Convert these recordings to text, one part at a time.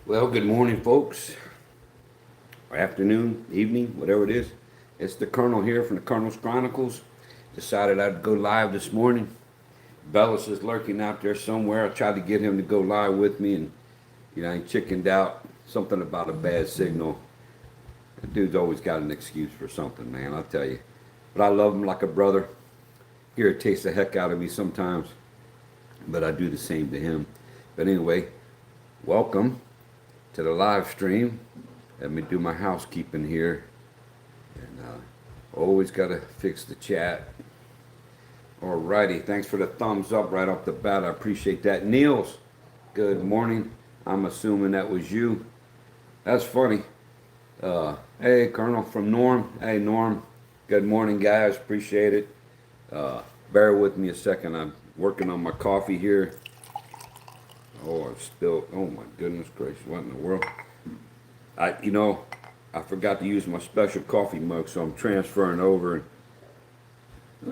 Well, good morning, folks, or afternoon, evening, whatever it is. It's the Colonel here from the Colonels Chronicles. Decided I'd go live this morning. Bellis is lurking out there somewhere. I tried to get him to go live with me, and he chickened out. Something about a bad signal. The dude's always got an excuse for something, man. I'll tell you. But I love him like a brother. Irritates the heck out of me sometimes, but I do the same to him. But anyway, welcome to the live stream. Let me do my housekeeping here. And always got to fix the chat. Alrighty, thanks for the thumbs up right off the bat. I appreciate that. Niels, good morning. I'm assuming that was you. That's funny. Hey, Colonel from Norm. Hey, Norm. Good morning, guys. Appreciate it. Bear with me a second. I'm working on my coffee here. Oh, I spilled. Oh my goodness gracious! What in the world? I forgot to use my special coffee mug, so I'm transferring over.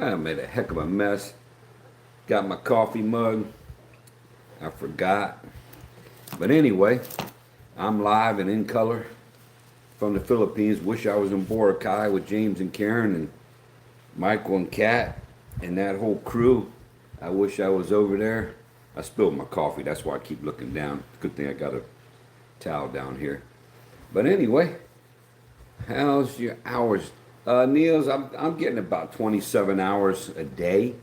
I made a heck of a mess. Got my coffee mug. I forgot. But anyway, I'm live and in color from the Philippines. Wish I was in Boracay with James and Karen and Michael and Kat and that whole crew. I wish I was over there. I spilled my coffee. That's why I keep looking down. Good thing I got a towel down here. But anyway, how's your hours? Niels, I'm getting about 27 hours a day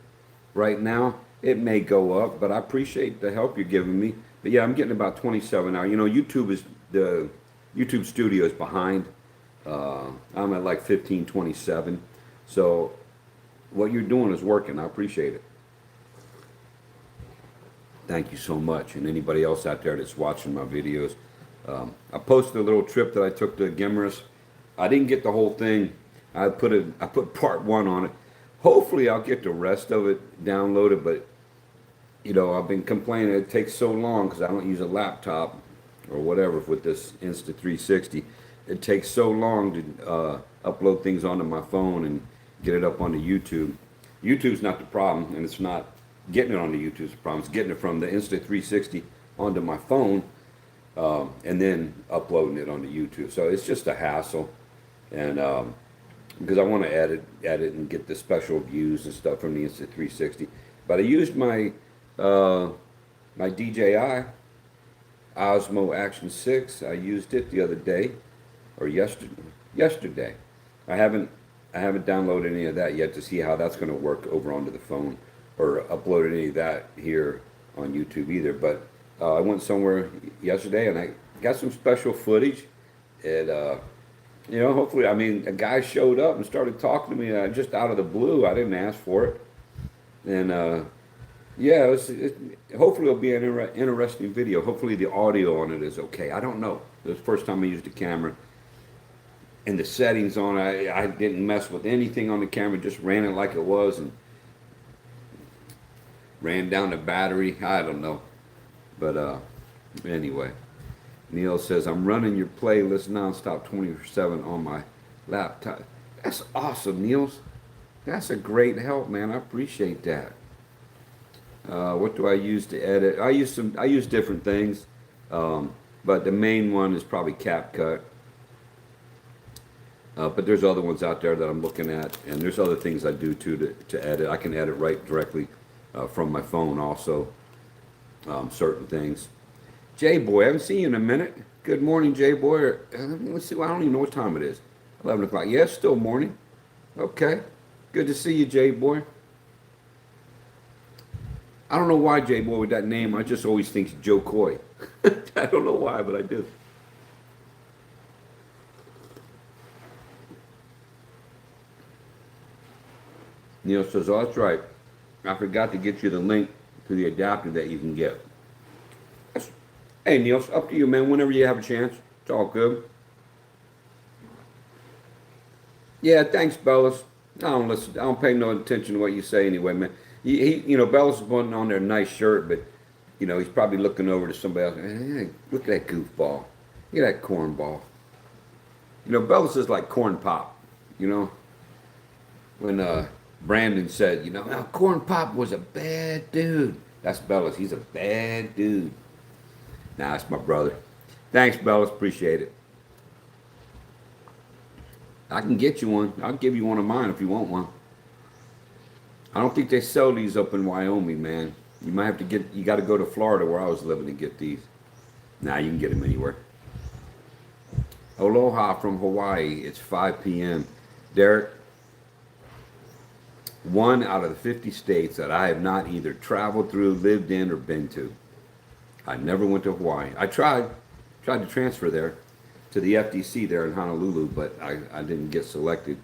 right now. It may go up, but I appreciate the help you're giving me. But yeah, I'm getting about 27 hours. The YouTube studio is behind. I'm at like 15:27. So what you're doing is working. I appreciate it. Thank you so much, and anybody else out there that's watching my videos. I posted a little trip that I took to Gimeris. I didn't get the whole thing. I put part one on it. Hopefully, I'll get the rest of it downloaded. But I've been complaining it takes so long because I don't use a laptop or whatever with this Insta360. It takes so long to upload things onto my phone and get it up onto YouTube. YouTube's not the problem, and it's not getting it onto YouTube's the problem. It's getting it from the Insta360 onto my phone and then uploading it onto YouTube. So it's just a hassle, and because I want to edit and get the special views and stuff from the Insta360. But I used my DJI Osmo Action 6. I used it the other day or yesterday. I haven't downloaded any of that yet to see how that's going to work over onto the phone, or uploaded any of that here on YouTube either. But I went somewhere yesterday and I got some special footage. And, hopefully, a guy showed up and started talking to me just out of the blue. I didn't ask for it. And, hopefully it'll be an interesting video. Hopefully the audio on it is okay. I don't know. It was the first time I used the camera. And the settings on it, I didn't mess with anything on the camera, just ran it like it was and ran down the battery. I don't know. But anyway, Neil says, I'm running your playlist nonstop 24/7 on my laptop. That's awesome, Niels. That's a great help, man. I appreciate that. What do I use to edit? I use different things, but the main one is probably CapCut. But there's other ones out there that I'm looking at, and there's other things I do too to edit. I can edit right directly from my phone also, certain things. J-Boy, I haven't seen you in a minute. Good morning, J-Boy. Let's see, I don't even know what time it is. 11 o'clock. Yeah, it's still morning. Okay. Good to see you, J-Boy. I don't know why J-Boy with that name. I just always think Joe Coy. I don't know why, but I do. Neil says, oh, that's right. I forgot to get you the link to the adapter that you can get. Hey, Neil, it's up to you, man. Whenever you have a chance. It's all good. Yeah, thanks, Bellis. I don't listen. I don't pay no attention to what you say anyway, man. Bellis is putting on their nice shirt, but, he's probably looking over to somebody else. Hey, look at that goofball. Look at that cornball. Bellis is like corn pop, when Brandon said, Corn Pop was a bad dude. That's Bellis. He's a bad dude. Nah, that's my brother. Thanks, Bellas. Appreciate it. I can get you one. I'll give you one of mine if you want one. I don't think they sell these up in Wyoming, man. You might have to you got to go to Florida where I was living to get these. Nah, you can get them anywhere. Aloha from Hawaii. It's 5 p.m. Derek, 1 out of the 50 states that I have not either traveled through, lived in, or been to. I never went to Hawaii. I tried to transfer there to the FDC there in Honolulu, but I didn't get selected.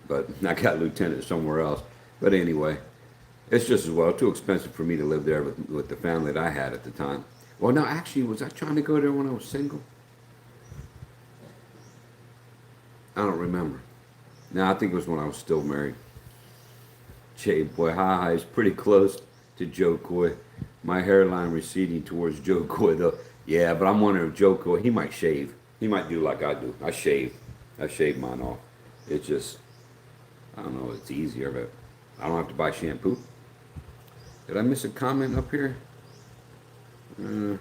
But I got lieutenant somewhere else. But anyway, it's just as well too expensive for me to live there with the family that I had at the time. Well, no, actually, was I trying to go there when I was single? I don't remember. No, I think it was when I was still married. Jay boy, hi, it's pretty close to Joe Coy. My hairline receding towards Joe Coy though. Yeah, but I'm wondering if Joe Coy, he might shave. He might do like I do. I shave mine off. It's just, I don't know, it's easier, but I don't have to buy shampoo. Did I miss a comment up here? No.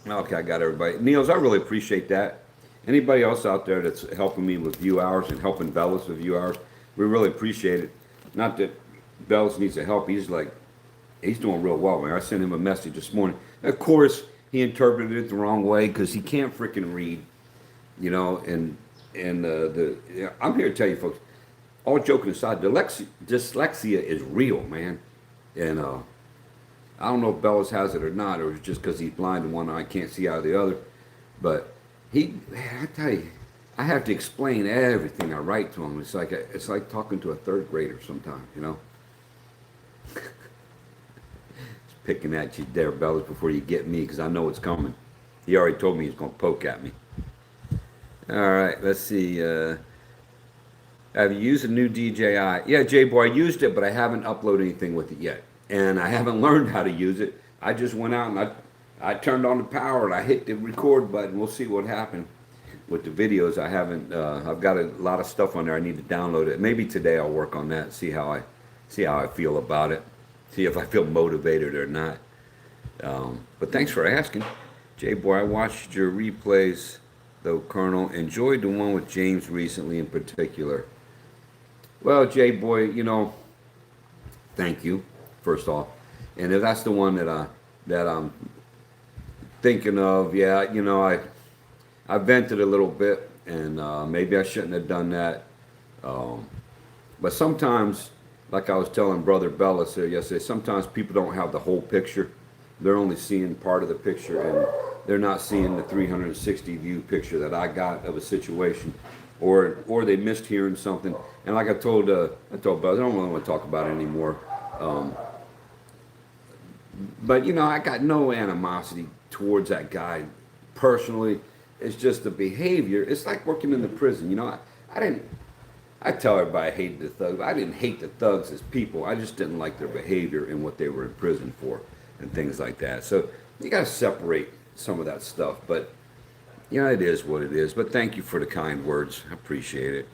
Okay, I got everybody. Niels, I really appreciate that. Anybody else out there that's helping me with view hours and helping Bellas with view hours, we really appreciate it. Not that Bellas needs the help. He's doing real well, man. I sent him a message this morning. Of course, he interpreted it the wrong way because he can't freaking read, you know. And I'm here to tell you, folks. All joking aside, dyslexia is real, man. And I don't know if Bellas has it or not, or it's just because he's blind in one eye, can't see out of the other. But I tell you, I have to explain everything I write to him. It's like talking to a third grader sometimes, you know. Just picking at you there, Bellas, before you get me, because I know it's coming. He already told me he's going to poke at me. All right, let's see. Have you used a new DJI? Yeah, J-Boy, I used it, but I haven't uploaded anything with it yet. And I haven't learned how to use it. I just went out and I turned on the power and I hit the record button. We'll see what happened with the videos. I haven't, I've got a lot of stuff on there. I need to download it. Maybe today I'll work on that, see how I feel about it. See if I feel motivated or not. But thanks for asking. J-Boy, I watched your replays, though, Colonel. Enjoyed the one with James recently in particular. Well, J-Boy, you know, thank you, first off. And if that's the one that I'm thinking of, yeah, you know, I vented a little bit, and maybe I shouldn't have done that. But sometimes, like I was telling Brother Bellas here yesterday, sometimes people don't have the whole picture. They're only seeing part of the picture, and they're not seeing the 360 view picture that I got of a situation, or they missed hearing something. And like I told Bellas, I don't really want to talk about it anymore. But you know, I got no animosity towards that guy personally. It's just the behavior. It's like working in the prison. You know, I tell everybody I hated the thugs. I didn't hate the thugs as people. I just didn't like their behavior and what they were in prison for and things like that. So you got to separate some of that stuff. But you know, it is what it is. But thank you for the kind words. I appreciate it.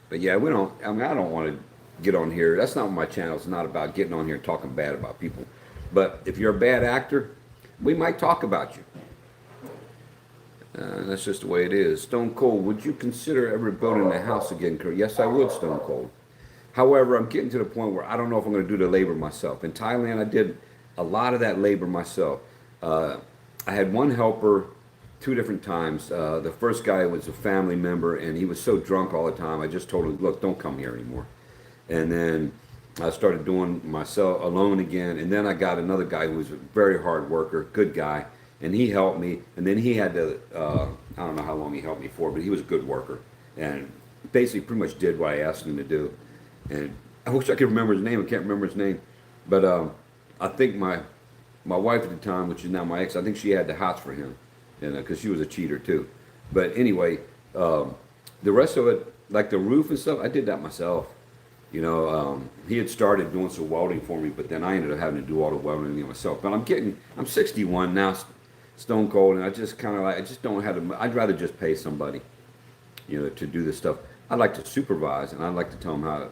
But yeah, I don't want to get on here. That's not what my channel is. Not about getting on here and talking bad about people. But if you're a bad actor, we might talk about you. That's just the way it is. Stone Cold, would you consider ever building a house again? Yes, I would, Stone Cold. However, I'm getting to the point where I don't know if I'm going to do the labor myself. In Thailand, I did a lot of that labor myself. I had one helper 2 different times. The first guy was a family member, and he was so drunk all the time. I just told him, look, don't come here anymore. And then I started doing myself alone again. And then I got another guy who was a very hard worker, good guy. And he helped me, and then he had to, I don't know how long he helped me for, but he was a good worker. And basically pretty much did what I asked him to do. And I wish I could remember his name. I can't remember his name. But I think my wife at the time, which is now my ex, I think she had the hots for him, because she was a cheater too. But anyway, the rest of it, like the roof and stuff, I did that myself. You know, he had started doing some welding for me, but then I ended up having to do all the welding myself. But I'm 61 now, Stone Cold, and I just kind of like, I just don't have to, I'd rather just pay somebody, you know, to do this stuff. I like to supervise, and I like to tell them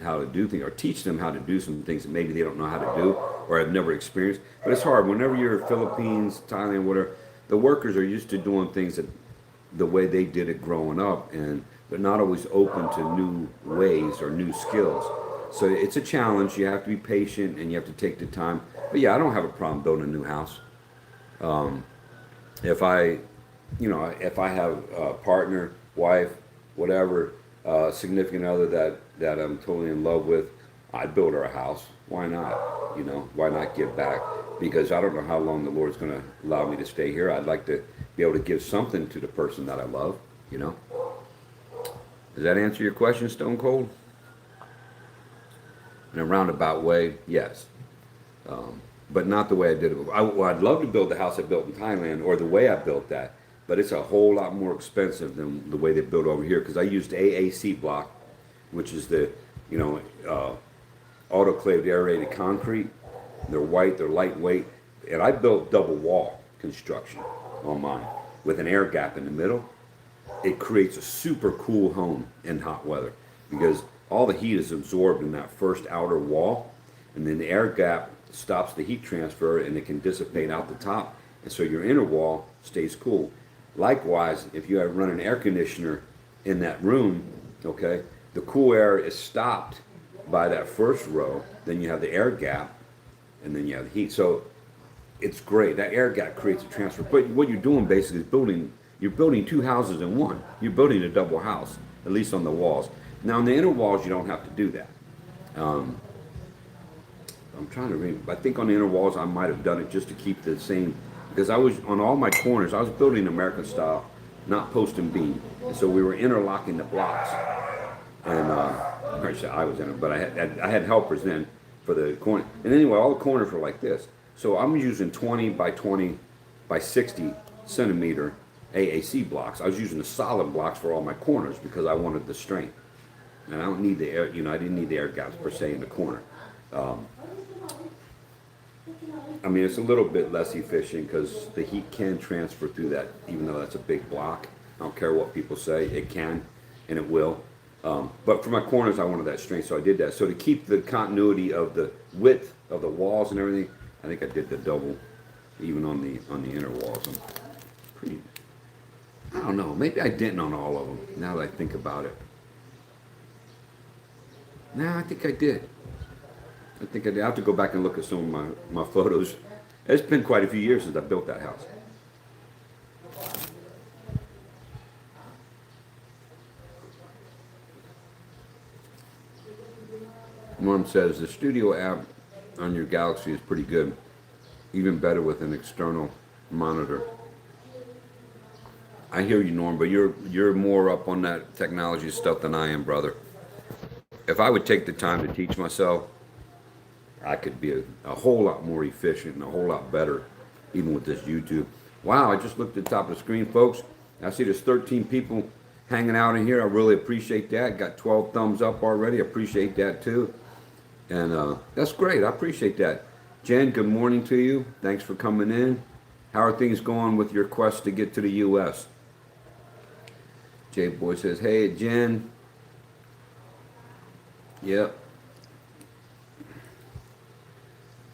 how to do things, or teach them how to do some things that maybe they don't know how to do or have never experienced. But it's hard. Whenever you're Philippines, Thailand, whatever, the workers are used to doing things that the way they did it growing up, and they're not always open to new ways or new skills. So it's a challenge. You have to be patient and you have to take the time. But yeah, I don't have a problem building a new house. If I, if I have a partner, wife, whatever, significant other that I'm totally in love with, I'd build her a house. Why not? Why not give back? Because I don't know how long the Lord's going to allow me to stay here. I'd like to be able to give something to the person that I love. Does that answer your question, Stone Cold? In a roundabout way, yes. But not the way I did it. I'd love to build the house I built in Thailand, or the way I built that, but it's a whole lot more expensive than the way they built over here, because I used AAC block, which is the, autoclaved aerated concrete. They're white, they're lightweight, and I built double wall construction on mine with an air gap in the middle. It creates a super cool home in hot weather, because all the heat is absorbed in that first outer wall, and then the air gap stops the heat transfer and it can dissipate out the top, and so your inner wall stays cool. Likewise, if you run an air conditioner in that room, okay, the cool air is stopped by that first row, then you have the air gap, and then you have the heat. So it's great. That air gap creates a transfer. But what you're doing basically is you're building two houses in one. You're building a double house, at least on the walls. Now, on the inner walls, you don't have to do that. I'm trying to read. I think on the inner walls, I might have done it just to keep the same, because I was, on all my corners, I was building American style, not post and beam. And so we were interlocking the blocks. And actually, I was in it, but I had helpers then for the corner. And anyway, all the corners were like this. So I'm using 20 by 20 by 60 centimeter AAC blocks. I was using the solid blocks for all my corners because I wanted the strength. And I don't need the air, I didn't need the air gaps per se in the corner. I mean, it's a little bit less efficient because the heat can transfer through that, even though that's a big block. I don't care what people say, it can and it will. But for my corners, I wanted that strength, so I did that. So to keep the continuity of the width of the walls and everything, I think I did the double, even on the inner walls. I'm pretty, I don't know, maybe I didn't on all of them, now that I think about it. No, I think I did. I have to go back and look at some of my photos. It's been quite a few years since I built that house. Mom says the studio app on your Galaxy is pretty good. Even better with an external monitor. I hear you, Norm, but you're more up on that technology stuff than I am, brother. If I would take the time to teach myself, I could be a whole lot more efficient and a whole lot better, even with this YouTube. Wow, I just looked at the top of the screen, folks. I see there's 13 people hanging out in here. I really appreciate that. Got 12 thumbs up already. I appreciate that too. And that's great. I appreciate that. Jen, good morning to you. Thanks for coming in. How are things going with your quest to get to the U.S.? Jay Boy says, hey, Jen. Yep.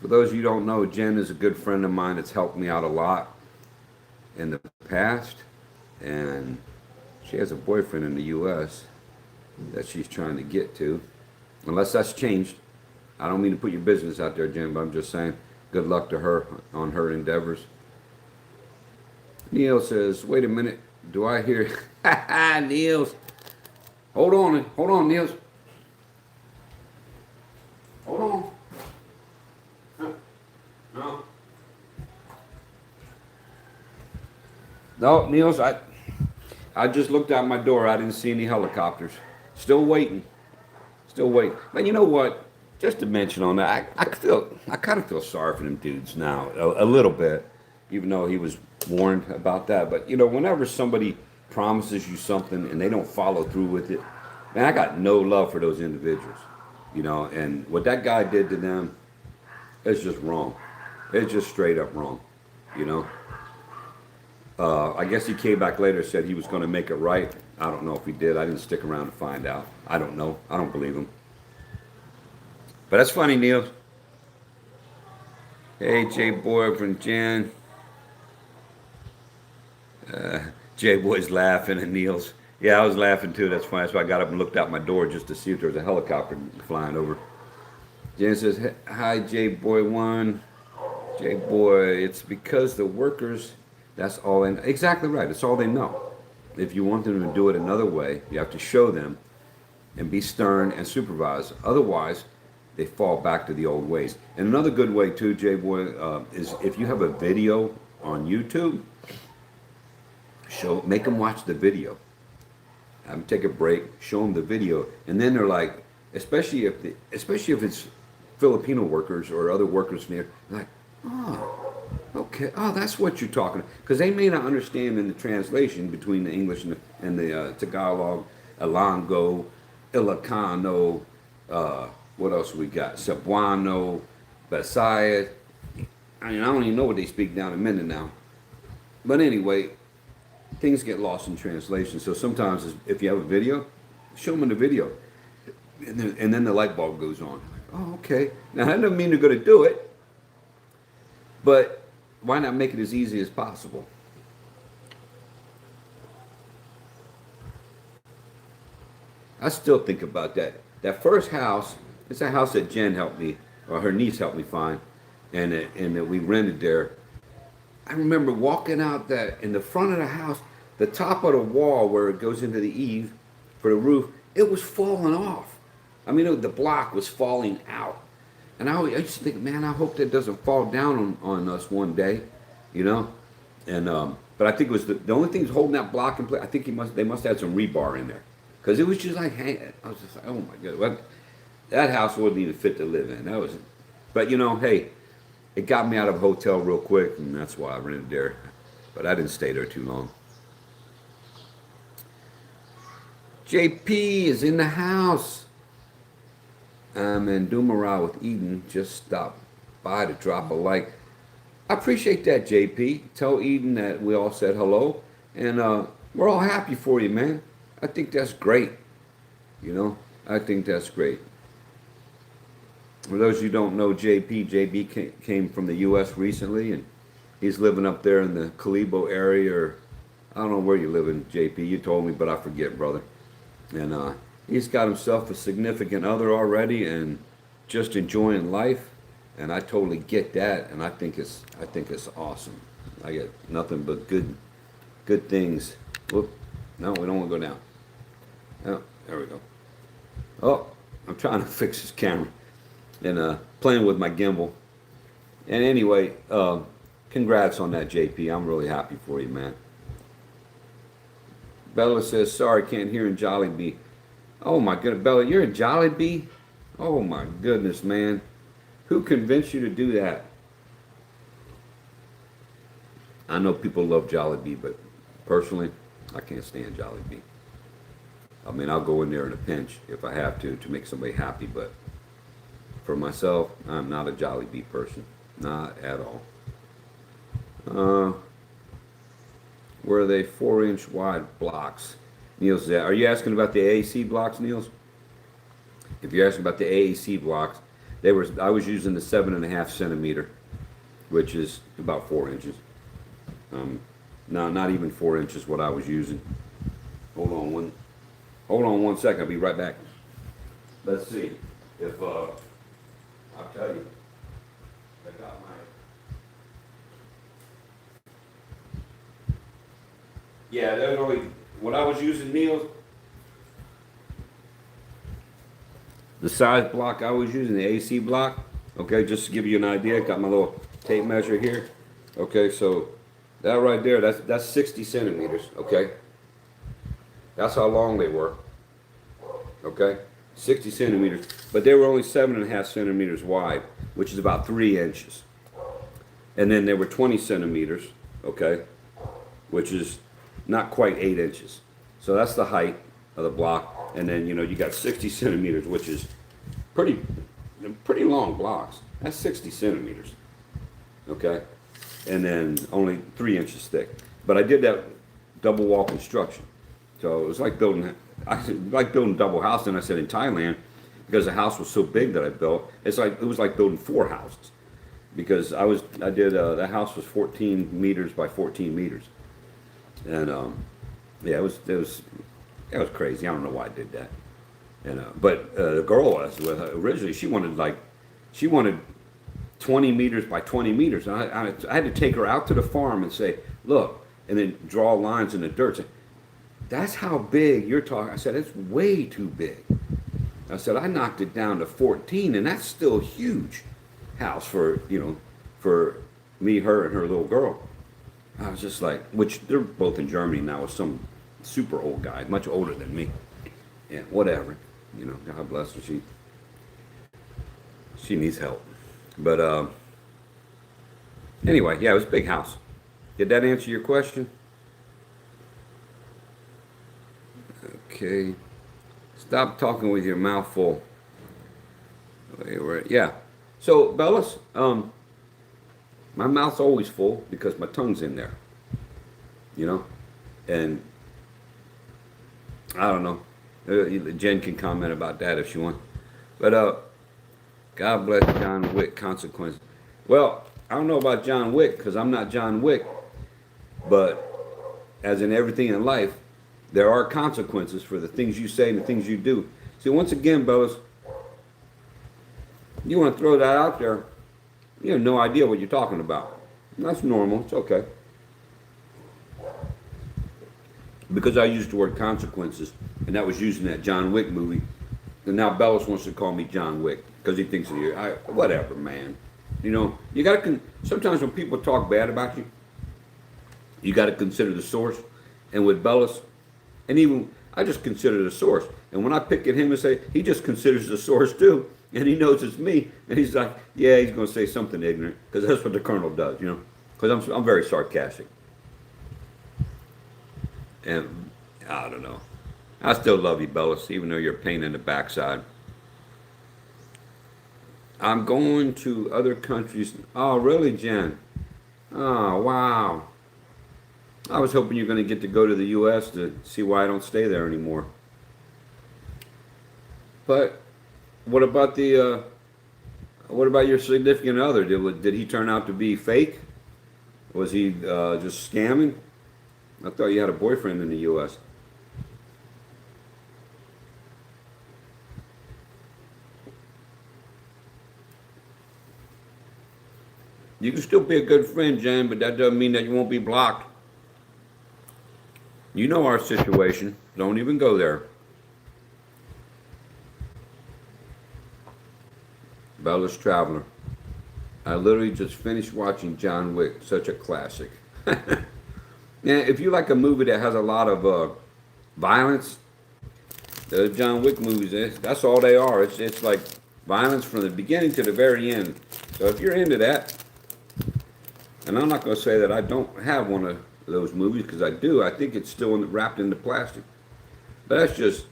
For those of you who don't know, Jen is a good friend of mine that's helped me out a lot in the past. And she has a boyfriend in the U.S. that she's trying to get to. Unless that's changed. I don't mean to put your business out there, Jen, but I'm just saying good luck to her on her endeavors. Neil says, wait a minute. Do I hear... Niels. Hold on, Niels. Hold on. No. No, Niels, I just looked out my door. I didn't see any helicopters. Still waiting. But you know what? Just to mention on that, I kind of feel sorry for them dudes now, a little bit, even though he was warned about that. But, whenever somebody promises you something and they don't follow through with it, man, I got no love for those individuals, and what that guy did to them, it's just wrong. It's just straight up wrong, I guess he came back later and said he was going to make it right. I don't know if he did. I didn't stick around to find out. I don't know. I don't believe him. But that's funny, Neil. Hey, J-Boy from Jen. J-Boy's laughing and Neil's. Yeah, I was laughing too. That's funny. That's why I got up and looked out my door just to see if there was a helicopter flying over. Jen says, hi, J-Boy 1. J-Boy, it's because the workers, that's all they know. Exactly right. It's all they know. If you want them to do it another way, you have to show them and be stern and supervise. Otherwise, they fall back to the old ways. And another good way too, J-Boy, is if you have a video on YouTube, make them watch the video. Have them take a break, show them the video, and then they're like, especially if it's Filipino workers or other workers from there, they're like, oh, okay, oh, that's what you're talking about. Because they may not understand in the translation between the English and the Tagalog, Ilonggo, Ilocano, what else we got? Cebuano, Visayas. I mean, I don't even know what they speak down in Mindanao. But anyway, things get lost in translation. So sometimes if you have a video, show them in the video. And then the light bulb goes on. Oh, okay. Now, that doesn't mean they're going to do it. But why not make it as easy as possible? I still think about that. That first house, it's a house that Jen helped me, or her niece helped me find, and that we rented there. I remember walking out that in the front of the house, the top of the wall where it goes into the eave for the roof, it was falling off. I mean, the block was falling out. And I used to think, man, I hope that doesn't fall down on us one day, you know? And but I think it was the only thing holding that block in place. I think they must have had some rebar in there, because it was just like hanging. I was just like, oh my god, what? That house wasn't even fit to live in. That was, but you know, hey, it got me out of a hotel real quick, and that's why I rented there. But I didn't stay there too long. JP is in the house. I'm in Dumara with Eden. Just stopped by to drop a like. I appreciate that, JP. Tell Eden that we all said hello, and we're all happy for you, man. I think that's great. You know, I think that's great. For those who don't know JB came from the U.S. recently, and he's living up there in the Kalibo area, or I don't know where you live in, JP. You told me, but I forget, brother. And he's got himself a significant other already, and just enjoying life. And I totally get that, and I think it's awesome. I get nothing but good things. Whoop! No, we don't want to go down. Oh, there we go. Oh, I'm trying to fix this camera. And playing with my gimbal. And anyway, congrats on that, JP. I'm really happy for you, man. Bella says, sorry, can't hear in Jollibee. Oh my goodness, Bella, you're in Jollibee? Oh my goodness, man. Who convinced you to do that? I know people love Jollibee, but personally, I can't stand Jollibee. I mean, I'll go in there in a pinch if I have to make somebody happy, but for myself, I'm not a Jollibee person. Not at all. Were they 4-inch wide blocks? Niels, are you asking about the AAC blocks, Niels? If you're asking about the AAC blocks, I was using the 7.5 centimeter, which is about 4 inches. No, not even 4 inches what I was using. Hold on one second, I'll be right back. Let's see if I'll tell you. I got my. Yeah, that was only what I was using, Neil. The size block I was using, the AC block. Okay, just to give you an idea, got my little tape measure here. Okay, so that right there, that's 60 centimeters. Okay, that's how long they were. Okay, 60 centimeters, but they were only 7.5 centimeters wide, which is about 3 inches. And then they were 20 centimeters. Okay, which is not quite 8 inches. So that's the height of the block. And then, you know, you got 60 centimeters, which is pretty long blocks. That's 60 centimeters. Okay. And then only 3 inches thick. But I did that double wall construction. So it was like building double house. And I said in Thailand, because the house was so big that I built, it was like building four houses, because the house was 14 meters by 14 meters, and yeah, it was crazy. I don't know why I did that, but the girl I was with originally, she wanted 20 meters by 20 meters, and I had to take her out to the farm and say, look, and then draw lines in the dirt. Say, that's how big you're talking. I said, it's way too big. I said, I knocked it down to 14, and that's still a huge house for me, her, and her little girl. I was just like, which they're both in Germany now with some super old guy, much older than me. Yeah, whatever. God bless her. She needs help. But anyway, yeah, it was a big house. Did that answer your question? Okay. Stop talking with your mouth full. Yeah. So, Bellas, my mouth's always full because my tongue's in there. And I don't know. Jen can comment about that if she wants. But God bless John Wick consequences. Well, I don't know about John Wick because I'm not John Wick. But as in everything in life, there are consequences for the things you say and the things you do. See, once again, Bellas, you want to throw that out there, you have no idea what you're talking about. That's normal. It's okay. Because I used the word consequences, and that was used in that John Wick movie. And now Bellas wants to call me John Wick because he thinks of you. Whatever, man. You got to, sometimes when people talk bad about you, you got to consider the source. And with Bellas, and even I just consider the source. And when I pick at him and say, he just considers the source too. And he knows it's me. And he's like, yeah, he's going to say something ignorant. Because that's what the Colonel does, Because I'm very sarcastic. And I don't know. I still love you, Bellas, even though you're a pain in the backside. I'm going to other countries. Oh, really, Jen? Oh, wow. I was hoping you're going to get to go to the U.S. to see why I don't stay there anymore. But what about your significant other? Did he turn out to be fake? Was he just scamming? I thought you had a boyfriend in the U.S. You can still be a good friend, Jen, but that doesn't mean that you won't be blocked. You know our situation. Don't even go there. Bella's Traveler. I literally just finished watching John Wick. Such a classic. Now, if you like a movie that has a lot of violence, the John Wick movies, that's all they are. It's like violence from the beginning to the very end. So if you're into that, and I'm not going to say that I don't have one of those movies, because I do. I think it's still wrapped into plastic. But that's just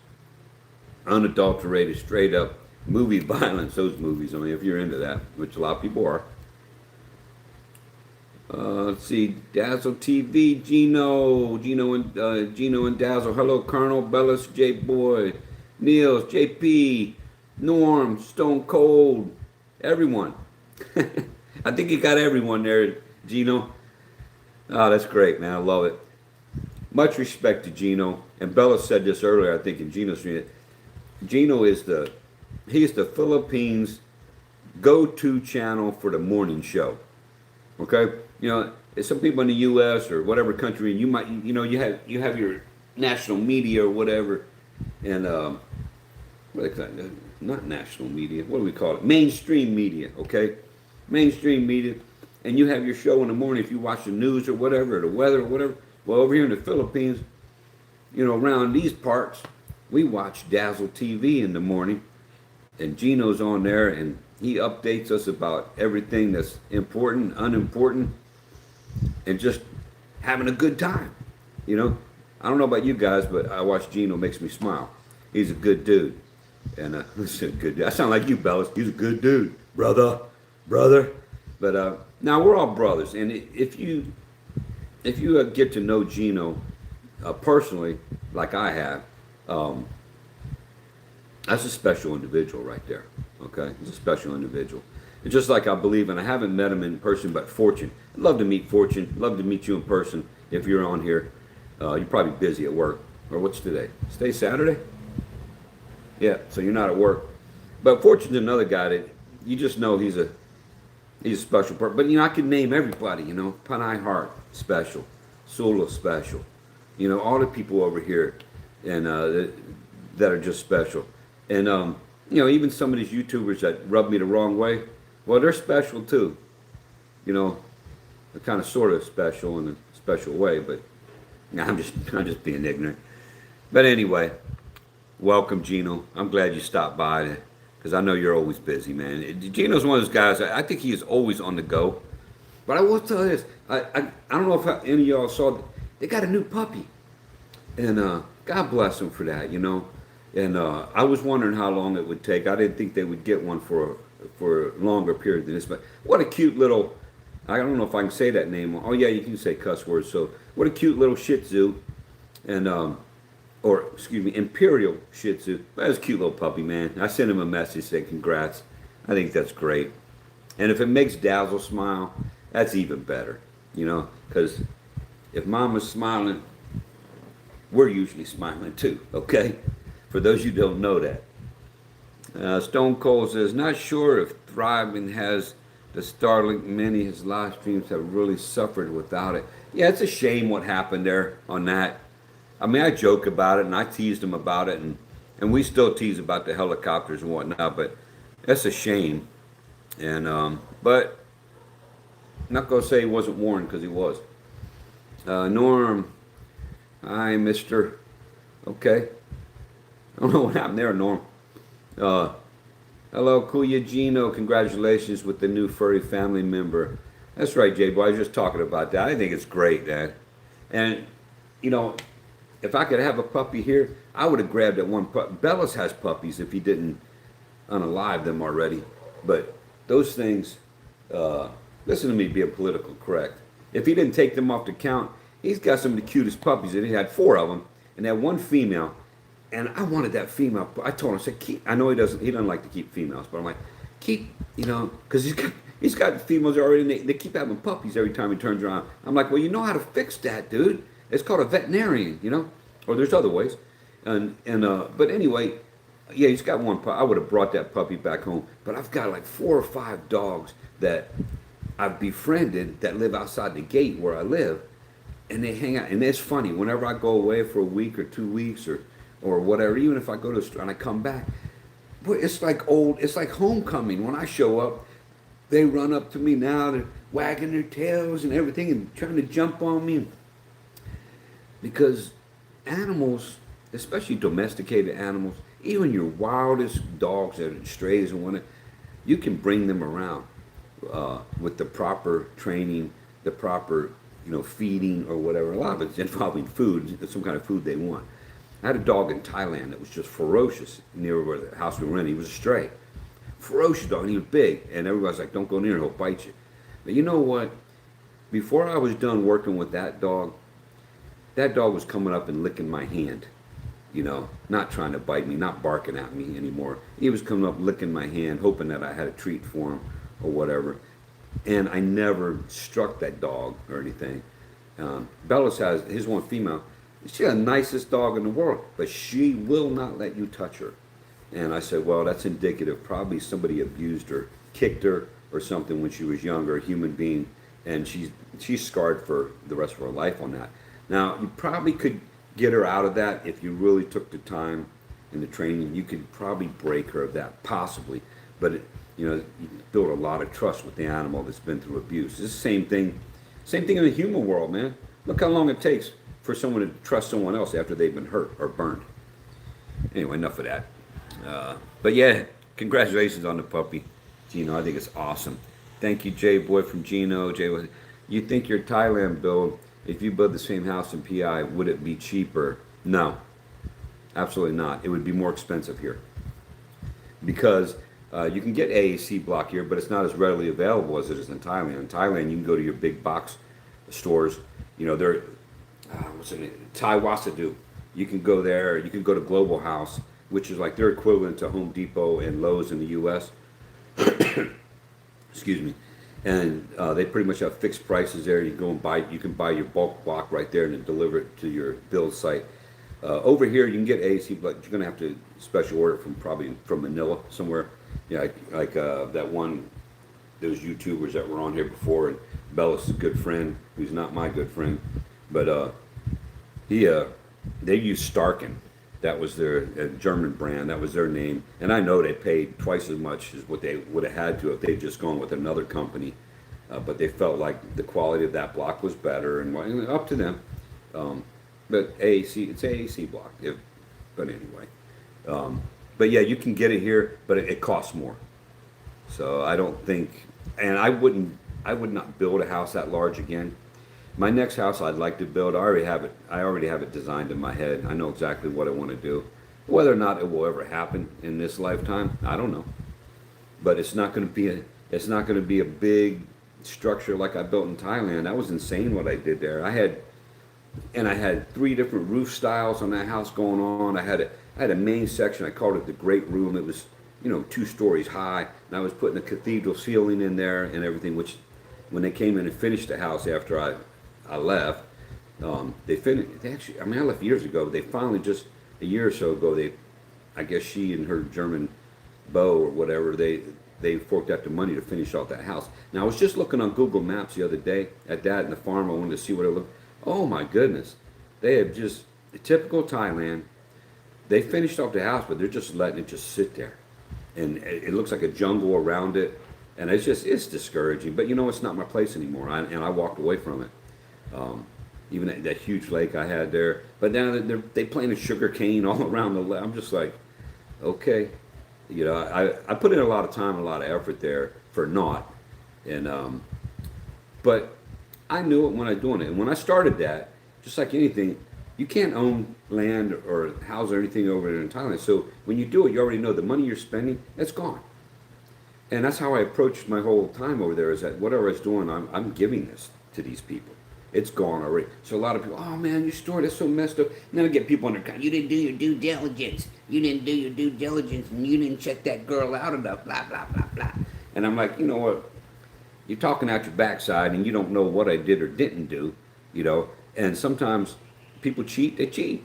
unadulterated, straight up movie violence, those movies. I mean, if you're into that, which a lot of people are. Let's see, Dazzle TV, Gino and Dazzle. Hello, Colonel, Bellas, J Boy, Niels, JP, Norm, Stone Cold, everyone. I think you got everyone there, Gino. Oh, that's great, man. I love it. Much respect to Gino. And Bella said this earlier, I think, in Gino's stream. Gino is the Philippines go-to channel for the morning show. Okay? Some people in the U.S. or whatever country, you might, you have your national media or whatever, and what do they call it? Not national media. What do we call it? Mainstream media. Okay? Mainstream media. And you have your show in the morning if you watch the news or whatever, or the weather or whatever. Well, over here in the Philippines, around these parts, we watch Dazzle TV in the morning. And Gino's on there, and he updates us about everything that's important, unimportant, and just having a good time. I don't know about you guys, but I watch Gino, makes me smile. He's a good dude. And listen, good dude. I sound like you, Bellas. He's a good dude. Brother. But now we're all brothers, and if you get to know Gino, personally, like I have, um, that's a special individual right there. Okay, he's a special individual. It's just like I believe, and I haven't met him in person, but Fortune. I'd love to meet Fortune. Love to meet you in person if you're on here. You're probably busy at work. Or what's today? Today's Saturday? Yeah, so you're not at work. But Fortune's another guy that you just know he's a special person. But I can name everybody, Panay Hart, special. Sula, special. All the people over here and that are just special. And even some of these YouTubers that rub me the wrong way, well, they're special too. They're kind of sort of special in a special way, but I'm just being ignorant. But anyway, welcome, Gino. I'm glad you stopped by because I know you're always busy, man. Gino's one of those guys. I think he is always on the go. But I will tell you this: I don't know if any of y'all saw. They got a new puppy, and God bless them for that, And I was wondering how long it would take. I didn't think they would get one for a longer period than this. But what a cute little. I don't know if I can say that name. Oh yeah, you can say cuss words. So what a cute little Shih Tzu, and or excuse me, Imperial Shih Tzu. That's a cute little puppy, man. I sent him a message saying congrats. I think that's great. And if it makes Dazzle smile, that's even better. Because if Mama's smiling, we're usually smiling too. Okay. For those you don't know that. Stone Cold says, not sure if Thriving has the Starlink Mini. His live streams have really suffered without it. Yeah, it's a shame what happened there on that. I mean, I joke about it and I teased him about it, and we still tease about the helicopters and whatnot, but that's a shame. And but I'm not gonna say he wasn't warned because he was. Norm, hi, Mister. Okay. I don't know what happened there, Norm. Hello, Kuya Gino. Congratulations with the new furry family member. That's right, J-Boy. I was just talking about that. I think it's great, man. And, if I could have a puppy here, I would have grabbed that one puppy. Bellis has puppies if he didn't unalive them already. But those things, listen to me being political correct. If he didn't take them off the count, he's got some of the cutest puppies. And he had 4 of them, and that one female. And I wanted that female. I told him, I said, keep. I know he doesn't like to keep females, but I'm like, keep, because he's got females already. And they keep having puppies every time he turns around. I'm like, well, you know how to fix that, dude. It's called a veterinarian, or there's other ways. But anyway, yeah, he's got one puppy. I would have brought that puppy back home, but I've got like 4 or 5 dogs that I've befriended that live outside the gate where I live, and they hang out. And it's funny, whenever I go away for a week or 2 weeks or whatever, even if I go to the store and I come back, boy, it's like homecoming. When I show up, they run up to me now, they're wagging their tails and everything and trying to jump on me. Because animals, especially domesticated animals, even your wildest dogs that are strays and whatnot, you can bring them around with the proper training, the proper, feeding or whatever. A lot of it's involving food, some kind of food they want. I had a dog in Thailand that was just ferocious near where the house we were in. He was a stray. Ferocious dog, and he was big. And everybody's like, don't go near him, he'll bite you. But you know what? Before I was done working with that dog was coming up and licking my hand. Not trying to bite me, not barking at me anymore. He was coming up licking my hand, hoping that I had a treat for him or whatever. And I never struck that dog or anything. Bellis has his one female. She's the nicest dog in the world, but she will not let you touch her. And I said, well, that's indicative. Probably somebody abused her, kicked her or something when she was younger, a human being, and she's scarred for the rest of her life on that. Now, you probably could get her out of that if you really took the time and the training. You could probably break her of that, possibly. But, you build a lot of trust with the animal that's been through abuse. It's the same thing in the human world, man. Look how long it takes for someone to trust someone else after they've been hurt or burned. Anyway, enough of that. But yeah, congratulations on the puppy, Gino. I think it's awesome. Thank you, Jay Boy from Gino. Jay, you think your Thailand build, if you build the same house in PI, would it be cheaper? No, absolutely not. It would be more expensive here because you can get AAC block here, but it's not as readily available as it is in Thailand. In Thailand, you can go to your big box stores. They're what's the name? Taiwasadu. You can go there. You can go to Global House, which is like their equivalent to Home Depot and Lowe's in the U.S. Excuse me. And they pretty much have fixed prices there. You go and buy. You can buy your bulk block right there and then deliver it to your build site. Over here, you can get AC, but you're gonna have to special order from probably from Manila somewhere. Yeah, like that one, those YouTubers that were on here before, and Bellis is a good friend, who's not my good friend, but he they used Starken. That was their German brand. That was their name, and I know they paid twice as much as what they would have had to if they'd just gone with another company. But they felt like the quality of that block was better, and up to them. But AAC, it's AAC block. But anyway, but yeah, you can get it here, but it costs more. So I don't think, and I would not build a house that large again. My next house I'd like to build, I already have it. I already have it designed in my head. I know exactly what I want to do. Whether or not it will ever happen in this lifetime, I don't know. But it's not going to be a big structure like I built in Thailand. That was insane what I did there. I had 3 different roof styles on that house going on. I had a main section. I called it the Great Room. It was 2 stories high, and I was putting a cathedral ceiling in there and everything. Which, when they came in and finished the house after I left, they finished. They actually, I mean, I left years ago. They finally, just a year or so ago, I guess she and her German beau or whatever, they forked out the money to finish off that house. Now I was just looking on Google Maps the other day at that and the farm. I wanted to see what it looked. Oh my goodness, they have just typical Thailand. They finished off the house, but they're just letting it just sit there, and it looks like a jungle around it, and it's discouraging. But it's not my place anymore, and I walked away from it. Even that huge lake I had there, but now they planted sugar cane all around the lake. I'm just like, okay, I put in a lot of time, a lot of effort there for naught, and but I knew it when I was doing it. And when I started that, just like anything, you can't own land or house or anything over there in Thailand. So when you do it, you already know the money you're spending, it's gone. And that's how I approached my whole time over there, is that whatever I was doing, I'm giving this to these people. It's gone already. So a lot of people, oh man, your store is so messed up. And then I get people on their account, you didn't do your due diligence. You didn't do your due diligence, and you didn't check that girl out enough, blah, blah, blah, blah. And I'm like, you know what? You're talking out your backside, and you don't know what I did or didn't do, And sometimes people cheat, they cheat.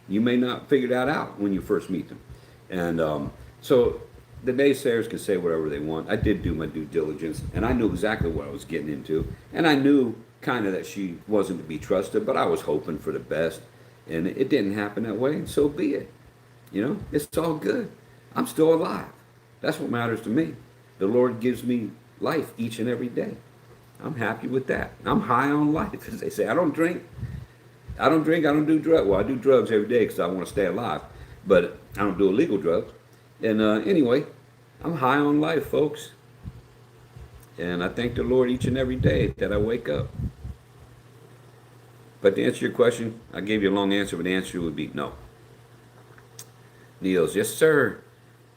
You may not figure that out when you first meet them. And so the naysayers can say whatever they want. I did do my due diligence, and I knew exactly what I was getting into. And I knew kind of that she wasn't to be trusted, but I was hoping for the best. And it didn't happen that way, and so be it. It's all good. I'm still alive. That's what matters to me. The Lord gives me life each and every day. I'm happy with that. I'm high on life, as they say. I don't drink. I don't do drugs. Well, I do drugs every day because I want to stay alive, but I don't do illegal drugs. And anyway, I'm high on life, folks. And I thank the Lord each and every day that I wake up. But to answer your question, I gave you a long answer, but the answer would be no. Niels, yes, sir.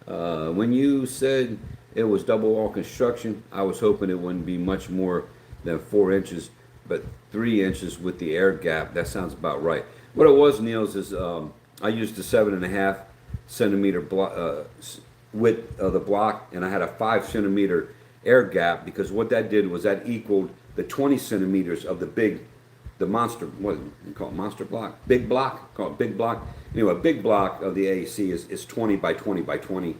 When you said it was double wall construction, I was hoping it wouldn't be much more than 4 inches, but 3 inches with the air gap. That sounds about right. What it was, Niels, is I used the 7.5 centimeter width of the block, and I had a 5 centimeter air gap, because what that did was that equaled the 20 centimeters of the monster, what do you call it, monster block? Big block, call it big block. Anyway, a big block of the AAC is 20 by 20 by 20,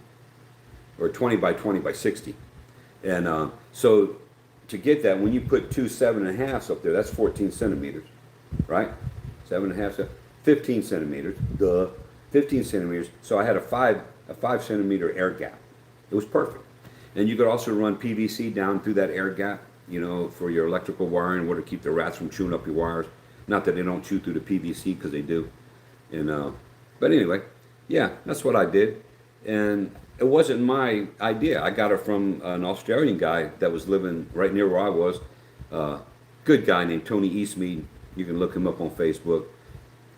or 20 by 20 by 60. And so to get that, when you put 2 7.5s up there, that's 14 centimeters, right? 7.5, 15 centimeters, 15 centimeters. So I had a 5 centimeter air gap. It was perfect. And you could also run PVC down through that air gap, for your electrical wiring, to keep the rats from chewing up your wires. Not that they don't chew through the PVC, because they do. And but anyway, yeah, that's what I did. And it wasn't my idea. I got it from an Australian guy that was living right near where I was. Good guy named Tony Eastmead. You can look him up on Facebook.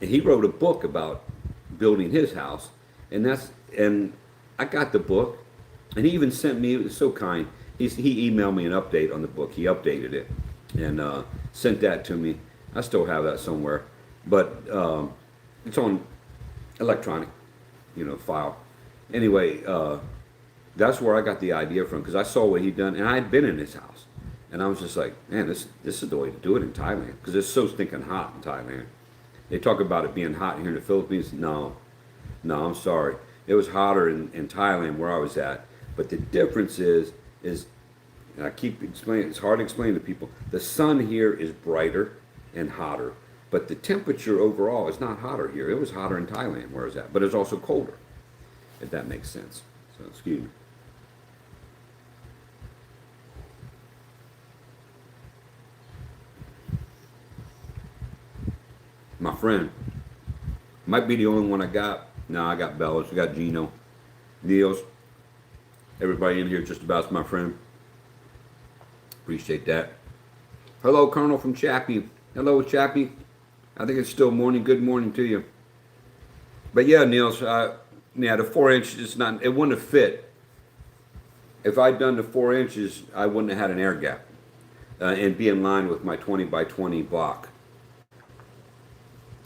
And he wrote a book about building his house. And I got the book. And he even sent me, it was so kind, he emailed me an update on the book. He updated it and sent that to me. I still have that somewhere. but it's on electronic, file. Anyway, that's where I got the idea from because I saw what he'd done, and I had been in his house, and I was just like, man, this is the way to do it in Thailand because it's so stinking hot in Thailand. They talk about it being hot here in the Philippines. No, no, I'm sorry. It was hotter in Thailand where I was at, but the difference is, and I keep explaining. It's hard to explain to people. The sun here is brighter and hotter, but the temperature overall is not hotter here. It was hotter in Thailand where I was at, but it's also colder, if that makes sense. So excuse me. My friend might be the only one I got. No, I got Bellas. I got Gino, Niels. Everybody in here just about's my friend. Appreciate that. Hello, Colonel from Chappie. Hello, Chappie. I think it's still morning. Good morning to you. But yeah, Niels. Yeah, the 4 inches is not. It wouldn't have fit. If I'd done the 4 inches, I wouldn't have had an air gap, and be in line with my 20 by 20 block.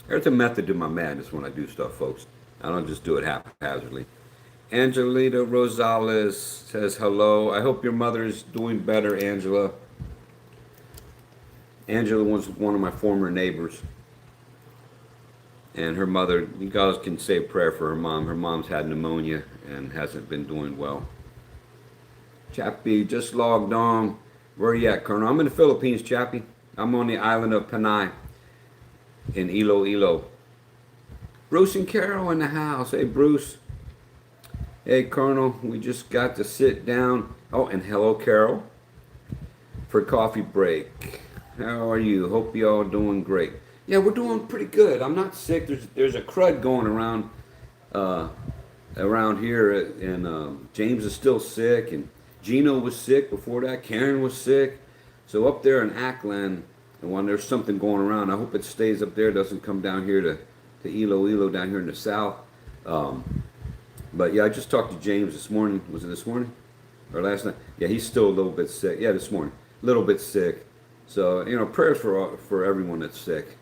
There's a method to my madness when I do stuff, folks. I don't just do it haphazardly. Angelita Rosales says hello. I hope your mother is doing better, Angela. Angela was one of my former neighbors. And her mother, you guys can say a prayer for her mom. Her mom's had pneumonia and hasn't been doing well. Chappie, just logged on. Where are you at, Colonel? I'm in the Philippines, Chappie. I'm on the island of Panay in Iloilo. Bruce and Carol in the house. Hey, Bruce. Hey, Colonel. We just got to sit down. Oh, and hello, Carol. For coffee break. How are you? Hope you all doing great. Yeah, we're doing pretty good. I'm not sick. There's a crud going around here, and James is still sick, and Gino was sick before that. Karen was sick. So up there in Ackland, and when there's something going around, I hope it stays up there. Doesn't come down here to Iloilo down here in the south. But yeah, I just talked to James this morning. Was it this morning or last night? Yeah, he's still a little bit sick. Yeah, this morning, a little bit sick. So prayers for everyone that's sick.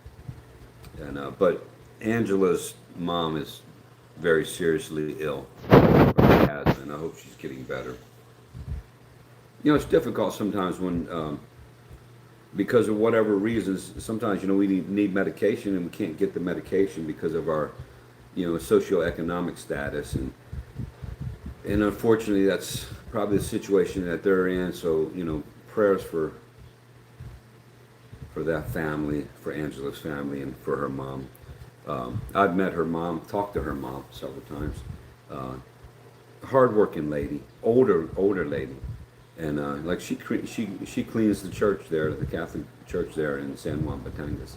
And but Angela's mom is very seriously ill, or has, and I hope she's getting better. It's difficult sometimes when, because of whatever reasons, sometimes we need medication and we can't get the medication because of our, socioeconomic status, and unfortunately that's probably the situation that they're in. So prayers for that family, for Angela's family, and for her mom. I've met her mom, talked to her mom several times. Hardworking lady, older lady, and like she cleans the church there, the Catholic church there in San Juan Batangas.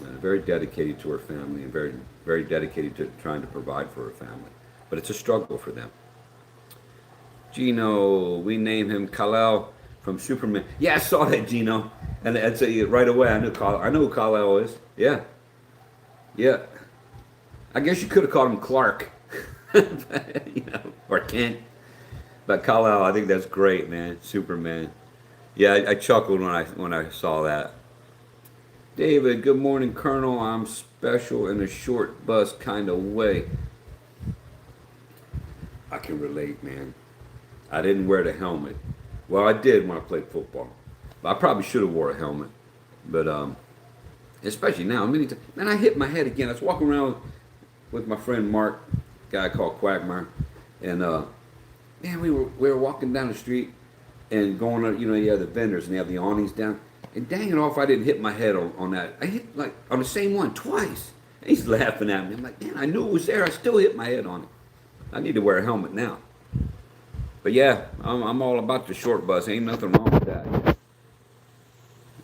Very dedicated to her family and very very dedicated to trying to provide for her family. But it's a struggle for them. Gino, we name him Kal-El from Superman. Yeah, I saw that, Gino. And I'd say right away, I know who Kal-El is. Yeah. Yeah. I guess you could have called him Clark. Or Kent. But Kal-El, I think that's great, man. Superman. Yeah, I chuckled when I saw that. David, good morning, Colonel. I'm special in a short bus kind of way. I can relate, man. I didn't wear the helmet. Well, I did when I played football. I probably should have wore a helmet, but especially now. Man, I hit my head again. I was walking around with my friend Mark, a guy called Quagmire, and man, we were walking down the street and going on. You have the vendors and they have the awnings down. And dang it off, I didn't hit my head on that. I hit like on the same one twice. And he's laughing at me. I'm like, man, I knew it was there. I still hit my head on it. I need to wear a helmet now. But yeah, I'm all about the short bus. Ain't nothing wrong with that.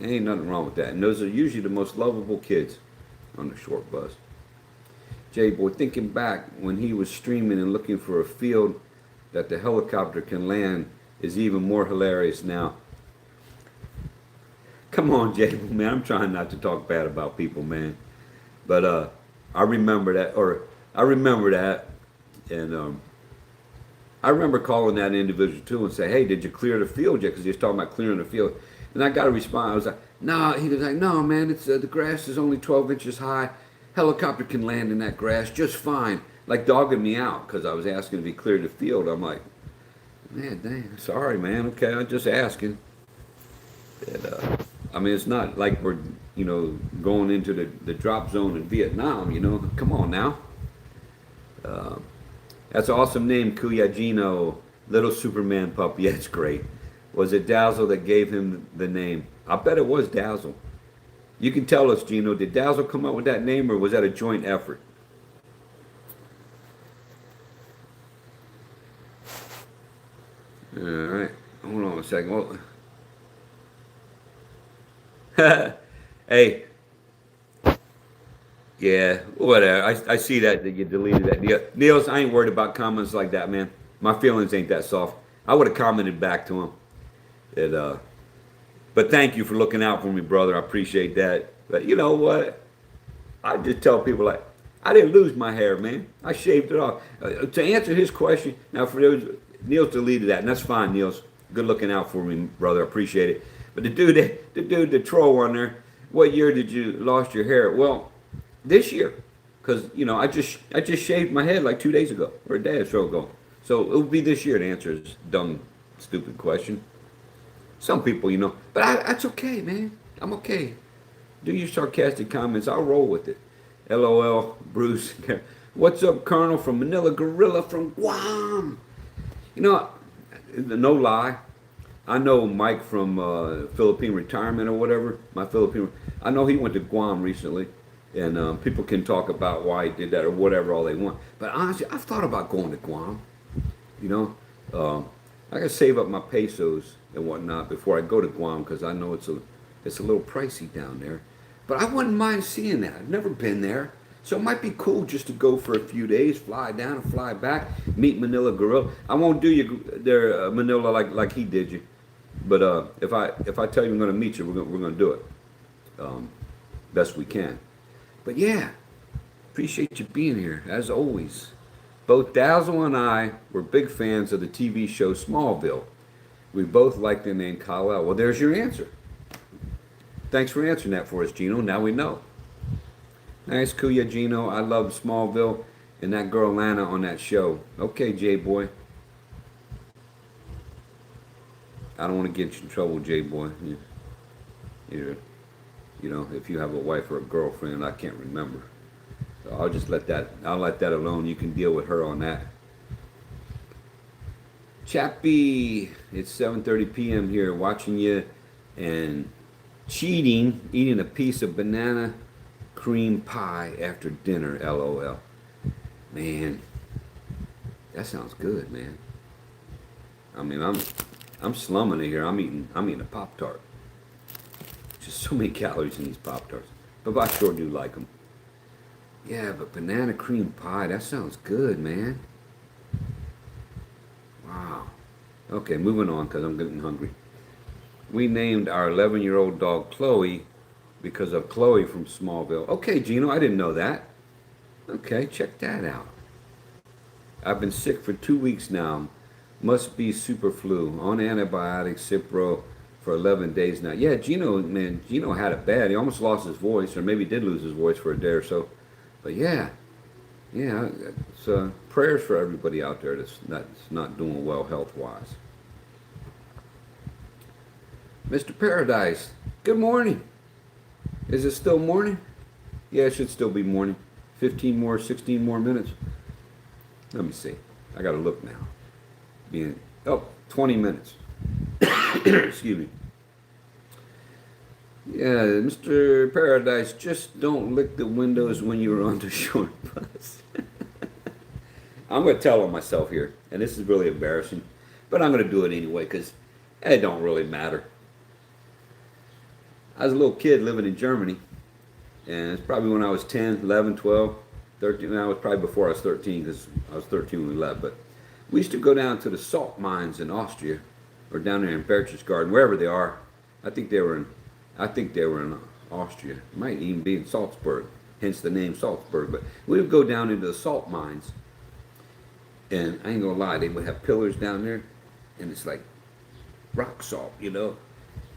Ain't nothing wrong with that. And those are usually the most lovable kids on the short bus. J-Boy, thinking back when he was streaming and looking for a field that the helicopter can land is even more hilarious now. Come on, J-Boy, man. I'm trying not to talk bad about people, man. But I remember that, and I remember calling that individual too and say, hey, did you clear the field yet? Because he was talking about clearing the field. And I got a response. I was like, no. He was like, no, man. It's the grass is only 12 inches high. Helicopter can land in that grass just fine. Like dogging me out because I was asking to be cleared the field. I'm like, man, dang, sorry, man. Okay, I'm just asking. And, I mean, it's not like we're, going into the drop zone in Vietnam, Come on now. That's an awesome name, Kuyajino. Little Superman puppy. Yeah, it's great. Was it Dazzle that gave him the name? I bet it was Dazzle. You can tell us, Gino. Did Dazzle come up with that name, or was that a joint effort? All right. Hold on a second. Well, hey, yeah, whatever. I see that you deleted that. Niels, I ain't worried about comments like that, man. My feelings ain't that soft. I would have commented back to him. But thank you for looking out for me, brother. I appreciate that. But you know what? I just tell people like, I didn't lose my hair, man. I shaved it off. To answer his question, now for those, Niels deleted that, and that's fine, Niels. Good looking out for me, brother. I appreciate it. But the troll on there, what year did you lost your hair? Well, this year, because I just shaved my head like 2 days ago or a day or so ago. So it will be this year to answer this dumb, stupid question. Some people, but that's okay, man. I'm okay. Do your sarcastic comments. I'll roll with it. LOL, Bruce. What's up, Colonel from Manila Gorilla from Guam? No lie. I know Mike from Philippine Retirement or whatever. I know he went to Guam recently. And people can talk about why he did that or whatever all they want. But honestly, I've thought about going to Guam. I gotta save up my pesos and whatnot before I go to Guam because I know it's a little pricey down there. But I wouldn't mind seeing that. I've never been there. So it might be cool just to go for a few days, fly down and fly back, meet Manila Gorilla. I won't do you there, Manila, like he did you. But if I tell you I'm gonna meet you, we're gonna do it best we can. But yeah, appreciate you being here as always. Both Dazzle and I were big fans of the TV show Smallville. We both liked the name Kal-El. Well, there's your answer. Thanks for answering that for us, Gino. Now we know. Nice, Kuya, Gino. I love Smallville and that girl Lana on that show. Okay, J-Boy. I don't want to get you in trouble, J-Boy. If you have a wife or a girlfriend, I can't remember. So I'll let that alone. You can deal with her on that. Chappie, it's 7:30 p.m. here, watching you and eating a piece of banana cream pie after dinner, LOL. Man, that sounds good, man. I mean, I'm slumming it here. I'm eating a Pop-Tart. Just so many calories in these Pop-Tarts. But I sure do like them. Yeah, but banana cream pie, that sounds good, man. Wow. Okay, moving on because I'm getting hungry. We named our 11-year-old dog Chloe because of Chloe from Smallville. Okay, Gino, I didn't know that. Okay, check that out. I've been sick for 2 weeks now. Must be super flu. On antibiotics, Cipro, for 11 days now. Yeah, Gino had it bad. He almost lost his voice, or maybe did lose his voice for a day or so. But yeah, it's prayers for everybody out there that's not doing well health-wise. Mr. Paradise, good morning. Is it still morning? Yeah, it should still be morning. 16 more minutes. Let me see. I got to look now. 20 minutes. Excuse me. Yeah, Mr. Paradise, just don't lick the windows when you're on the short bus. I'm going to tell on myself here, and this is really embarrassing, but I'm going to do it anyway because it don't really matter. I was a little kid living in Germany, and it's probably when I was 10, 11, 12, 13. I was probably before I was 13 because I was 13 when we left, but we used to go down to the salt mines in Austria, or down there in Berchtesgaden, wherever they are. I think they were in Austria. It might even be in Salzburg, hence the name Salzburg. But we would go down into the salt mines, and I ain't gonna lie, they would have pillars down there, and it's like rock salt,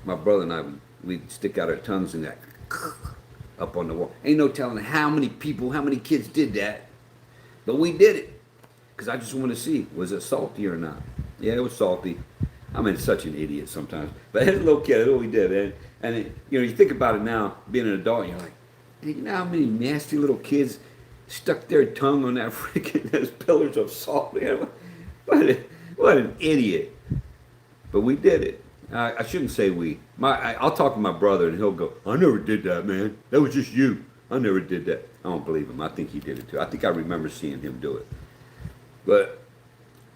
My brother and I, we'd stick out our tongues and that up on the wall. Ain't no telling how many people, how many kids did that. But we did it. Because I just want to see, was it salty or not? Yeah, it was salty. I mean, such an idiot sometimes. But as a little kid, that's what we did. And you think about it now, being an adult, you're like, hey, you know how many nasty little kids stuck their tongue on that freaking those pillars of salt? Man? What an idiot. But we did it. I shouldn't say we. I'll talk to my brother and he'll go, I never did that, man. That was just you. I never did that. I don't believe him. I think he did it too. I think I remember seeing him do it. But,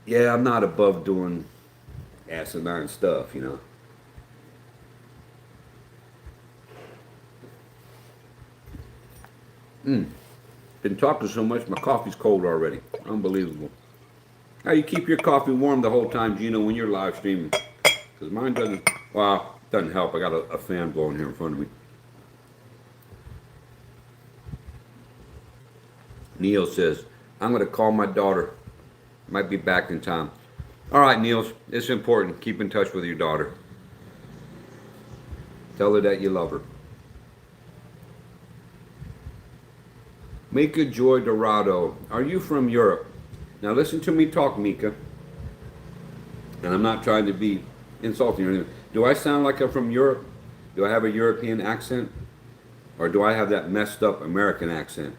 yeah, I'm not above doing asinine stuff, you know. Been talking so much, my coffee's cold already. Unbelievable. How you keep your coffee warm the whole time, Gino, when you're live streaming? Because mine doesn't, well, doesn't help. I got a fan blowing here in front of me. Neil says, I'm going to call my daughter. Might be back in time. All right, Niels, it's important. Keep in touch with your daughter. Tell her that you love her. Mika Joy Dorado, are you from Europe? Now listen to me talk, Mika. And I'm not trying to be insulting or anything. Do I sound like I'm from Europe? Do I have a European accent? Or do I have that messed up American accent?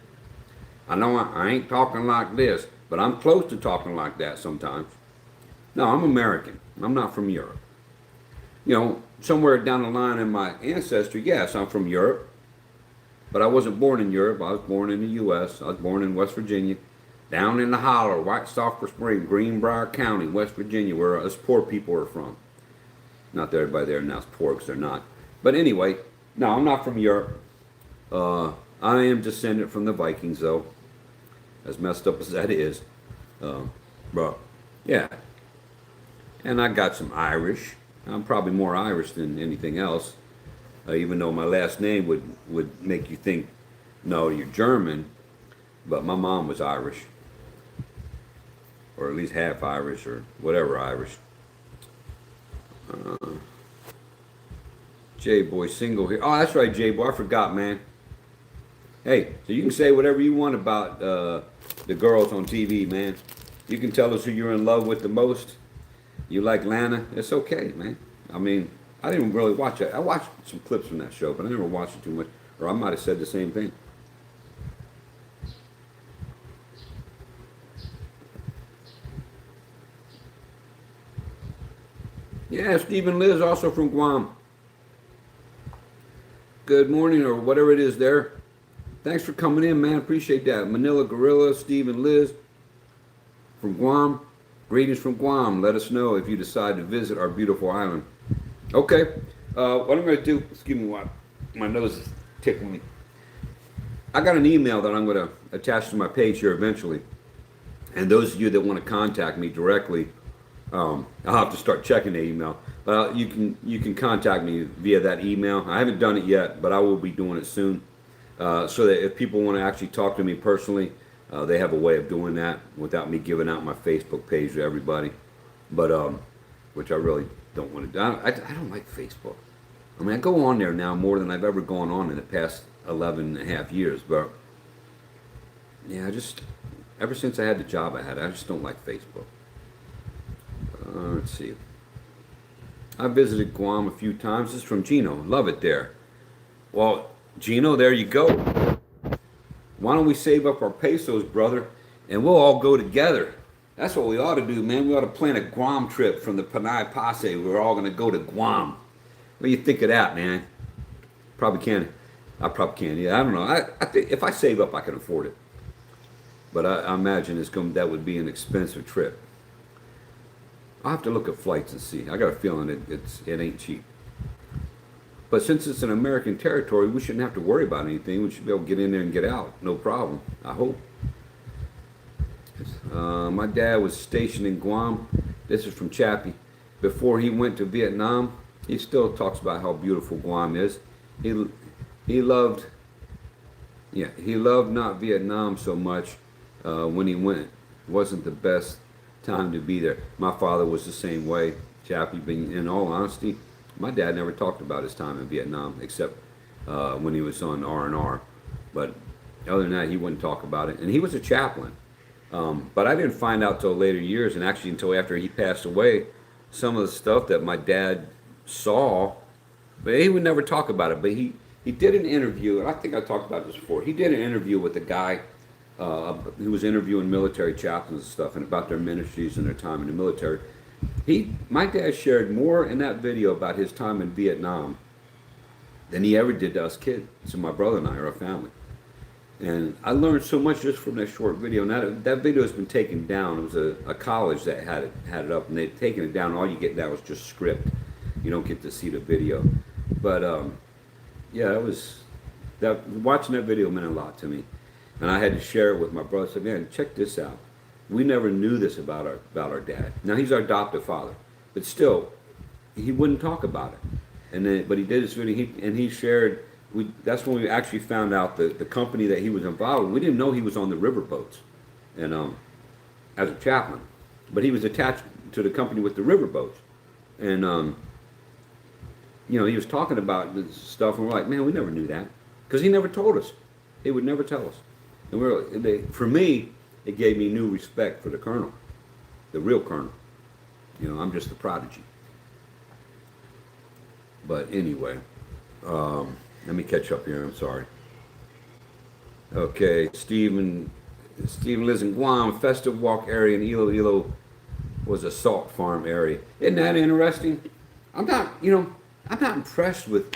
I know I ain't talking like this, but I'm close to talking like that sometimes. No, I'm American. I'm not from Europe. You know, somewhere down the line in my ancestry, yes, I'm from Europe. But I wasn't born in Europe. I was born in the U.S. I was born in West Virginia, down in the holler, White Sulphur Spring, Greenbrier County, West Virginia, where us poor people are from. Not that everybody there now is poor, because they're not. But anyway, no, I'm not from Europe. I am descendant from the Vikings, though, as messed up as that is. But, yeah. And I got some Irish. I'm probably more Irish than anything else. Even though my last name would make you think, no, you're German, but my mom was Irish, or at least half Irish, or whatever Irish. J-Boy single here. Oh, that's right, J-Boy, I forgot, man. Hey, so you can say whatever you want about the girls on TV, man. You can tell us who you're in love with the most. You like Lana, it's okay, man. I mean, I didn't really watch it. I watched some clips from that show, but I never watched it too much. Or I might have said the same thing. Yeah, Stephen Liz, also from Guam. Good morning, or whatever it is there. Thanks for coming in, man. Appreciate that. Manila Gorilla, Stephen Liz from Guam. Greetings from Guam. Let us know if you decide to visit our beautiful island. Okay, what I'm going to do, excuse me, my nose is tickling me. I got an email that I'm going to attach to my page here eventually. And those of you that want to contact me directly, I'll have to start checking the email. But you can contact me via that email. I haven't done it yet, but I will be doing it soon. So that if people want to actually talk to me personally, they have a way of doing that without me giving out my Facebook page to everybody. But which I really don't want to do. I don't like Facebook. I mean, I go on there now more than I've ever gone on in the past 11 and a half years. But yeah, ever since I had the job I just don't like Facebook. Let's see. I visited Guam a few times. This is from Gino. Love it there. Well, Gino, there you go. Why don't we save up our pesos, brother, and we'll all go together. That's what we ought to do, man. We ought to plan a Guam trip from the Panay Passe. We're all going to go to Guam. What do you think of that, man? Probably can. I probably can. Yeah, I don't know. I think if I save up, I can afford it. But I imagine that would be an expensive trip. I'll have to look at flights and see. I got a feeling it ain't cheap. But since it's an American territory, we shouldn't have to worry about anything. We should be able to get in there and get out. No problem. I hope. My dad was stationed in Guam. This is from Chappie. Before he went to Vietnam, he still talks about how beautiful Guam is. He loved not Vietnam so much when he went. It wasn't the best time to be there. My father was the same way, Chappie. Being in all honesty, My dad never talked about his time in Vietnam except when he was on R&R. But other than that, he wouldn't talk about it. And he was a chaplain. But I didn't find out till later years, and actually until after he passed away, some of the stuff that my dad saw, but he would never talk about it. But he did an interview, and I think I talked about this before. He did an interview with a guy who was interviewing military chaplains and stuff, and about their ministries and their time in the military. My dad shared more in that video about his time in Vietnam than he ever did to us kids, to my brother and I, or our family. And I learned so much just from that short video. And that video has been taken down. It was a college that had it up, and they'd taken it down. All you get now is just script. You don't get to see the video. But yeah, watching that video meant a lot to me. And I had to share it with my brother. I said, man, check this out. We never knew this about our dad. Now he's our adoptive father, but still, he wouldn't talk about it. But he did this video, and he shared. That's when we actually found out the company that he was involved in. We didn't know he was on the riverboats, and as a chaplain, but he was attached to the company with the riverboats, and he was talking about this stuff, and we're like, man, we never knew that, because he never told us. He would never tell us, and for me, it gave me new respect for the colonel, the real colonel. I'm just the prodigy. But anyway. Let me catch up here. I'm sorry. Okay, Stephen lives in Guam, Festive Walk area, and Iloilo was a salt farm area. Isn't that interesting? I'm not impressed with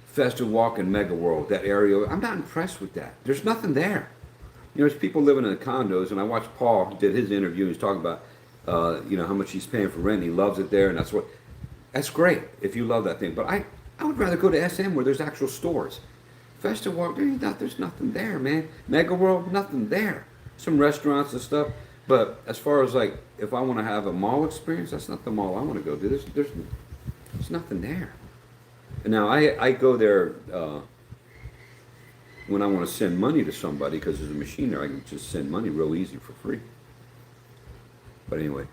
Festive Walk and Mega World, that area. I'm not impressed with that. There's nothing there. There's people living in the condos, and I watched Paul did his interview. He was talking about, how much he's paying for rent. He loves it there, and that's great if you love that thing. But I would rather go to SM where there's actual stores. Festive Walk, there's nothing there, man. Mega World, nothing there. Some restaurants and stuff. But as far as like, if I want to have a mall experience, that's not the mall I want to go to. There's nothing there. And now I go there when I want to send money to somebody, because there's a machine there. I can just send money real easy for free. But anyway,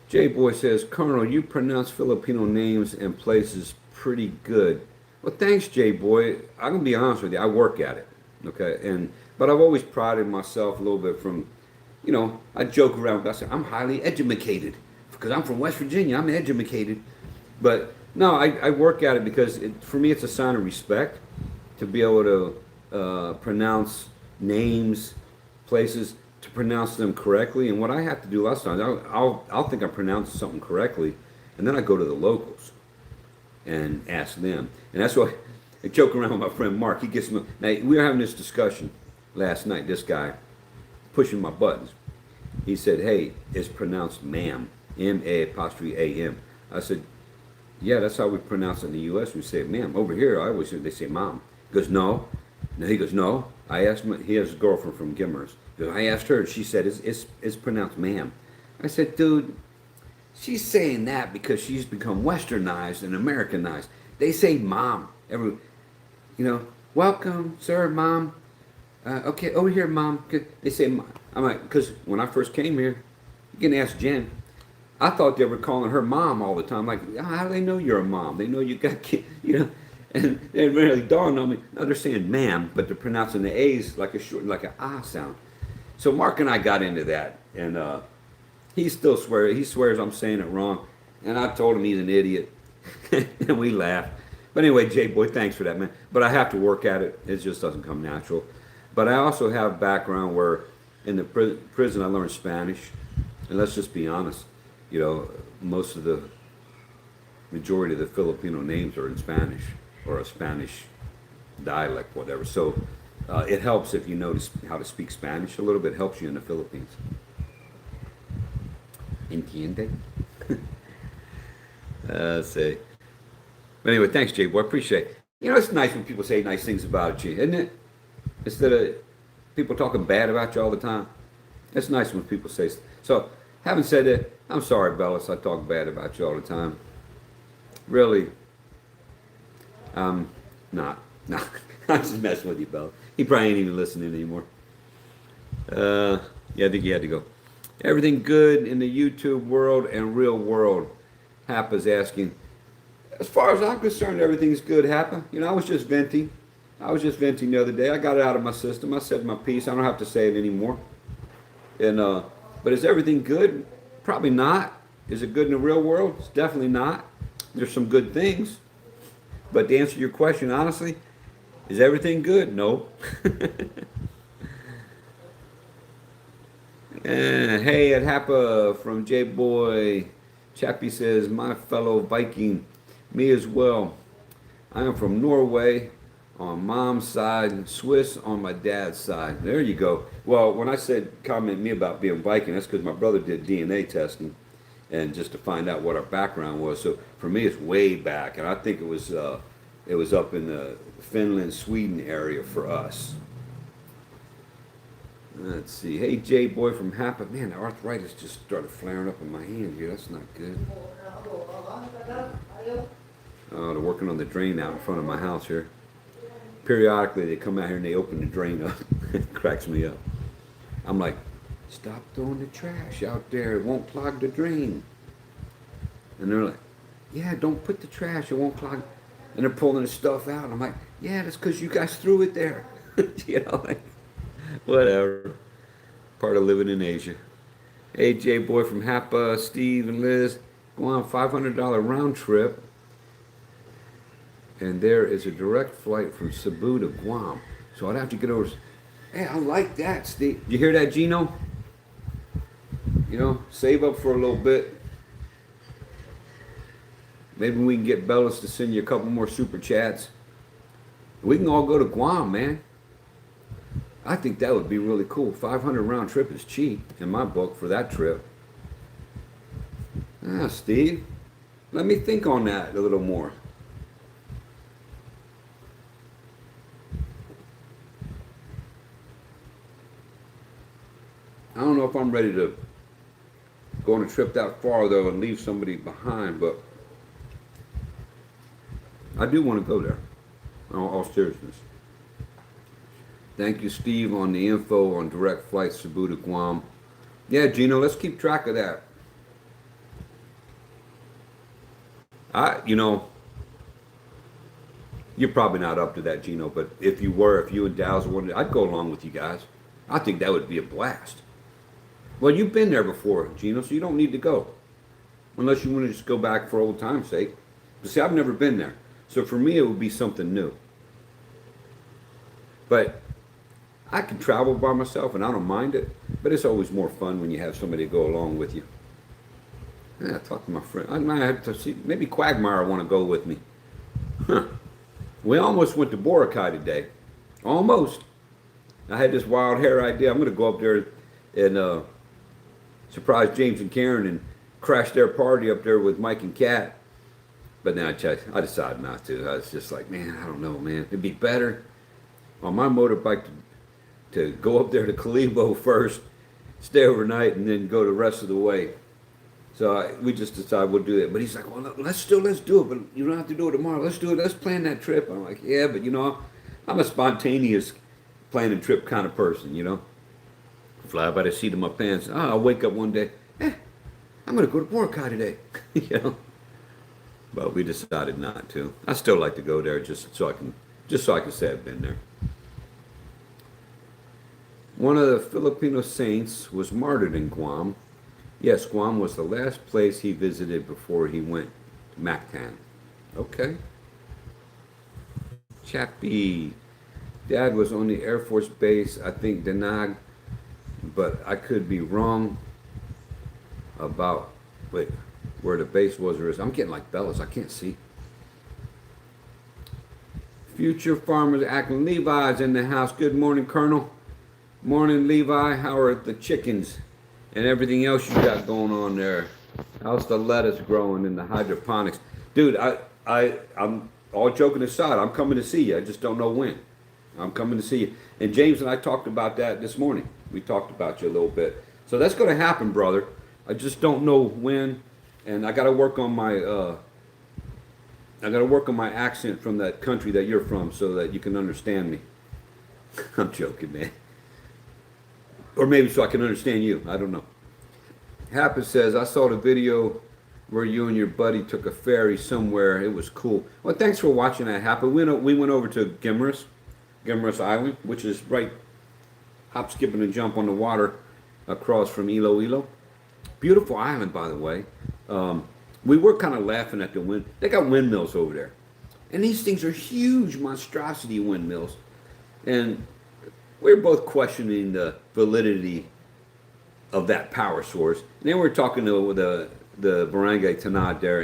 J Boy says, Colonel, you pronounce Filipino names and places pretty good. Well, thanks, J Boy. I'm gonna be honest with you. I work at it, okay, but I've always prided myself a little bit from, I joke around. I say I'm highly educated because I'm from West Virginia. I'm educated, but no, I work at it because for me it's a sign of respect to be able to pronounce names, places, to pronounce them correctly. And what I have to do lots of times, I'll think I pronounced something correctly, and then I go to the locals and ask them. And that's why I joke around with my friend Mark. He gets me. Now, we were having this discussion last night. This guy pushing my buttons. He said, hey, it's pronounced ma'am. M-A-'-A-M. I said, yeah, that's how we pronounce it in the U.S. We say ma'am. Over here, I always say they say mom. He goes, no. No, he goes, no. I asked him. He has a girlfriend from Gimmers. He goes, I asked her, and she said it's pronounced ma'am. I said, dude, she's saying that because she's become westernized and Americanized. They say mom. Welcome, sir, mom. Okay, over here, mom. They say mom. I'm like, because when I first came here, you can ask Jen. I thought they were calling her mom all the time. Like, how do they know you're a mom? They know you got kids, And it really dawned on me. No, they're saying ma'am, but they're pronouncing the A's like an ah sound. So Mark and I got into that, and he still swears. He swears I'm saying it wrong, and I told him he's an idiot, and we laughed. But anyway, Jay Boy, thanks for that, man. But I have to work at it. It just doesn't come natural. But I also have background where in the prison I learned Spanish, and let's just be honest, most of the majority of the Filipino names are in Spanish or a Spanish dialect, whatever. So it helps if you know how to speak Spanish a little bit. It helps you in the Philippines. Entiende? Say. But anyway, thanks, Jay Boy. I appreciate it. It's nice when people say nice things about you, isn't it? Instead of people talking bad about you all the time. It's nice when people say so. Having said that, I'm sorry, Bellis, I talk bad about you all the time. Really, not. I'm just messing with you, Bellis. He probably ain't even listening anymore. Yeah, I think he had to go. Everything good in the YouTube world and real world? Hap is asking. As far as I'm concerned, everything's good, Happa. You know, I was just venting. I was just venting the other day. I got it out of my system. I said my piece. I don't have to say it anymore. And but is everything good? Probably not. Is it good in the real world? It's definitely not. There's some good things. But to answer your question honestly, is everything good? No. Hey, it Happa from J Boy. Chappie says, my fellow Viking, me as well. I am from Norway on mom's side and Swiss on my dad's side. There you go. Well, when I said comment me about being Viking, that's because my brother did DNA testing and just to find out what our background was. So for me, it's way back, and I think it was up in the Finland, Sweden area for us. Let's see. Hey, Jay Boy from Happa. Man, the arthritis just started flaring up in my hand here. That's not good. Oh, they're working on the drain out in front of my house here. Periodically, they come out here and they open the drain up. It cracks me up. I'm like, stop throwing the trash out there. It won't clog the drain. And they're like, yeah, don't put the trash. It won't clog. And they're pulling the stuff out. I'm like, yeah, that's because you guys threw it there. You know, like, whatever. Part of living in Asia. Hey, J Boy from Happa, Steve and Liz. Go on $500 round trip. And there is a direct flight from Cebu to Guam. So I'd have to get over. Hey, I like that, Steve. You hear that, Gino? You know, save up for a little bit. Maybe we can get Bellis to send you a couple more super chats. We can all go to Guam, man. I think that would be really cool. 500 round trip is cheap in my book for that trip. Ah, Steve, let me think on that a little more. I don't know if I'm ready to go on a trip that far though and leave somebody behind, but I do want to go there. In all seriousness. Thank you, Steve, on the info on direct flight Cebu to Guam. Yeah, Gino, let's keep track of that. You know, you're probably not up to that, Gino, but if you and Dow's wanted, I'd go along with you guys. I think that would be a blast. Well, you've been there before, Gino, so you don't need to go. Unless you want to just go back for old time's sake. But see, I've never been there. So for me, it would be something new. But I can travel by myself, and I don't mind it. But it's always more fun when you have somebody to go along with you. Yeah, talk to my friend. I might have to see. Maybe Quagmire want to go with me. Huh. We almost went to Boracay today. Almost. I had this wild hair idea. I'm going to go up there and surprise James and Karen and crash their party up there with Mike and Kat. But now I decided not to. I was just like, man, I don't know, man. It'd be better on my motorbike to go up there to Kalibo first, stay overnight, and then go the rest of the way. So we just decided we'll do it. But he's like, well, let's do it, but you don't have to do it tomorrow. Let's do it. Let's plan that trip. I'm like, yeah, but you know, I'm a spontaneous planning trip kind of person, you know. Fly by the seat of my pants. I'll wake up one day, I'm going to go to Boracay today, you know. But we decided not to. I still like to go there just so I can say I've been there. One of the Filipino saints was martyred in Guam. Yes, Guam was the last place he visited before he went to Mactan. Okay. Chappie. Dad was on the Air Force Base, I think Danag, but I could be wrong about where the base was or is. I'm getting like Bellas, I can't see. Future Farmers Ackland. Levi's in the house. Good morning, Colonel. Morning, Levi. How are the chickens and everything else you got going on there? How's the lettuce growing in the hydroponics? Dude, I'm all joking aside, I'm coming to see you. I just don't know when. I'm coming to see you. And James and I talked about that this morning. We talked about you a little bit. So that's going to happen, brother. I just don't know when. And I got to work on my accent from that country that you're from so that you can understand me. I'm joking, man. Or maybe so I can understand you. I don't know. Happa says, I saw the video where you and your buddy took a ferry somewhere. It was cool. Well, thanks for watching that happen. We went over to Gimmerus Island, which is right hop, skip, and a jump on the water across from Iloilo. Beautiful island, by the way. We were kind of laughing at the wind. They got windmills over there. And these things are huge monstrosity windmills. And we were both questioning the validity of that power source. And then we were talking to the barangay Tanad there,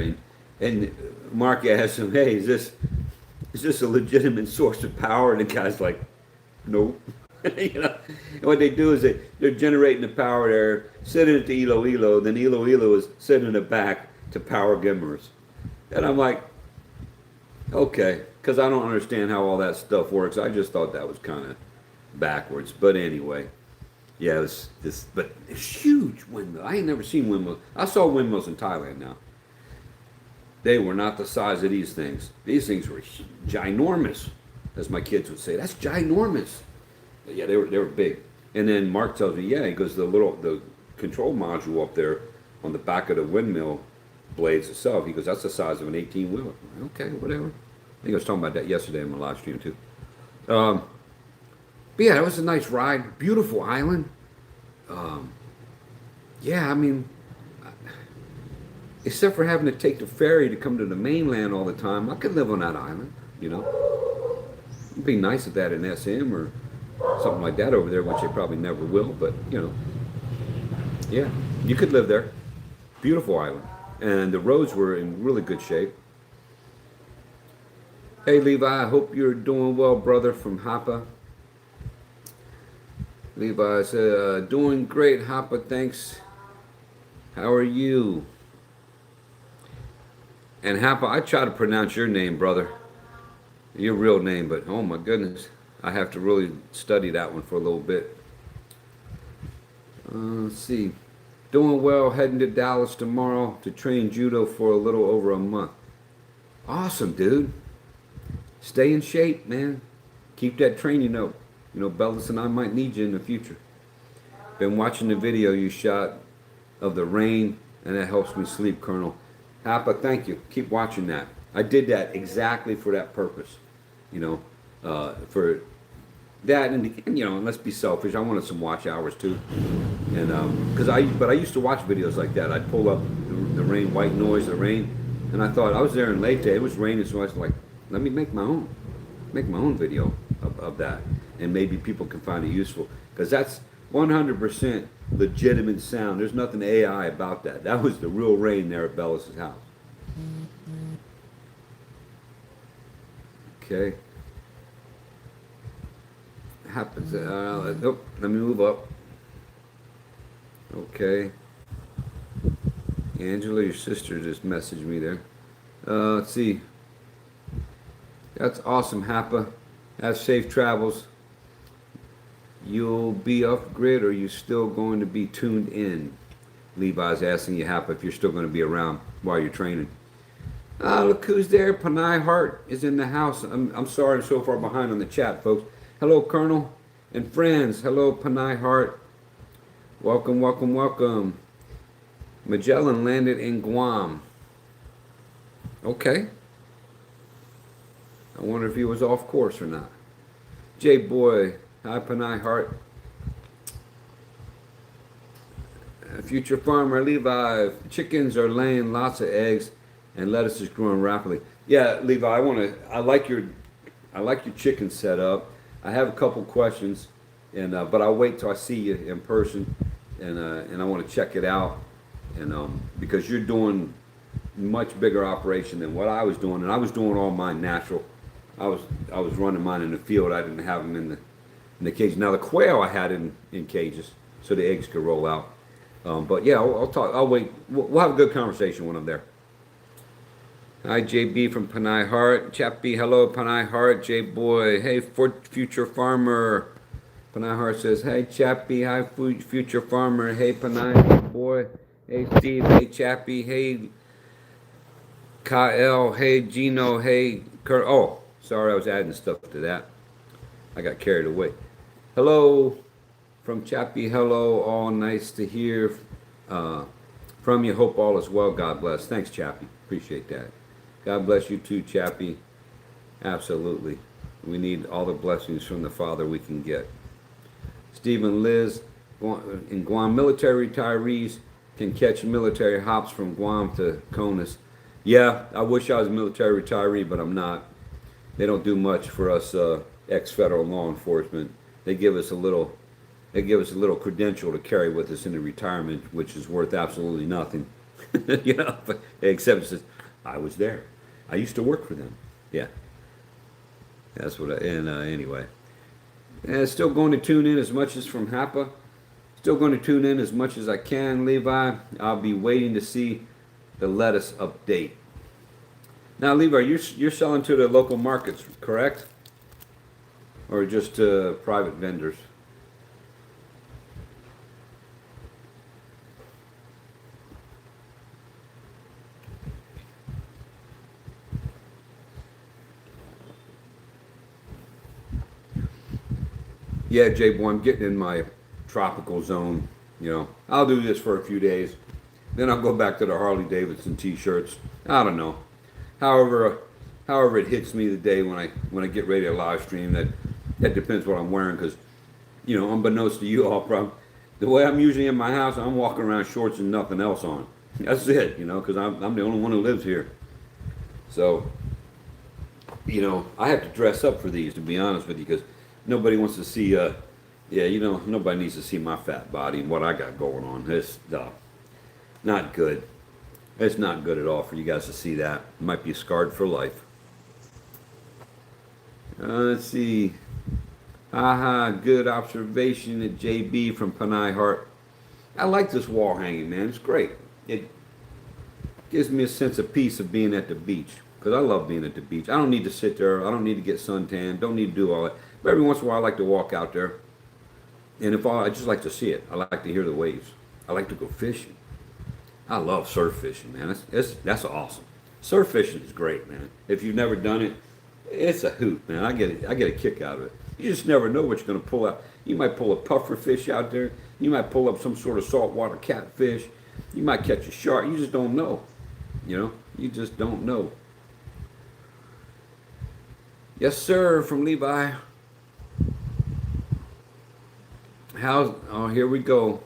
and Mark asked him, "Hey, is this a legitimate source of power?" And the guy's like, "Nope." You know, and what they do is they're generating the power there, sending it to Iloilo, then Iloilo is sending it back to power Gimmerus. And I'm like, okay, because I don't understand how all that stuff works. I just thought that was kind of backwards. But anyway, yeah, it was this, but it's huge windmill. I ain't never seen windmills. I saw windmills in Thailand now. They were not the size of these things. These things were ginormous, as my kids would say. That's ginormous. But yeah, they were big. And then Mark tells me, yeah, he goes, the control module up there on the back of the windmill blades itself, he goes, that's the size of an 18-wheeler. Okay, whatever. I think I was talking about that yesterday in my live stream too. But yeah, that was a nice ride. Beautiful island. Yeah, I mean, except for having to take the ferry to come to the mainland all the time, I could live on that island, you know. It'd be nice if that in SM or something like that over there, which they probably never will, but, you know. Yeah, you could live there. Beautiful island. And the roads were in really good shape. Hey, Levi, I hope you're doing well, brother, from Hapa. Levi said, doing great, Hapa, thanks. How are you? And Hapa, I try to pronounce your name, brother. Your real name, but oh my goodness. I have to really study that one for a little bit. Let's see. Doing well, heading to Dallas tomorrow to train judo for a little over a month. Awesome, dude. Stay in shape, man. Keep that training up. You know, Bellis and I might need you in the future. Been watching the video you shot of the rain, and that helps me sleep, Colonel. Hapa, thank you. Keep watching that. I did that exactly for that purpose. You know, for that, and you know, and let's be selfish. I wanted some watch hours too, and because I used to watch videos like that. I'd pull up the rain, white noise, the rain, and I thought I was there in Leyte. It was raining, so I was like, let me make my own video of that, and maybe people can find it useful, because that's 100% legitimate sound. There's nothing AI about that. That was the real rain there at Bellis's house. Okay. Happens. Nope. Let me move up. Okay. Angela, your sister just messaged me there. Let's see. That's awesome, Hapa. Have safe travels. You'll be off grid, or are you still going to be tuned in? Levi's asking you, Hapa, if you're still going to be around while you're training. Look who's there. Panay Hart is in the house. I'm sorry I'm so far behind on the chat, folks. Hello, Colonel and friends. Hello, Panay Hart. Welcome, welcome, welcome. Magellan landed in Guam. Okay. I wonder if he was off course or not. J-Boy. Hi, Panay Hart. Future farmer Levi. Chickens are laying lots of eggs, and lettuce is growing rapidly. Yeah, Levi, I like your chicken setup. I have a couple questions, and but I'll wait till I see you in person, and I want to check it out, and because you're doing much bigger operation than what I was doing, and I was doing all mine natural. I was running mine in the field. I didn't have them in the cage. Now the quail I had in cages, so the eggs could roll out. But yeah, I'll talk. I'll wait. We'll have a good conversation when I'm there. Hi, JB from Panay Hart. Chappie, hello, Panay Hart. J-Boy, hey, future farmer. Panay Hart says, hey, Chappie, hi, future farmer. Hey, Panay boy. Hey, Steve, hey, Chappie, hey, Kyle, hey, Gino, hey, Kurt. Oh, sorry, I was adding stuff to that. I got carried away. Hello from Chappie, hello, all nice to hear. From you, hope all is well. God bless. Thanks, Chappie. Appreciate that. God bless you too, Chappie. Absolutely. We need all the blessings from the Father we can get. Stephen Liz, in Guam, military retirees can catch military hops from Guam to Conus. Yeah, I wish I was a military retiree, but I'm not. They don't do much for us ex-federal law enforcement. They give us a little credential to carry with us into retirement, which is worth absolutely nothing. You know, except it says, I was there. I used to work for them. Yeah. That's what anyway. And still going to tune in as much as from Hapa. Still going to tune in as much as I can, Levi. I'll be waiting to see the lettuce update. Now, Levi, you're selling to the local markets, correct? Or just to private vendors? Yeah, J-Boy, I'm getting in my tropical zone. You know, I'll do this for a few days. Then I'll go back to the Harley Davidson t-shirts. I don't know. However it hits me the day when I get ready to live stream, that depends what I'm wearing, because, you know, unbeknownst to you all, probably, the way I'm usually in my house, I'm walking around shorts and nothing else on. That's it, you know, because I'm the only one who lives here. So, you know, I have to dress up for these, to be honest with you, because nobody wants to see, yeah, you know, nobody needs to see my fat body and what I got going on. It's not good. It's not good at all for you guys to see that. It might be scarred for life. Let's see. Haha, good observation at JB from Panay Heart. I like this wall hanging, man. It's great. It gives me a sense of peace of being at the beach, because I love being at the beach. I don't need to sit there. I don't need to get suntan. Don't need to do all that. But every once in a while, I like to walk out there. And I just like to see it. I like to hear the waves. I like to go fishing. I love surf fishing, man. That's awesome. Surf fishing is great, man. If you've never done it, it's a hoot, man. I get a kick out of it. You just never know what you're going to pull out. You might pull a puffer fish out there. You might pull up some sort of saltwater catfish. You might catch a shark. You just don't know. You know? You just don't know. Yes, sir, from Levi. Oh, here we go.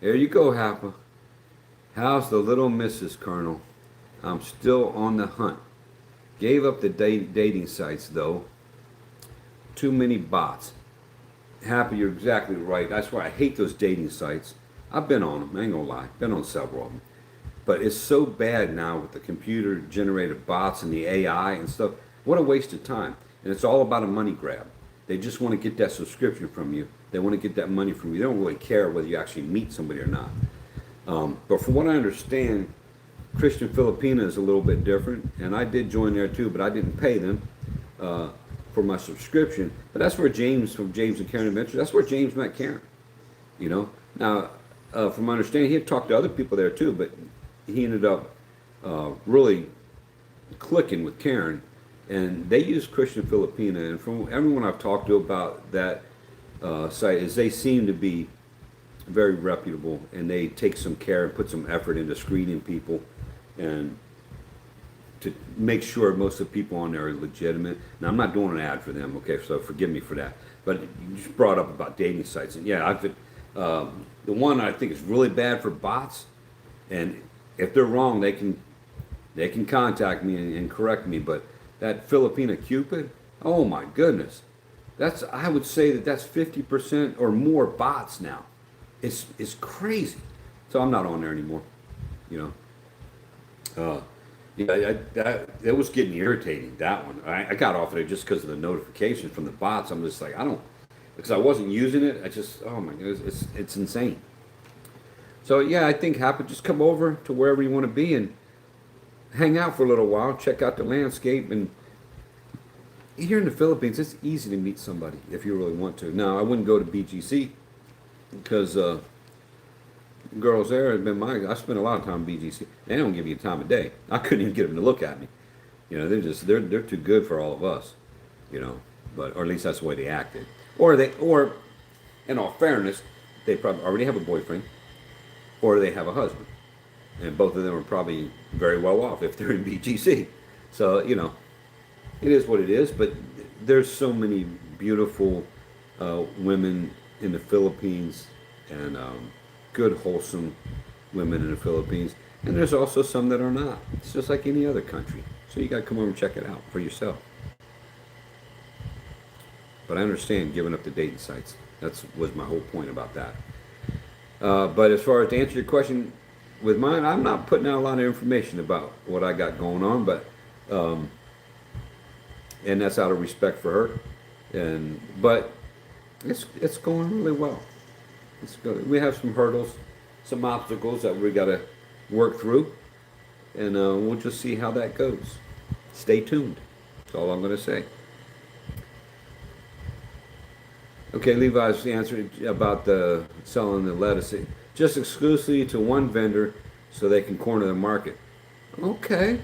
There you go, Happa. How's the little Mrs. Colonel? I'm still on the hunt. Gave up the dating sites, though. Too many bots. Happy, you're exactly right. That's why I hate those dating sites. I've been on them, I ain't gonna lie. Been on several of them. But it's so bad now with the computer-generated bots and the AI and stuff. What a waste of time. And it's all about a money grab. They just want to get that subscription from you. They want to get that money from you. They don't really care whether you actually meet somebody or not. But from what I understand, Christian Filipina is a little bit different. And I did join there too, but I didn't pay them for my subscription. But that's where James, from James and Karen Adventures, that's where James met Karen. You know? Now, from my understanding, he had talked to other people there too, but he ended up really clicking with Karen. And they use Christian Filipina. And from everyone I've talked to about that site, is they seem to be very reputable, and they take some care and put some effort into screening people and to make sure most of the people on there are legitimate. Now, I'm not doing an ad for them, okay, so forgive me for that. But you just brought up about dating sites. And yeah, the one I think is really bad for bots, and if they're wrong, they can contact me and correct me, but that Filipina Cupid, oh my goodness. I would say that's 50% or more bots now. It's crazy. So I'm not on there anymore, you know. Yeah, that was getting irritating, that one. I got off of it just because of the notifications from the bots. I'm just like, because I wasn't using it. Oh my goodness, it's insane. So yeah, I think just come over to wherever you want to be and hang out for a little while, check out the landscape. And here in the Philippines, it's easy to meet somebody if you really want to. Now, I wouldn't go to BGC because girls there have been I spent a lot of time at BGC. They don't give you time of day. I couldn't even get them to look at me. You know, they're too good for all of us. You know, or at least that's the way they acted. Or in all fairness, they probably already have a boyfriend, or they have a husband. and both of them are probably very well off if they're in BGC. So it is what it is. But there's so many beautiful women in the Philippines, and good, wholesome women in the Philippines. And there's also some that are not. It's just like any other country. So you got to come over and check it out for yourself. But I understand giving up the dating sites. That was my whole point about that. But as far as to answer your question with mine, I'm not putting out a lot of information about what I got going on, but and that's out of respect for her. But it's going really well. It's good. We have some hurdles, some obstacles that we got to work through, and we'll just see how that goes. Stay tuned. That's all I'm going to say. Okay, Levi's answer about the selling the lettuce. Just exclusively to one vendor so they can corner the market. Okay.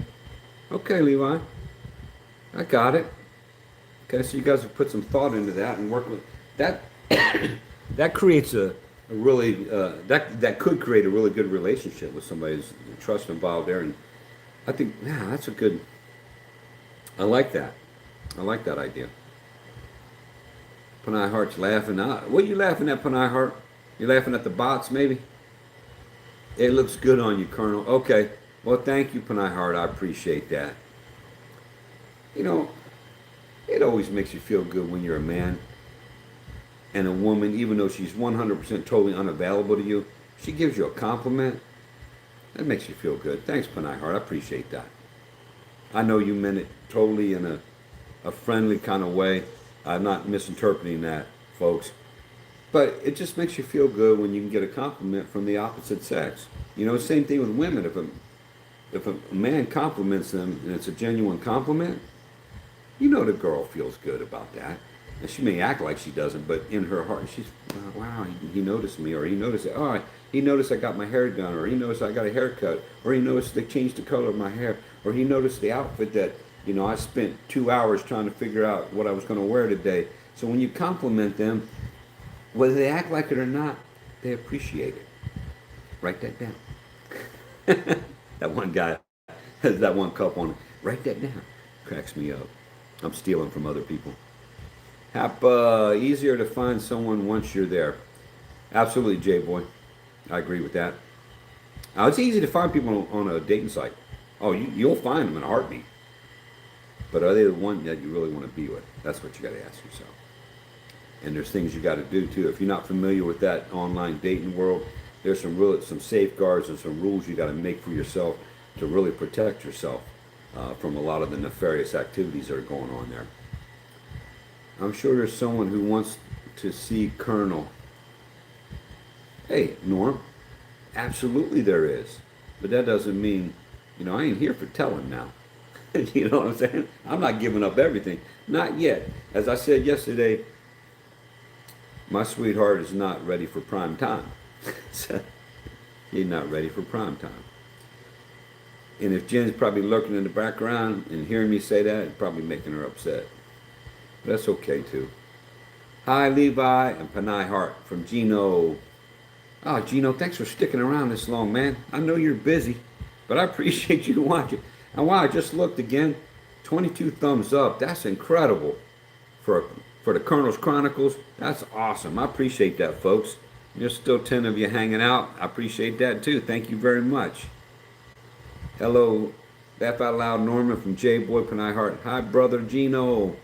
Okay, Levi. I got it. Okay, so you guys have put some thought into that and work with that. That creates a really that could create a really good relationship with somebody. There's trust involved there, and I think that's a good. I like that. I like that idea. Panay Hart's laughing. What are you laughing at, Panay Hart? You laughing at the bots, maybe? It looks good on you, Colonel. Okay. Well, thank you, Panay Hart. I appreciate that. It always makes you feel good when you're a man and a woman, even though she's 100% totally unavailable to you, she gives you a compliment. That makes you feel good. Thanks, Panay Hart. I appreciate that. I know you meant it totally in a friendly kind of way. I'm not misinterpreting that, folks. But it just makes you feel good when you can get a compliment from the opposite sex. Same thing with women. If a man compliments them and it's a genuine compliment, the girl feels good about that. And she may act like she doesn't, but in her heart, she's, wow, he noticed me, or he noticed it. Oh, he noticed I got my hair done, or he noticed I got a haircut, or he noticed they changed the color of my hair, or he noticed the outfit that, I spent 2 hours trying to figure out what I was going to wear today. So when you compliment them, whether they act like it or not, they appreciate it. Write that down. That one guy has that one cup on it. Write that down. Cracks me up. I'm stealing from other people. Easier to find someone once you're there. Absolutely, J-Boy. I agree with that. Now, it's easy to find people on a dating site. Oh, you'll find them in a heartbeat. But are they the one that you really want to be with? That's what you got to ask yourself. And there's things you got to do too. If you're not familiar with that online dating world, there's some safeguards and some rules you got to make for yourself to really protect yourself from a lot of the nefarious activities that are going on there. I'm sure there's someone who wants to see Colonel. Hey, Norm, absolutely there is. But that doesn't mean, I ain't here for telling now. You know what I'm saying? I'm not giving up everything. Not yet. As I said yesterday, my sweetheart is not ready for prime time. So, he's not ready for prime time. And if Jen's probably lurking in the background and hearing me say that, it's probably making her upset. But that's okay too. Hi, Levi and Panay Hart from Gino. Oh, Gino, thanks for sticking around this long, man. I know you're busy, but I appreciate you watching. And wow, I just looked again. 22 thumbs up. That's incredible for the Colonels Chronicles. That's awesome. I appreciate that, folks. There's still 10 of you hanging out. I appreciate that too. Thank you very much. Hello, Laugh Out Loud Norman from J-Boy Panay Hart. Hi, brother Gino.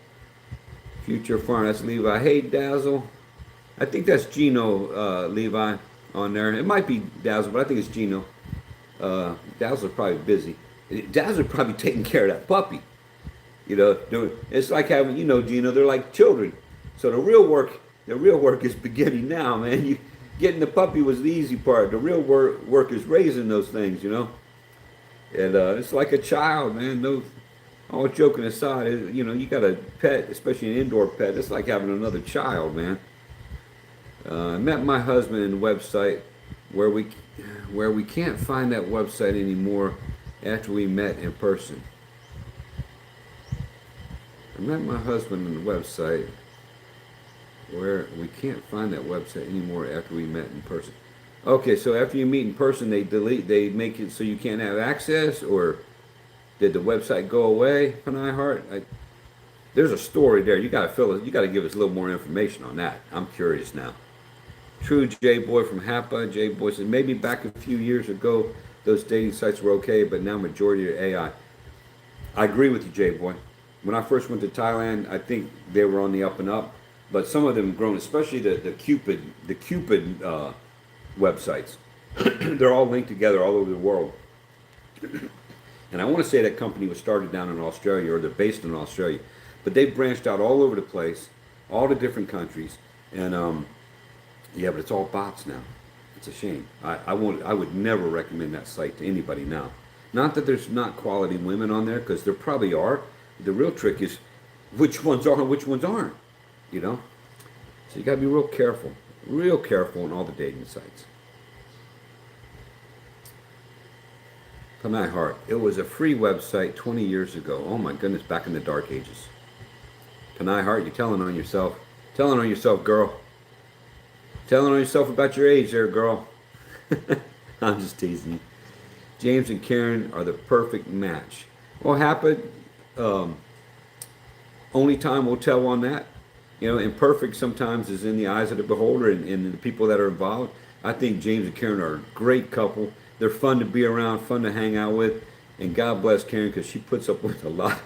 Future Farm. That's Levi. Hey, Dazzle. I think that's Gino, Levi, on there. It might be Dazzle, but I think it's Gino. Dazzle's probably busy. Dazzle's probably taking care of that puppy. It's like having, Gino, they're like children. So the real work is beginning now, man. Getting the puppy was the easy part. The real work is raising those things, And it's like a child, man. No, all joking aside, you got a pet, especially an indoor pet. It's like having another child, man. I met my husband in the website where we can't find that website anymore after we met in person. I met my husband on the website where we can't find that website anymore after we met in person. Okay, so after you meet in person, they make it so you can't have access, or did the website go away, Panay Hart? There's a story there. You got to fill it. You got to give us a little more information on that. I'm curious now. True J Boy from Hapa. J Boy said maybe back a few years ago those dating sites were okay, but now majority are AI. I agree with you, J Boy. When I first went to Thailand, I think they were on the up and up, but some of them have grown, especially the Cupid websites. They're all linked together all over the world. And I want to say that company was started down in Australia, or they're based in Australia, but they've branched out all over the place, all the different countries, and yeah, but it's all bots now. It's a shame. I would never recommend that site to anybody now. Not that there's not quality women on there, because there probably are. The real trick is which ones are and which ones aren't. You know, so you got to be real careful on all the dating sites. Panay Hart. It was a free website 20 years ago. Oh my goodness, back in the dark ages. Panay Hart, you're telling on yourself. Telling on yourself, girl. Telling on yourself about your age there, girl. I'm just teasing you. James and Karen are the perfect match. What happened? Only time will tell on that. You know, and perfect sometimes is in the eyes of the beholder and the people that are involved. I think James and Karen are a great couple. They're fun to be around, fun to hang out with. And God bless Karen, because she puts up with a lot.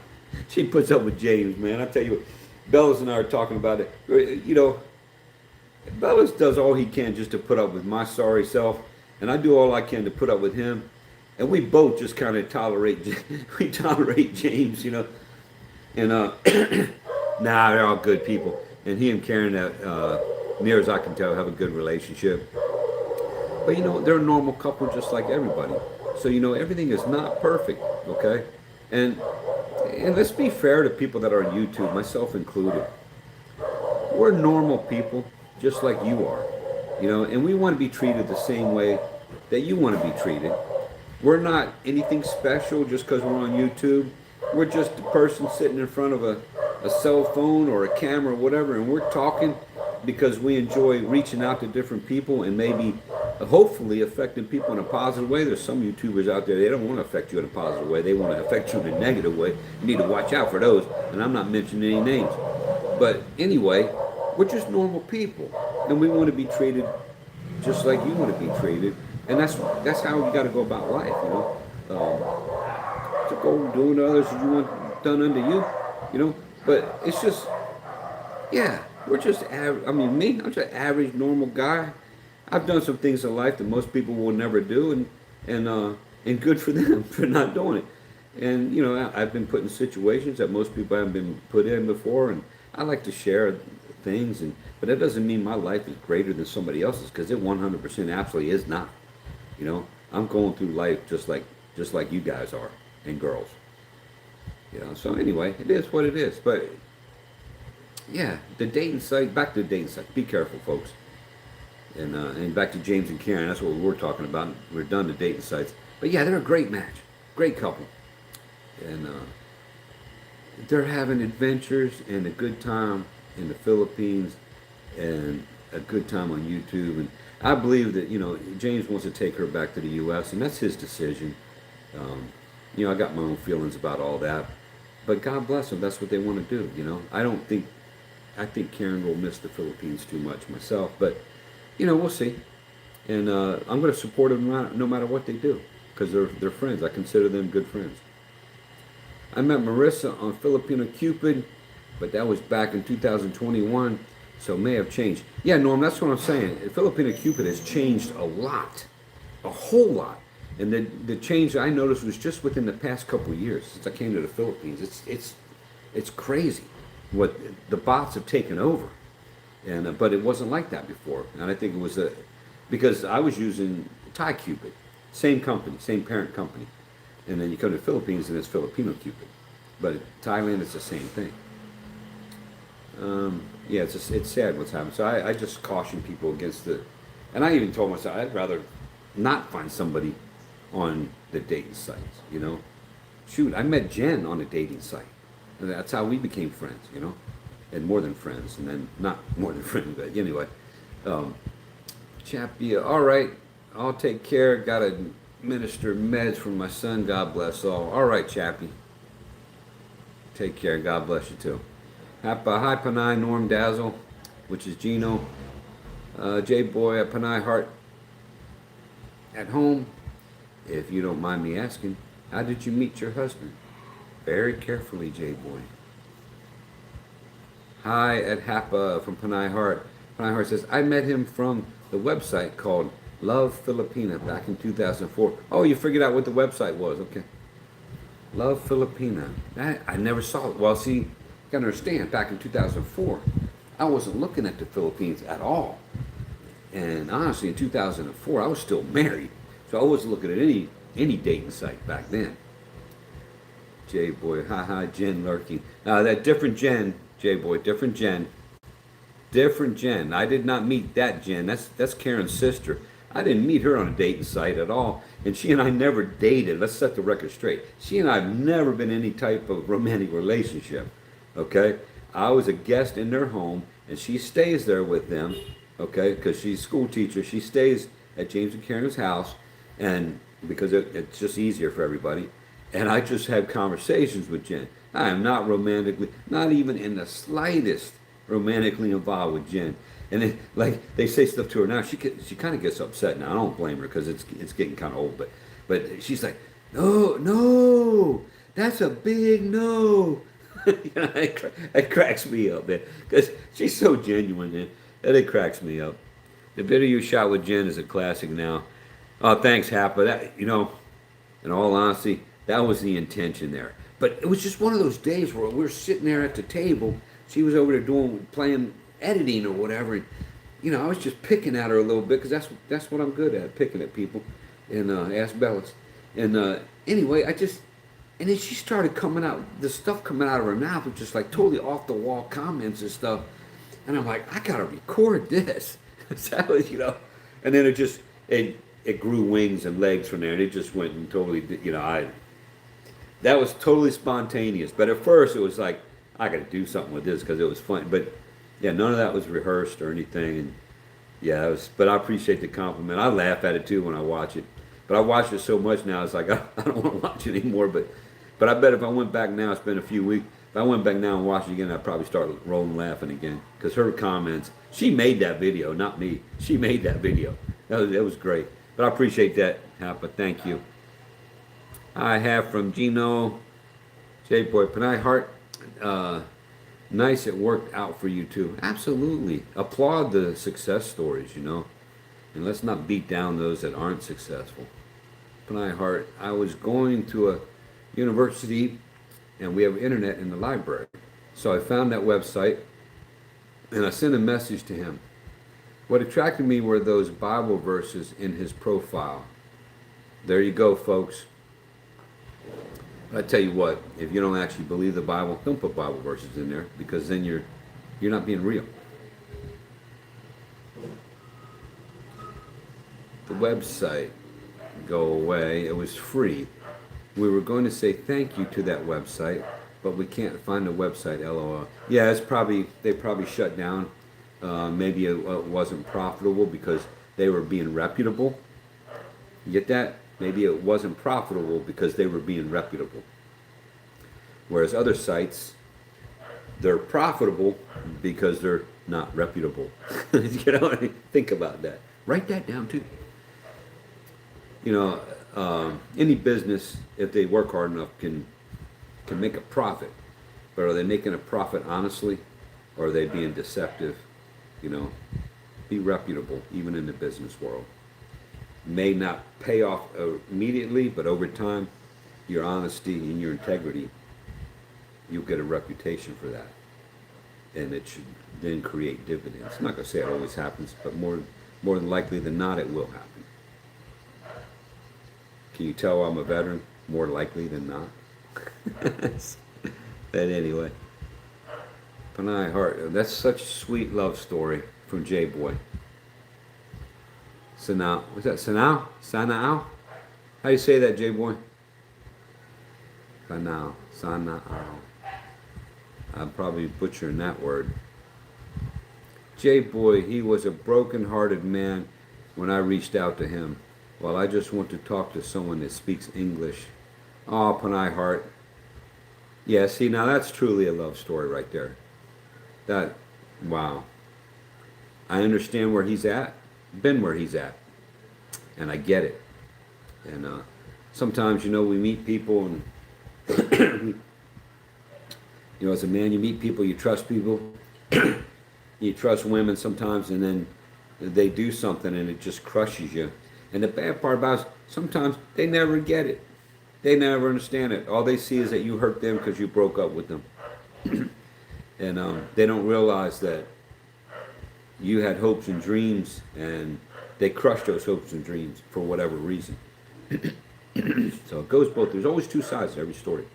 She puts up with James, man. I tell you, Bellas and I are talking about it. You know, Bellas does all he can just to put up with my sorry self, and I do all I can to put up with him. And we both just kind of tolerate, we tolerate James, you know. And nah, they're all good people. And he and Karen, near as I can tell, have a good relationship. But you know, they're a normal couple just like everybody. So you know, everything is not perfect, okay? And let's be fair to people that are on YouTube, myself included. We're normal people, just like you are, you know, and we want to be treated the same way that you want to be treated. We're not anything special just because we're on YouTube. We're just a person sitting in front of a cell phone or a camera or whatever, and we're talking because we enjoy reaching out to different people and maybe hopefully affecting people in a positive way. There's some YouTubers out there, they don't want to affect you in a positive way. They want to affect you in a negative way. You need to watch out for those, and I'm not mentioning any names. But anyway, we're just normal people, and we want to be treated just like you want to be treated, and that's how you got to go about life, you know. To go doing to others as you want done unto you, you know. But it's just, yeah, we're just average. I mean, I'm just an average, normal guy. I've done some things in life that most people will never do, and good for them for not doing it. And you know, I've been put in situations that most people haven't been put in before, and I like to share things. But that doesn't mean my life is greater than somebody else's, because it 100% absolutely is not. You know, I'm going through life just like you guys are, and girls. You know, so anyway, it is what it is. But yeah, the dating site. Back to the dating site. Be careful, folks. And back to James and Karen. That's what we were talking about. We're done the dating sites. But yeah, they're a great match, great couple, and they're having adventures and a good time in the Philippines, and a good time on YouTube. And I believe that, you know, James wants to take her back to the U.S., and that's his decision. You know, I got my own feelings about all that, but God bless them. That's what they want to do. You know, I think Karen will miss the Philippines too much myself, but you know, we'll see. And I'm going to support them no matter what they do, because they're friends. I consider them good friends. I met Marissa on Filipino Cupid, but that was back in 2021, so it may have changed. Yeah, Norm, that's what I'm saying. Filipino Cupid has changed a lot, a whole lot. And the change I noticed was just within the past couple of years since I came to the Philippines. It's crazy what the bots have taken over. And but it wasn't like that before. And I think it was because I was using Thai Cupid, same company, same parent company. And then you come to the Philippines and it's Filipino Cupid. But in Thailand, it's the same thing. Yeah, it's sad what's happened. So I just caution people against and I even told myself I'd rather not find somebody on the dating sites, you know. Shoot, I met Jen on a dating site. And that's how we became friends, you know. And more than friends, and then not more than friends, but anyway. Chapia, all right. I'll take care. Got to administer meds for my son. God bless all. All right, Chappie. Take care. God bless you too. Hi, Panay, Norm Dazzle, which is Gino. J-Boy, Panay Heart at home. If you don't mind me asking, how did you meet your husband? Very carefully, J-Boy. Hi at Hapa from Panay Heart. Panay Heart says, I met him from the website called Love Filipina back in 2004. Oh, you figured out what the website was. Okay. Love Filipina. I never saw it. Well, see, you gotta understand, back in 2004, I wasn't looking at the Philippines at all. And honestly, in 2004, I was still married. So I wasn't looking at any dating site back then. J-Boy, haha, Jen lurking. Now, that different Jen, J-Boy, different Jen. Different Jen. I did not meet that Jen. That's Karen's sister. I didn't meet her on a dating site at all. And she and I never dated. Let's set the record straight. She and I have never been in any type of romantic relationship. Okay? I was a guest in their home, and she stays there with them. Okay? Because she's a school teacher. She stays at James and Karen's house, and because it's just easier for everybody. And I just have conversations with Jen. I am not romantically, not even in the slightest romantically involved with Jen. And then, like, they say stuff to her now. She kind of gets upset now. I don't blame her because it's getting kind of old. But she's like, no, that's a big no. You know, it cracks me up, man, because she's so genuine, man. And it cracks me up. The video you shot with Jen is a classic now. Oh, thanks, Hapa. That, you know, in all honesty, that was the intention there. But it was just one of those days where we were sitting there at the table. She was over there playing editing or whatever. And, you know, I was just picking at her a little bit because that's what I'm good at, picking at people. And Ask Bellis. And anyway, and then she started coming out, the stuff coming out of her mouth was just like totally off the wall comments and stuff. And I'm like, I gotta record this. So, you know, and then it grew wings and legs from there, and it just went and totally, you know, that was totally spontaneous. But at first, it was like, I got to do something with this because it was fun. But yeah, none of that was rehearsed or anything. And yeah, but I appreciate the compliment. I laugh at it too when I watch it. But I watch it so much now, it's like I don't want to watch it anymore. But I bet if I went back now, it's been a few weeks. If I went back now and watched it again, I'd probably start rolling laughing again because her comments. She made that video, not me. She made that video. That was great. But I appreciate that, Hapa. Thank you. I have from Gino, J-Boy, Panay Heart. Nice it worked out for you too. Absolutely. Applaud the success stories, you know. And let's not beat down those that aren't successful. Panay Heart, I was going to a university and we have internet in the library. So I found that website and I sent a message to him. What attracted me were those Bible verses in his profile. There you go, folks. I tell you what, if you don't actually believe the Bible, don't put Bible verses in there because then you're not being real. The website, go away. It was free. We were going to say thank you to that website, but we can't find the website, LOL. Yeah, they probably shut down. Maybe it wasn't profitable because they were being reputable. You get that? Maybe it wasn't profitable because they were being reputable. Whereas other sites, they're profitable because they're not reputable. You know, think about that. Write that down too. You know, any business, if they work hard enough, can make a profit. But are they making a profit honestly, or are they being deceptive? You know, be reputable even in the business world. May not pay off immediately, but over time, your honesty and your integrity, you'll get a reputation for that. And it should then create dividends. I'm not going to say it always happens, but more than likely than not, it will happen. Can you tell I'm a veteran? More likely than not. But anyway, Panay Heart, that's such a sweet love story from J-Boy. Sanao, what's that? Sanao? Sanao? How do you say that, J-Boy? Sanao. Sanao. I'm probably butchering that word. J-Boy, he was a broken-hearted man when I reached out to him. Well, I just want to talk to someone that speaks English. Oh, Panay Heart. Yeah, see, now that's truly a love story right there. That, wow. I understand where he's at, been where he's at, and I get it. And sometimes, we meet people, and as a man, you meet people, you trust people, you trust women sometimes, and then they do something and it just crushes you. And the bad part about it is sometimes they never get it. They never understand it. All they see is that you hurt them because you broke up with them. And they don't realize that you had hopes and dreams, and they crushed those hopes and dreams for whatever reason. So it goes both. There's always two sides to every story.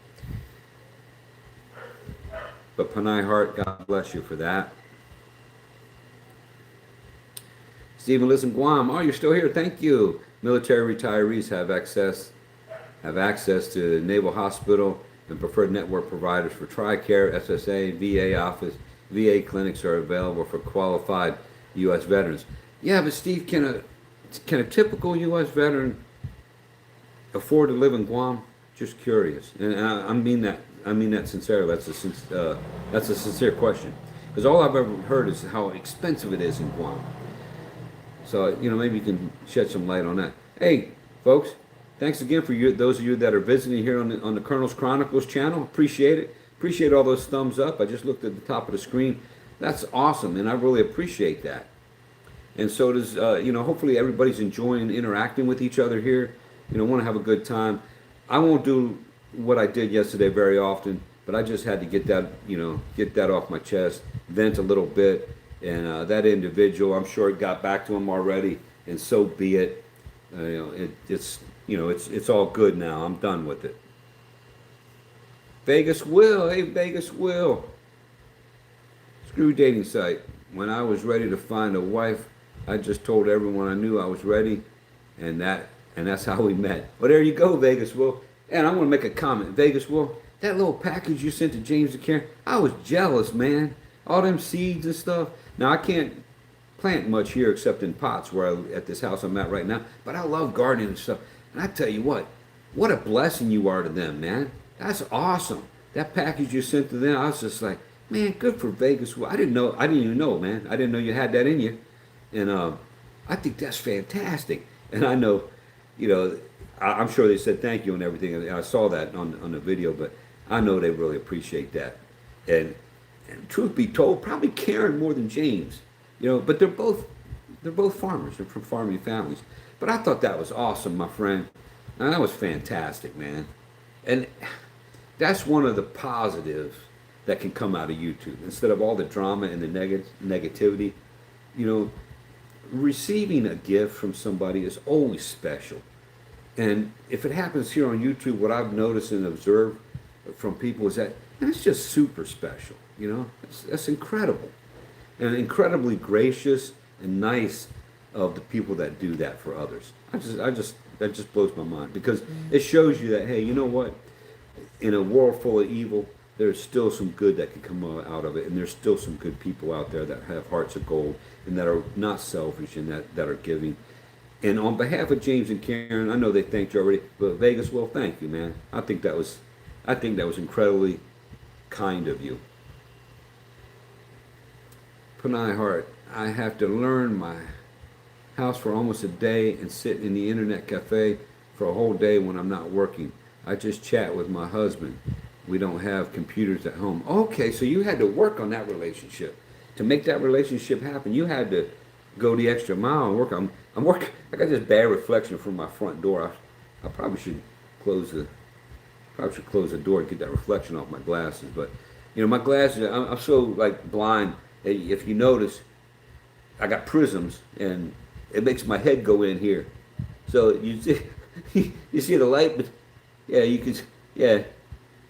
But Panay Heart, God bless you for that. Stephen, listen, Guam. Oh, you're still here. Thank you. Military retirees have access to the Naval Hospital and preferred network providers for TRICARE, SSA, VA office. VA clinics are available for qualified U.S. veterans. Yeah, but Steve, can a typical U.S. veteran afford to live in Guam? Just curious, and I mean that. I mean that sincerely. That's a sincere question, because all I've ever heard is how expensive it is in Guam. So maybe you can shed some light on that. Hey, folks, thanks again for those of you that are visiting here on the Colonels Chronicles channel. Appreciate it. Appreciate all those thumbs up. I just looked at the top of the screen. That's awesome, and I really appreciate that. And so does, hopefully everybody's enjoying interacting with each other here. Want to have a good time. I won't do what I did yesterday very often, but I just had to get that off my chest, vent a little bit. And that individual, I'm sure it got back to him already, and so be it. It's all good now. I'm done with it. Vegas Will, hey Vegas Will. Screw dating site. When I was ready to find a wife, I just told everyone I knew I was ready, and that's how we met. Well, there you go, Vegas Will. And I'm gonna make a comment, Vegas Will. That little package you sent to James and Karen, I was jealous, man. All them seeds and stuff. Now I can't plant much here except in pots at this house I'm at right now. But I love gardening and stuff. And I tell you what a blessing you are to them, man. That's awesome. That package you sent to them, I was just like, man, good for Vegas. I didn't even know, man. I didn't know you had that in you. And I think that's fantastic. And I know, I'm sure they said thank you and everything. I saw that on the video, but I know they really appreciate that. And truth be told, probably Karen more than James. But they're both farmers. They're from farming families. But I thought that was awesome, my friend. And that was fantastic, man. And that's one of the positives that can come out of YouTube. Instead of all the drama and the negativity, receiving a gift from somebody is always special. And if it happens here on YouTube, what I've noticed and observed from people is that it's just super special. That's incredible, and incredibly gracious and nice of the people that do that for others. That just blows my mind, because it shows you that, hey, you know what? In a world full of evil, there's still some good that can come out of it, and there's still some good people out there that have hearts of gold and that are not selfish and that are giving. And on behalf of James and Karen, I know they thanked you already, but Vegas, well, thank you, man. I think that was incredibly kind of you. Panay Heart, I have to learn my house for almost a day and sit in the internet cafe for a whole day when I'm not working. I just chat with my husband. We don't have computers at home. Okay, so you had to work on that relationship. To make that relationship happen, you had to go the extra mile and work. I'm working. I got this bad reflection from my front door. I probably should close the door and get that reflection off my glasses. But my glasses, I'm so blind. If you notice, I got prisms, and it makes my head go in here. So you see the light, but yeah, you can. Yeah,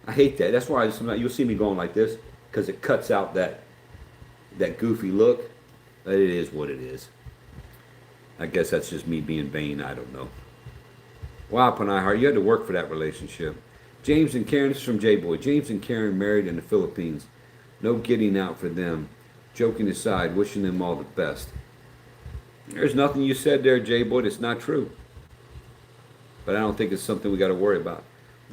I hate that. That's why sometimes you'll see me going like this, because it cuts out that goofy look. But it is what it is. I guess that's just me being vain. I don't know. Wow, Panay Heart, you had to work for that relationship. James and Karen, this is from J-Boy. James and Karen married in the Philippines. No getting out for them. Joking aside, wishing them all the best. There's nothing you said there, J-Boy, that's not true. but I don't think it's something we got to worry about.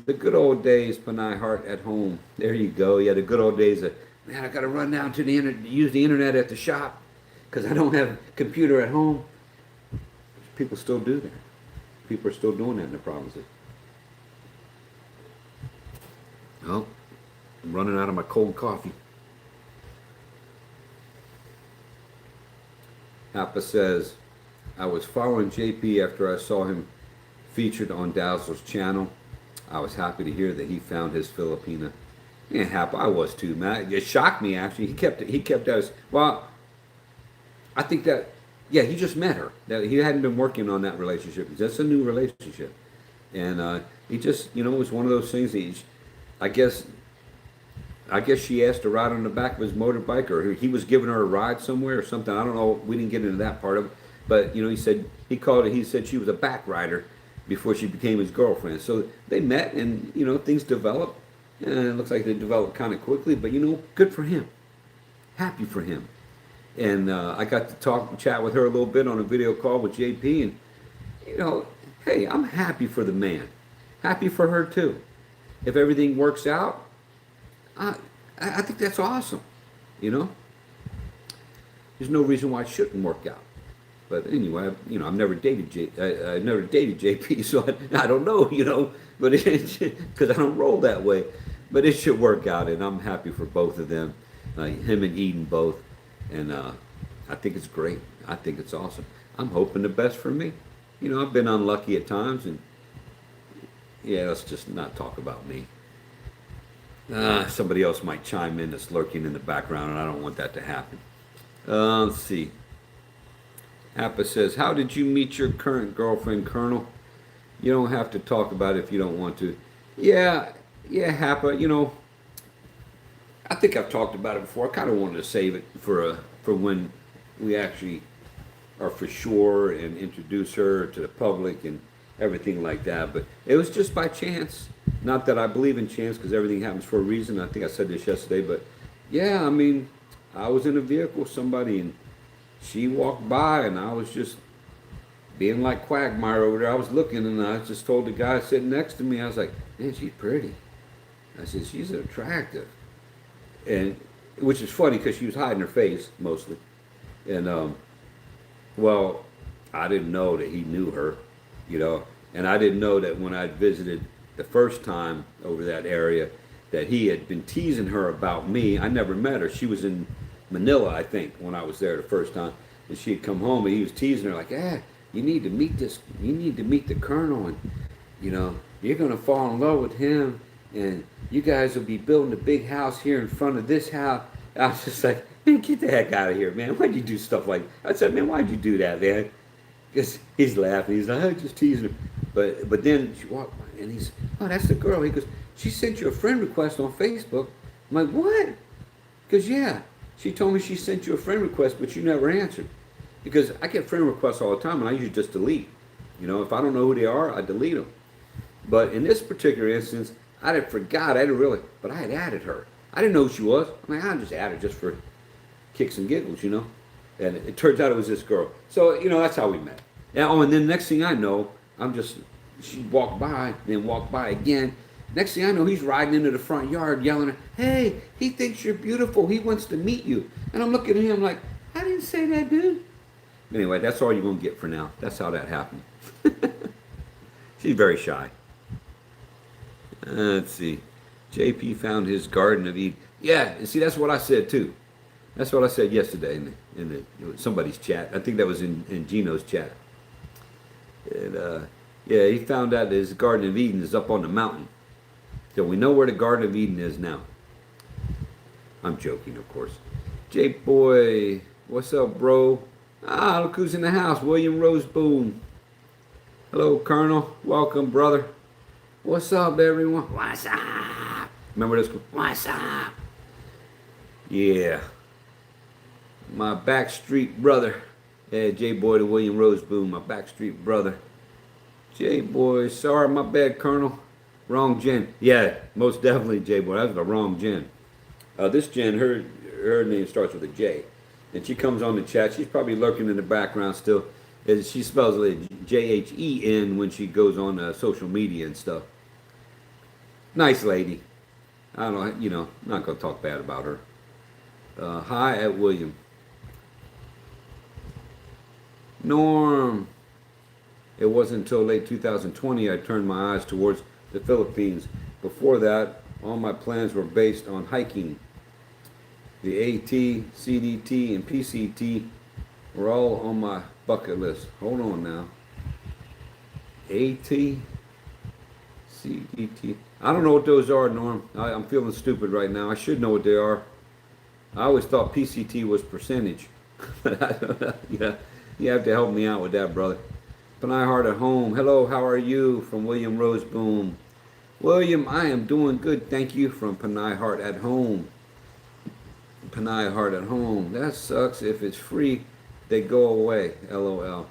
The good old days, Panay Hart at home. There you go. Yeah, the good old days of, man, I got to run down to the internet, use the internet at the shop because I don't have a computer at home. People still do that. People are still doing that in the provinces. Oh, I'm running out of my cold coffee. Appa says, I was following JP after I saw him featured on Dazzle's channel. I was happy to hear that he found his Filipina. Yeah, happy I was too, man. It shocked me actually. He kept us. Well, I think that he just met her. That he hadn't been working on that relationship. That's a new relationship, and he just it was one of those things. I guess she asked to ride on the back of his motorbike, or he was giving her a ride somewhere or something. I don't know. We didn't get into that part of it, but he said he said she was a back rider before she became his girlfriend. So they met, and things developed. And it looks like they developed kind of quickly, but good for him. Happy for him. And I got to chat with her a little bit on a video call with JP, and hey, I'm happy for the man. Happy for her too. If everything works out, I think that's awesome. There's no reason why it shouldn't work out. But anyway, I've never dated JP, so I don't know, but because I don't roll that way. But it should work out, and I'm happy for both of them, him and Eden both, and I think it's great. I think it's awesome. I'm hoping the best for me. I've been unlucky at times, and yeah, let's just not talk about me. Somebody else might chime in that's lurking in the background, and I don't want that to happen. Let's see. Appa says, how did you meet your current girlfriend, Colonel? You don't have to talk about it if you don't want to. Yeah, Appa, I think I've talked about it before. I kind of wanted to save it for when we actually are for sure and introduce her to the public and everything like that. But it was just by chance. Not that I believe in chance, because everything happens for a reason. I think I said this yesterday, but yeah, I was in a vehicle with somebody, and she walked by, and I was just being like Quagmire over there. I was looking, and I just told the guy sitting next to me, I was like, man, she's pretty. I said, she's attractive. And which is funny because she was hiding her face mostly. And well, I didn't know that he knew her, and I didn't know that when I visited the first time over that area that he had been teasing her about me. I never met her. She was in Manila, I think, when I was there the first time, and she had come home, and he was teasing her like, you need to meet the Colonel, and you're gonna fall in love with him, and you guys will be building a big house here in front of this house. I was just like, man, get the heck out of here, man. Why'd you do stuff like that? I said, man, why'd you do that, man? Because he's laughing. He's like, I'm just teasing her. But then she walked by, and he's, oh, that's the girl. He goes, she sent you a friend request on Facebook. I'm like, what? Because, yeah, she told me she sent you a friend request, but you never answered. Because I get friend requests all the time, and I usually just delete. If I don't know who they are, I delete them. But in this particular instance, I had forgot. I didn't really, but I had added her. I didn't know who she was. I just added just for kicks and giggles, And it turns out it was this girl. So, that's how we met. And then next thing I know, she walked by, then walked by again. Next thing I know, he's riding into the front yard yelling, hey, he thinks you're beautiful. He wants to meet you. And I'm looking at him like, I didn't say that, dude. Anyway, that's all you're going to get for now. That's how that happened. She's very shy. Let's see. JP found his Garden of Eden. Yeah, see, that's what I said too. That's what I said yesterday in somebody's chat. I think that was in Gino's chat. And yeah, he found out that his Garden of Eden is up on the mountain. So we know where the Garden of Eden is now. I'm joking, of course. J-Boy, what's up, bro? Look who's in the house. William Rose Boone. Hello, Colonel. Welcome, brother. What's up, everyone? What's up? Remember this? What's up? Yeah. My backstreet brother. Yeah, J-Boy to William Rose Boone, my backstreet brother. J-Boy, sorry, my bad, Colonel. Wrong Jen. Yeah, most definitely, J-Boy. That was the wrong Jen. This Jen, her name starts with a J. And she comes on the chat. She's probably lurking in the background still. She spells it Jhen when she goes on social media and stuff. Nice lady. I don't, I'm not gonna talk bad about her. Hi at William. Norm. It wasn't until late 2020 I turned my eyes towards the Philippines. Before that, all my plans were based on hiking. The AT, CDT, and PCT were all on my bucket list. Hold on now. AT, CDT. I don't know what those are, Norm. I'm feeling stupid right now. I should know what they are. I always thought PCT was percentage. But I don't know. Yeah, you have to help me out with that, brother. Panay Heart at home. Hello, how are you? From William Roseboom. William, I am doing good, thank you. From Panay Heart at home. Panay Heart at home. That sucks. If it's free, they go away. LOL.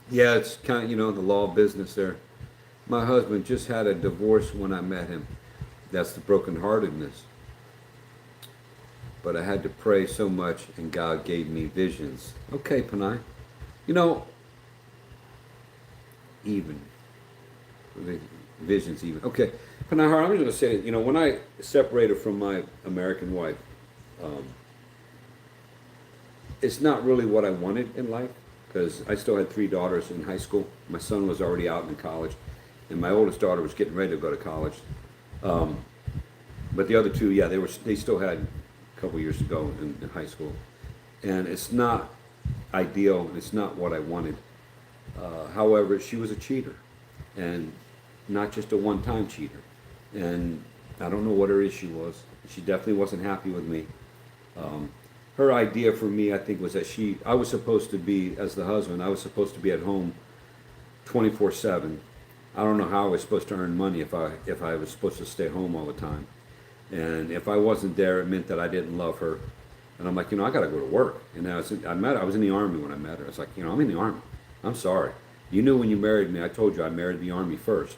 Yeah, it's kind of, the law of business there. My husband just had a divorce when I met him. That's the brokenheartedness. But I had to pray so much, and God gave me visions. Okay, Panay. Even. Visions even. Okay. Panay Heart, I'm just going to say, when I separated from my American wife, it's not really what I wanted in life, because I still had 3 daughters in high school. My son was already out in college, and my oldest daughter was getting ready to go to college. But the other 2, yeah, they still had a couple years to go in high school, and it's not ideal. It's not what I wanted. However, she was a cheater, and not just a one-time cheater. And I don't know what her issue was. She definitely wasn't happy with me. Her idea for me, I think, was that I was supposed to be, as the husband, I was supposed to be at home 24/7. I don't know how I was supposed to earn money if I was supposed to stay home all the time. And if I wasn't there, it meant that I didn't love her. And I'm like, I got to go to work. And I was in the Army when I met her. I was like, I'm in the Army. I'm sorry. You knew when you married me, I told you I married the Army first.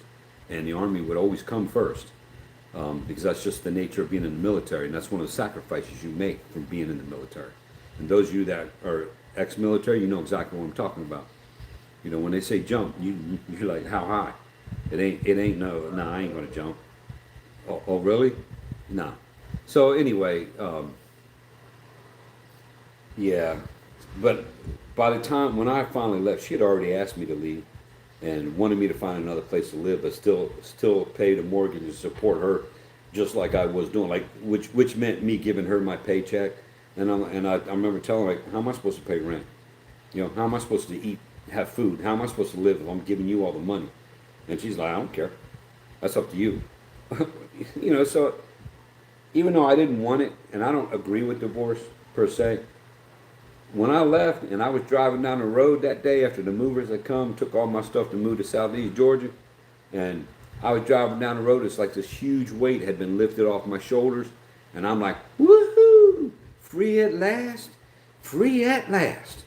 And the Army would always come first. Because that's just the nature of being in the military. And that's one of the sacrifices you make from being in the military. And those of you that are ex-military, you know exactly what I'm talking about. When they say jump, you're like, how high? It ain't no, I ain't going to jump. Oh, really? Nah. So anyway, yeah. But by the time when I finally left, she had already asked me to leave and wanted me to find another place to live, but still pay the mortgage and support her, just like I was doing, like which meant me giving her my paycheck. And I remember telling her, like, how am I supposed to pay rent? How am I supposed to eat, have food? How am I supposed to live if I'm giving you all the money? And she's like, I don't care. That's up to you. So even though I didn't want it, and I don't agree with divorce per se, when I left and I was driving down the road that day after the movers had come, took all my stuff to move to Southeast Georgia, and I was driving down the road, it's like this huge weight had been lifted off my shoulders, and I'm like, woohoo, free at last, free at last.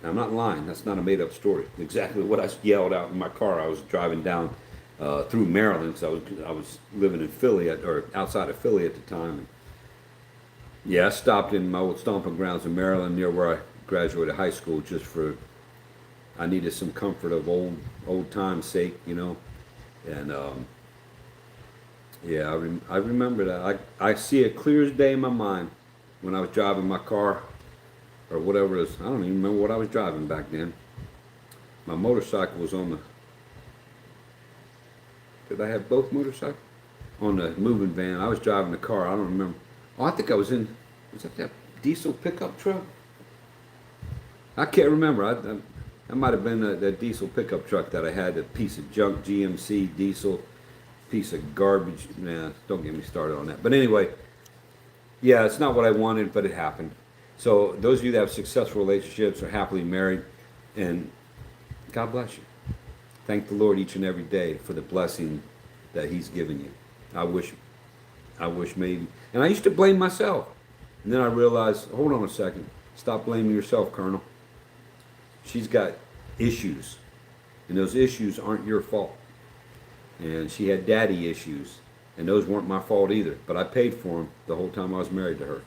Now, I'm not lying, that's not a made up story. Exactly what I yelled out in my car. I was driving down through Maryland, so I was living in Philly, or outside of Philly at the time. Yeah, I stopped in my old stomping grounds in Maryland, near where I graduated high school, I needed some comfort of old time's sake, And yeah, I remember that. I see it clear as day in my mind when I was driving my car, or whatever it is. I don't even remember what I was driving back then. My motorcycle was on the. Did I have both motorcycles? On the moving van. I was driving the car. I don't remember. Oh, I think I was that diesel pickup truck? I can't remember. That might have been that diesel pickup truck that I had, a piece of junk GMC diesel, piece of garbage. Nah, don't get me started on that. But anyway, yeah, it's not what I wanted, but it happened. So those of you that have successful relationships, are happily married, and God bless you. Thank the Lord each and every day for the blessing that He's given you. I wish maybe. And I used to blame myself. And then I realized, hold on a second. Stop blaming yourself, Colonel. She's got issues. And those issues aren't your fault. And she had daddy issues. And those weren't my fault either. But I paid for them the whole time I was married to her.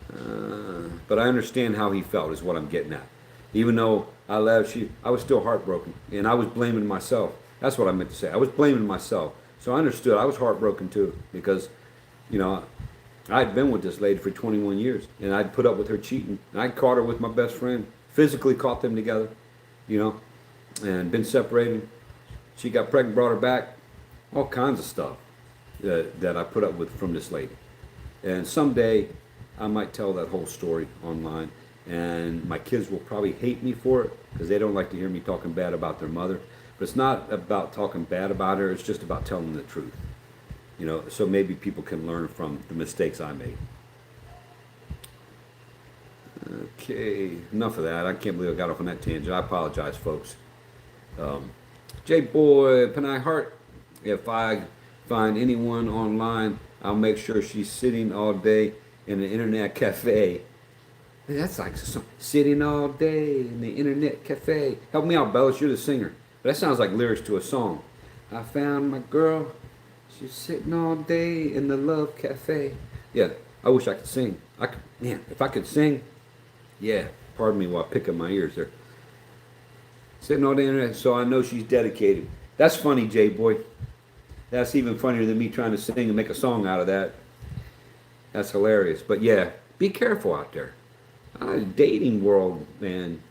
But I understand how he felt is what I'm getting at. Even though I left, I was still heartbroken, and I was blaming myself. That's what I meant to say. I was blaming myself. So I understood. I was heartbroken too because, you know, I'd been with this lady for 21 years, and I'd put up with her cheating. And I caught her with my best friend, physically caught them together, you know, and been separated. She got pregnant, brought her back, all kinds of stuff that I put up with from this lady. And someday I might tell that whole story online, and my kids will probably hate me for it because they don't like to hear me talking bad about their mother. But it's not about talking bad about her, it's just about telling the truth. You know, so maybe people can learn from the mistakes I made. Okay, enough of that. I can't believe I got off on that tangent. I apologize, folks. J-Boy, Panay Hart, if I find anyone online, I'll make sure she's sitting all day in an internet cafe. That's like sitting all day in the internet cafe. Help me out, Bellis, you're the singer. But that sounds like lyrics to a song. I found my girl, she's sitting all day in the love cafe. Yeah, I wish I could sing. Man, if I could sing, yeah, pardon me while I pick up my ears there. Sitting on the internet, so I know she's dedicated. That's funny, J-Boy. That's even funnier than me trying to sing and make a song out of that. That's hilarious. But yeah, be careful out there. Dating world, man,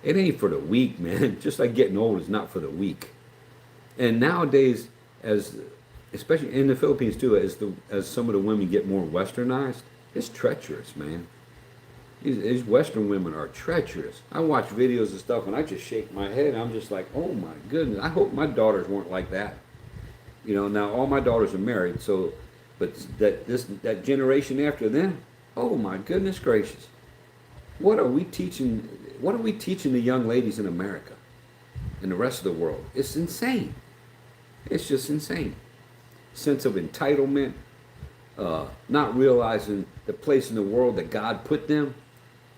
it ain't for the weak, man. Just like getting old is not for the weak. And nowadays, especially in the Philippines too, as some of the women get more westernized, it's treacherous, man. These Western women are treacherous. I watch videos and stuff, and I just shake my head. I'm just like, oh my goodness. I hope my daughters weren't like that. You know, now all my daughters are married, so, but that generation after them, oh my goodness gracious. What are we teaching the young ladies in America and the rest of the world? It's insane. It's just insane. Sense of entitlement, not realizing the place in the world that God put them,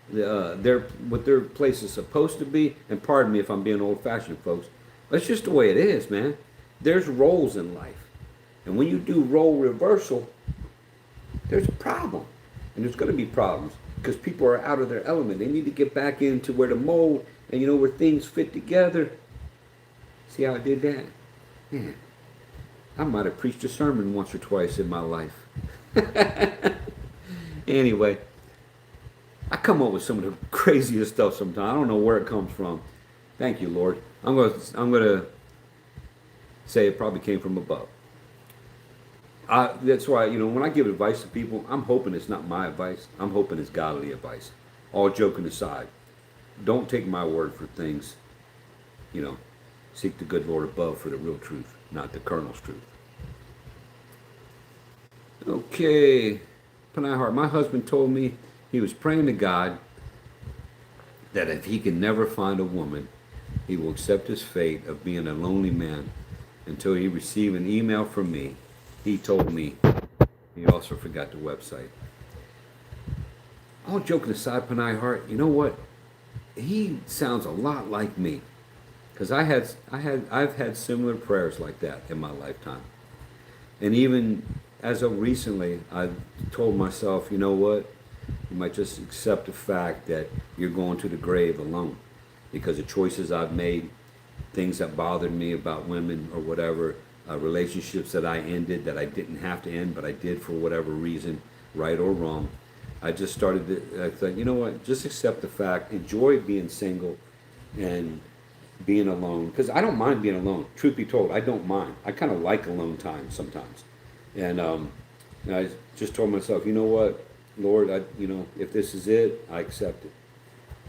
what their place is supposed to be. And pardon me if I'm being old-fashioned, folks. That's just the way it is, man. There's roles in life. And when you do role reversal, there's a problem. And there's going to be problems because people are out of their element. They need to get back into where the mold and, you know, where things fit together. See how I did that? Man, I might have preached a sermon once or twice in my life. Anyway, I come up with some of the craziest stuff sometimes. I don't know where it comes from. Thank you, Lord. I'm gonna say it probably came from above. That's why, you know, when I give advice to people, I'm hoping it's not my advice. I'm hoping it's godly advice. All joking aside, don't take my word for things. You know, seek the good Lord above for the real truth, not the Colonel's truth. Okay, Panay Hart, my husband told me he was praying to God that if he can never find a woman, he will accept his fate of being a lonely man until he received an email from me. He told me he also forgot the website. All joking aside, Panay Hart, you know what? He sounds a lot like me, because I've had similar prayers like that in my lifetime, and even as of recently, I told myself, you know what? You might just accept the fact that you're going to the grave alone because of choices I've made, things that bothered me about women or whatever, relationships that I ended that I didn't have to end, but I did for whatever reason, right or wrong. I just started to, I thought, you know what? Just accept the fact, enjoy being single and being alone. Because I don't mind being alone. Truth be told, I don't mind. I kind of like alone time sometimes. And I just told myself, you know what, Lord, if this is it, I accept it.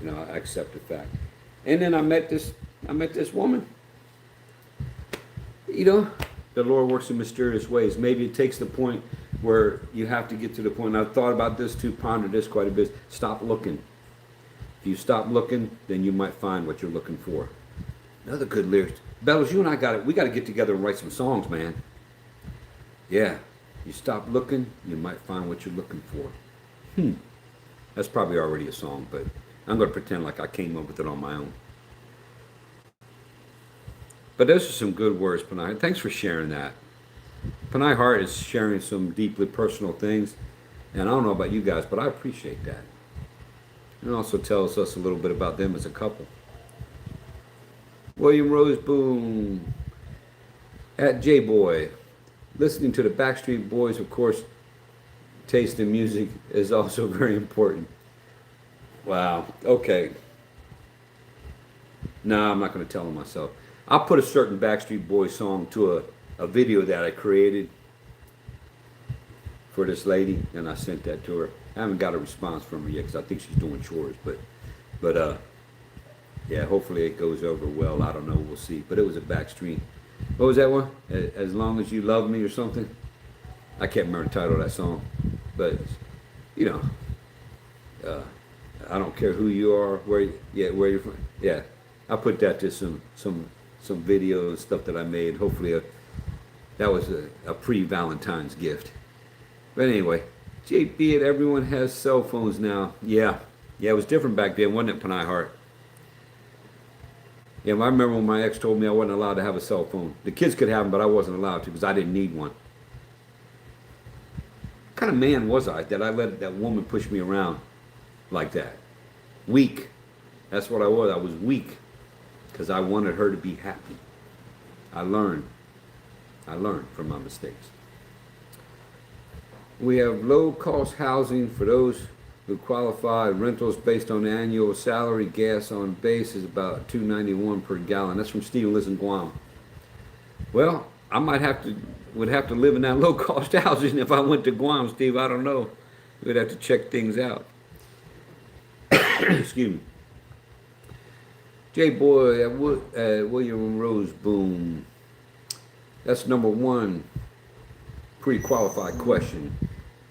You know, I accept the fact. And then I met this woman. You know, the Lord works in mysterious ways. Maybe it takes the point where you have to get to the point. And I've thought about this too, pondered this quite a bit. Stop looking. If you stop looking, then you might find what you're looking for. Another good lyrics. Bellas, you and I we got to get together and write some songs, man. Yeah, you stop looking, you might find what you're looking for. That's probably already a song, but I'm going to pretend like I came up with it on my own. But those are some good words, Panay. Thanks for sharing that. Panay Hart is sharing some deeply personal things, And I don't know about you guys, but I appreciate that. It also tells us a little bit about them as a couple. William Roseboom at J Boy. Listening to the Backstreet Boys, of course, taste in music is also very important. Wow. Okay. No, I'm not going to tell them myself. I'll put a certain Backstreet Boys song to a video that I created for this lady, and I sent that to her. I haven't got a response from her yet because I think she's doing chores, but yeah, hopefully it goes over well. I don't know. We'll see. But it was a Backstreet. What was that one? As Long as You Love Me or something? I can't remember the title of that song, but you know, I don't care who you are, where you're from. Yeah, I put that to some video and stuff that I made. Hopefully, that was a pre-Valentine's gift. But anyway, JP, everyone has cell phones now. Yeah, it was different back then, wasn't it, Panay Hart? Yeah, I remember when my ex told me I wasn't allowed to have a cell phone. The kids could have them, but I wasn't allowed to because I didn't need one. What kind of man was I that I let that woman push me around like that? Weak. That's what I was. I was weak because I wanted her to be happy. I learned from my mistakes. We have low-cost housing for those who qualify. Rentals based on annual salary. Gas on base is about $2.91 per gallon. That's from Steve lives in Guam. Well, I would have to live in that low-cost housing if I went to Guam, Steve. I don't know. We'd have to check things out. Excuse me. J Boy, William Roseboom. That's number one pre-qualified question.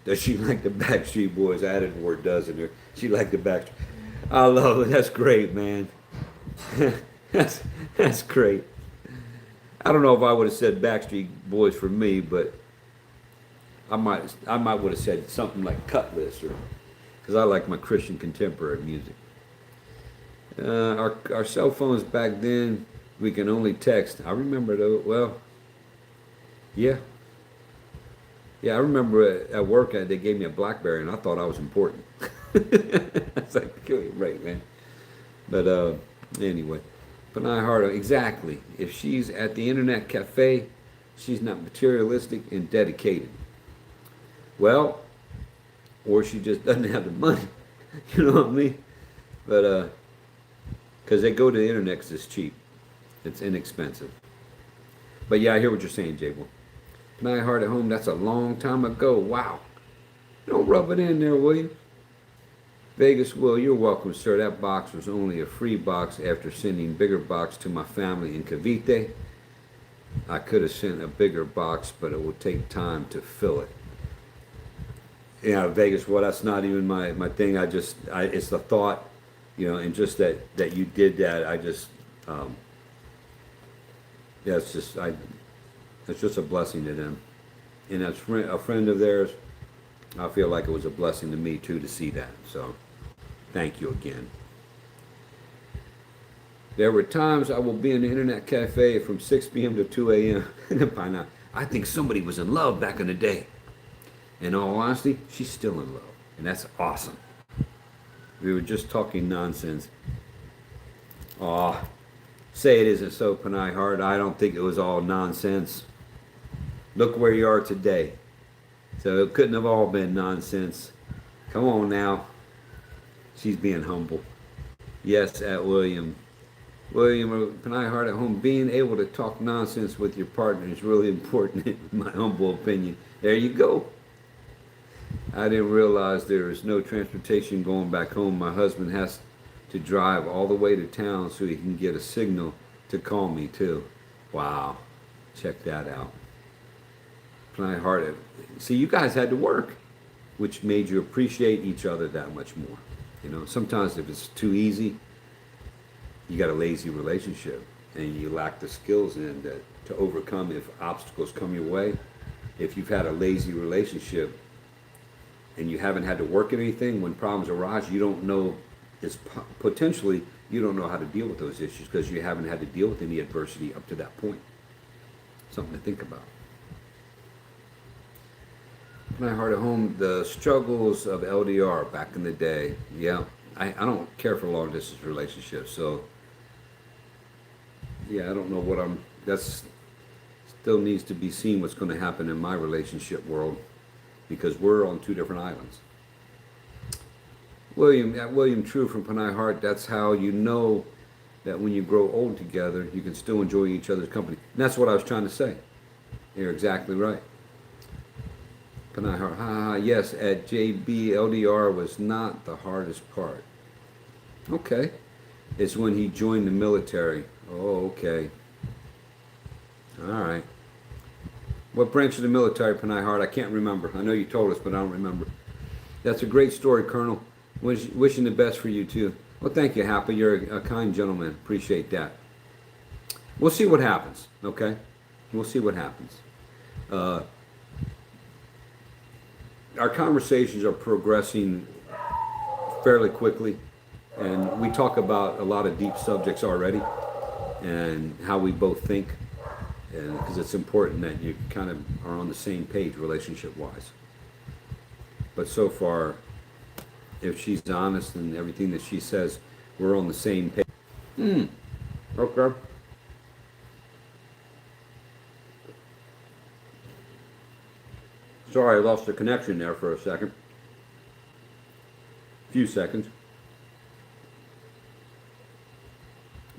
Does she like the Backstreet Boys? I added the word does in there. She liked the Backstreet. I love it. That's great, man. that's great. I don't know if I would have said Backstreet Boys for me, but I might would have said something like Cutlass, or because I like my Christian contemporary music. Our cell phones back then, we can only text. I remember though. Well, yeah. Yeah, I remember at work they gave me a BlackBerry, and I thought I was important. It's like, right, man. But anyway, Panay Hart, exactly. If she's at the internet cafe, she's not materialistic and dedicated. Well, or she just doesn't have the money. You know what I mean? But because they go to the internet because it's cheap, it's inexpensive. But yeah, I hear what you're saying, J-Boy. Panay Hart at home, that's a long time ago. Wow. Don't rub it in there, will you? Vegas Will, you're welcome, sir. That box was only a free box after sending bigger box to my family in Cavite. I could have sent a bigger box, but it will take time to fill it. Yeah, Vegas Will, that's not even my thing. It's the thought, and just that you did that. Yeah, it's just a blessing to them. And as a friend of theirs, I feel like it was a blessing to me too to see that. So thank you again. There were times I will be in the internet cafe from 6 p.m. to 2 a.m. By now, I think somebody was in love back in the day. In all honesty, she's still in love. And that's awesome. We were just talking nonsense. Aw, say it isn't so, Panay Hart. I don't think it was all nonsense. Look where you are today. So it couldn't have all been nonsense. Come on now. She's being humble. Yes, at William. Panay Hart at home. Being able to talk nonsense with your partner is really important, in my humble opinion. There you go. I didn't realize there is no transportation going back home. My husband has to drive all the way to town so he can get a signal to call me too. Wow. Check that out. Panay Hart. See, you guys had to work, which made you appreciate each other that much more. Sometimes if it's too easy, you got a lazy relationship and you lack the skills in that to overcome if obstacles come your way. If you've had a lazy relationship and you haven't had to work at anything, when problems arise, you don't know, potentially you don't know how to deal with those issues because you haven't had to deal with any adversity up to that point. Something to think about. When I heard at home, the struggles of LDR back in the day. Yeah, I don't care for long distance relationships. So, yeah, I don't know what I'm. That's still needs to be seen what's going to happen in my relationship world because we're on two different islands. William True from Panay Heart, that's how you know that when you grow old together, you can still enjoy each other's company. And that's what I was trying to say. You're exactly right. Panay Heart, yes, at JB, LDR was not the hardest part. Okay. It's when he joined the military. Oh, okay. All right. What branch of the military, Panay Heart? I can't remember. I know you told us, but I don't remember. That's a great story, Colonel. Wishing the best for you, too. Well, thank you, Hapa. You're a kind gentleman. Appreciate that. We'll see what happens, okay? We'll see what happens. Our conversations are progressing fairly quickly, and we talk about a lot of deep subjects already and how we both think, because it's important that you kind of are on the same page relationship-wise. But so far, if she's honest and everything that she says, we're on the same page. Okay. Sorry, I lost the connection there for a second. Few seconds.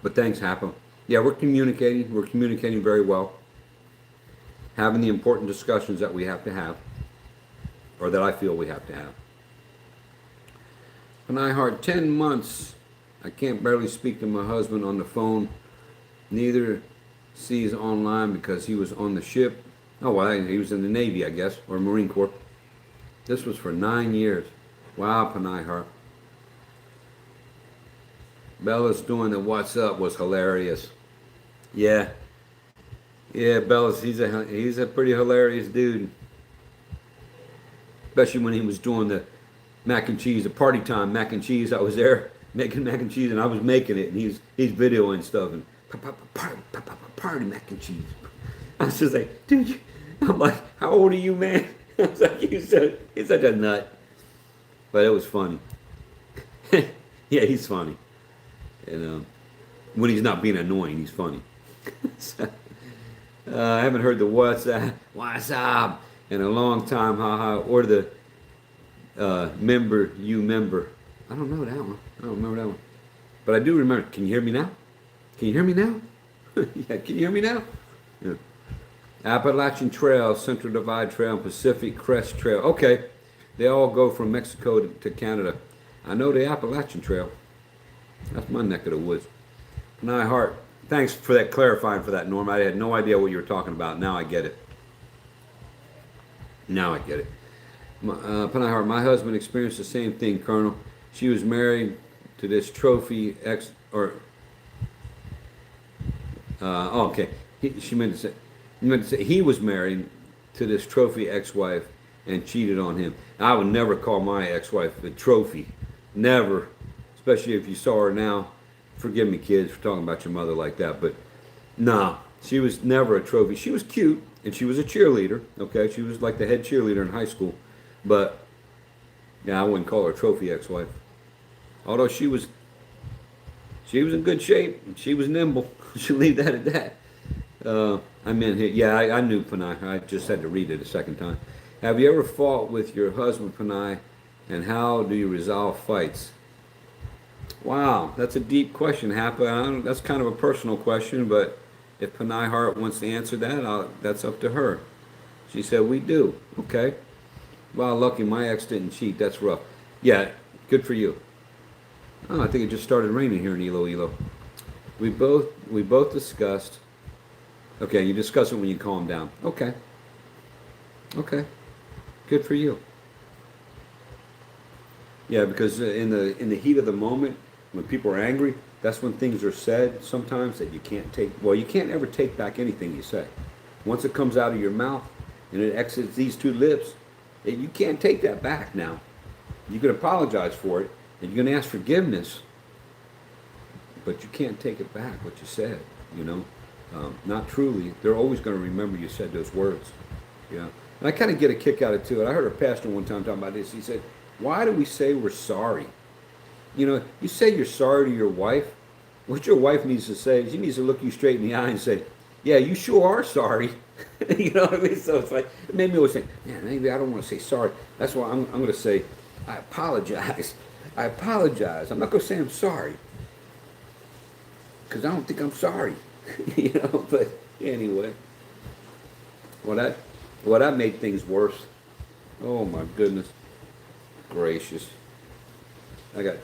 But thanks, Hapa. Yeah, we're communicating. We're communicating very well. Having the important discussions that we have to have, or that I feel we have to have. And I heard 10 months. I can't barely speak to my husband on the phone. Neither sees online because he was on the ship. Oh, well, he was in the Navy, I guess, or Marine Corps. This was for 9 years. Wow, Panay Heart. Bella's doing the what's up was hilarious. Yeah. Yeah, Bella's, he's a pretty hilarious dude. Especially when he was doing the mac and cheese, the party time mac and cheese. I was there making mac and cheese and I was making it and he's videoing stuff and party mac and cheese. I was just like, dude, I'm like, how old are you, man? I was like, he's such a nut. But it was funny. Yeah, he's funny. And when he's not being annoying, he's funny. So, I haven't heard the what's up in a long time, or the member. I don't know that one. I don't remember that one. But I do remember. Can you hear me now? Can you hear me now? Yeah, can you hear me now? Yeah. Appalachian Trail, Central Divide Trail, and Pacific Crest Trail. Okay, they all go from Mexico to Canada. I know the Appalachian Trail. That's my neck of the woods. Panay Heart, thanks for that clarifying for that, Norm. I had no idea what you were talking about. Now I get it. Now I get it. Panay Heart, my husband experienced the same thing, Colonel. She was married to this trophy ex, or okay. She meant to say he was married to this trophy ex-wife and cheated on him. I would never call my ex-wife a trophy. Never. Especially if you saw her now. Forgive me, kids, for talking about your mother like that. But nah, she was never a trophy. She was cute, and she was a cheerleader. Okay, she was like the head cheerleader in high school. But yeah, I wouldn't call her a trophy ex-wife. Although she was in good shape. And she was nimble. She'll leave that at that. I mean, yeah, I knew Panay. I just had to read it a second time. Have you ever fought with your husband, Panay, and how do you resolve fights? Wow, that's a deep question, Hapa. That's kind of a personal question, but if Panay Heart wants to answer that, that's up to her. She said, we do. Okay. Wow, lucky my ex didn't cheat. That's rough. Yeah, good for you. Oh, I think it just started raining here in Iloilo. We both discussed. Okay, you discuss it when you calm down. Okay. Okay. Good for you. Yeah, because in the heat of the moment, when people are angry, that's when things are said sometimes that you can't take. Well, you can't ever take back anything you say. Once it comes out of your mouth and it exits these two lips, you can't take that back now. You can apologize for it and you're going to ask forgiveness, but you can't take it back what you said. You know, not truly. They're always going to remember you said those words. Yeah. And I kind of get a kick out of it too. And I heard a pastor one time talking about this. He said, why do we say we're sorry? You know, you say you're sorry to your wife. What your wife needs to say, she needs to look you straight in the eye and say, yeah, you sure are sorry. You know what I mean? So it's like, it made me always think, man, maybe I don't want to say sorry. That's why I'm going to say, I apologize. I apologize. I'm not going to say I'm sorry. Because I don't think I'm sorry. You know, but anyway. Well, that made things worse. Oh, my goodness gracious. I got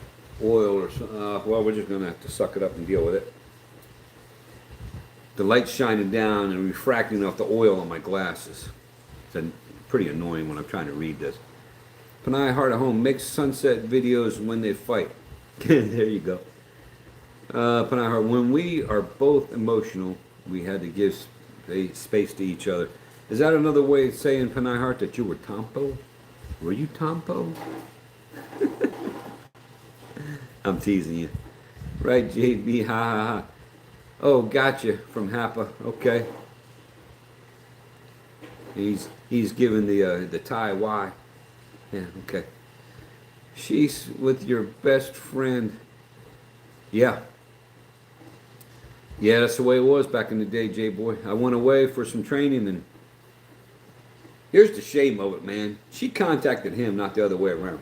oil or something. Well, we're just going to have to suck it up and deal with it. The light's shining down and refracting off the oil on my glasses. It's pretty annoying when I'm trying to read this. Panay Heart at Home makes sunset videos when they fight. There you go. Panay Heart, when we are both emotional, we had to give space to each other. Is that another way of saying, Panay Heart, that you were Tompo? Were you Tompo? I'm teasing you. Right, JB, ha ha ha. Oh, gotcha, from Hapa. Okay. He's giving the Thai why. Yeah, okay. She's with your best friend. Yeah. Yeah, that's the way it was back in the day, J-Boy. I went away for some training, and here's the shame of it, man. She contacted him, not the other way around.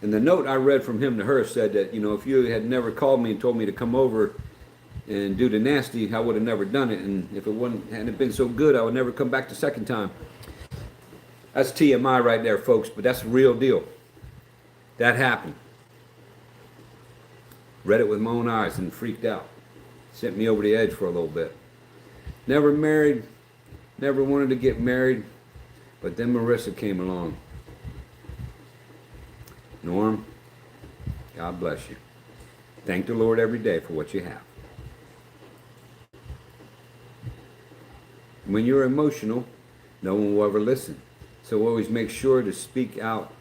And the note I read from him to her said that, you know, if you had never called me and told me to come over and do the nasty, I would have never done it. And if it hadn't been so good, I would never come back the second time. That's TMI right there, folks, but that's the real deal. That happened. Read it with my own eyes and freaked out. Sent me over the edge for a little bit. Never married, never wanted to get married, but then Marissa came along. Norm, God bless you. Thank the Lord every day for what you have. When you're emotional, no one will ever listen. So always make sure to speak out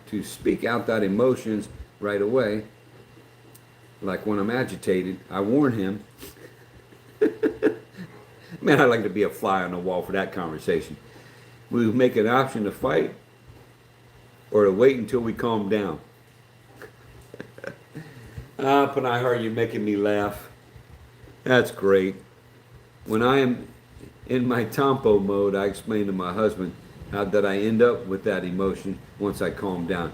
that emotions right away. Like when I'm agitated, I warn him. Man, I'd like to be a fly on the wall for that conversation. We make an option to fight or to wait until we calm down. Panay Heart, you're making me laugh. That's great. When I am in my Tompo mode, I explain to my husband how that I end up with that emotion once I calm down.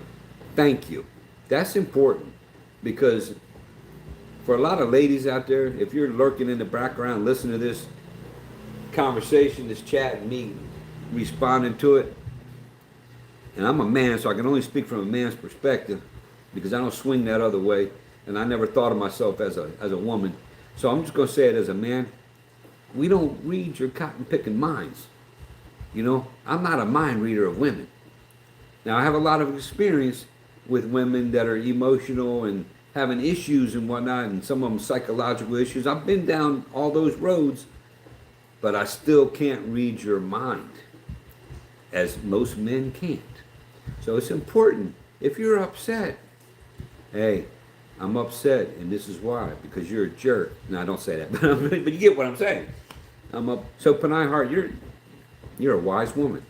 Thank you. That's important, because for a lot of ladies out there, if you're lurking in the background, listening to this conversation, this chat, and me responding to it, and I'm a man, so I can only speak from a man's perspective, because I don't swing that other way, and I never thought of myself as a woman. So I'm just going to say it as a man. We don't read your cotton-picking minds. You know, I'm not a mind reader of women. Now, I have a lot of experience with women that are emotional and having issues and whatnot, and some of them psychological issues. I've been down all those roads, but I still can't read your mind, as most men can't. So it's important. If you're upset, hey, I'm upset, and this is why, because you're a jerk. No, I don't say that, but you get what I'm saying. So Panay Heart, you're a wise woman,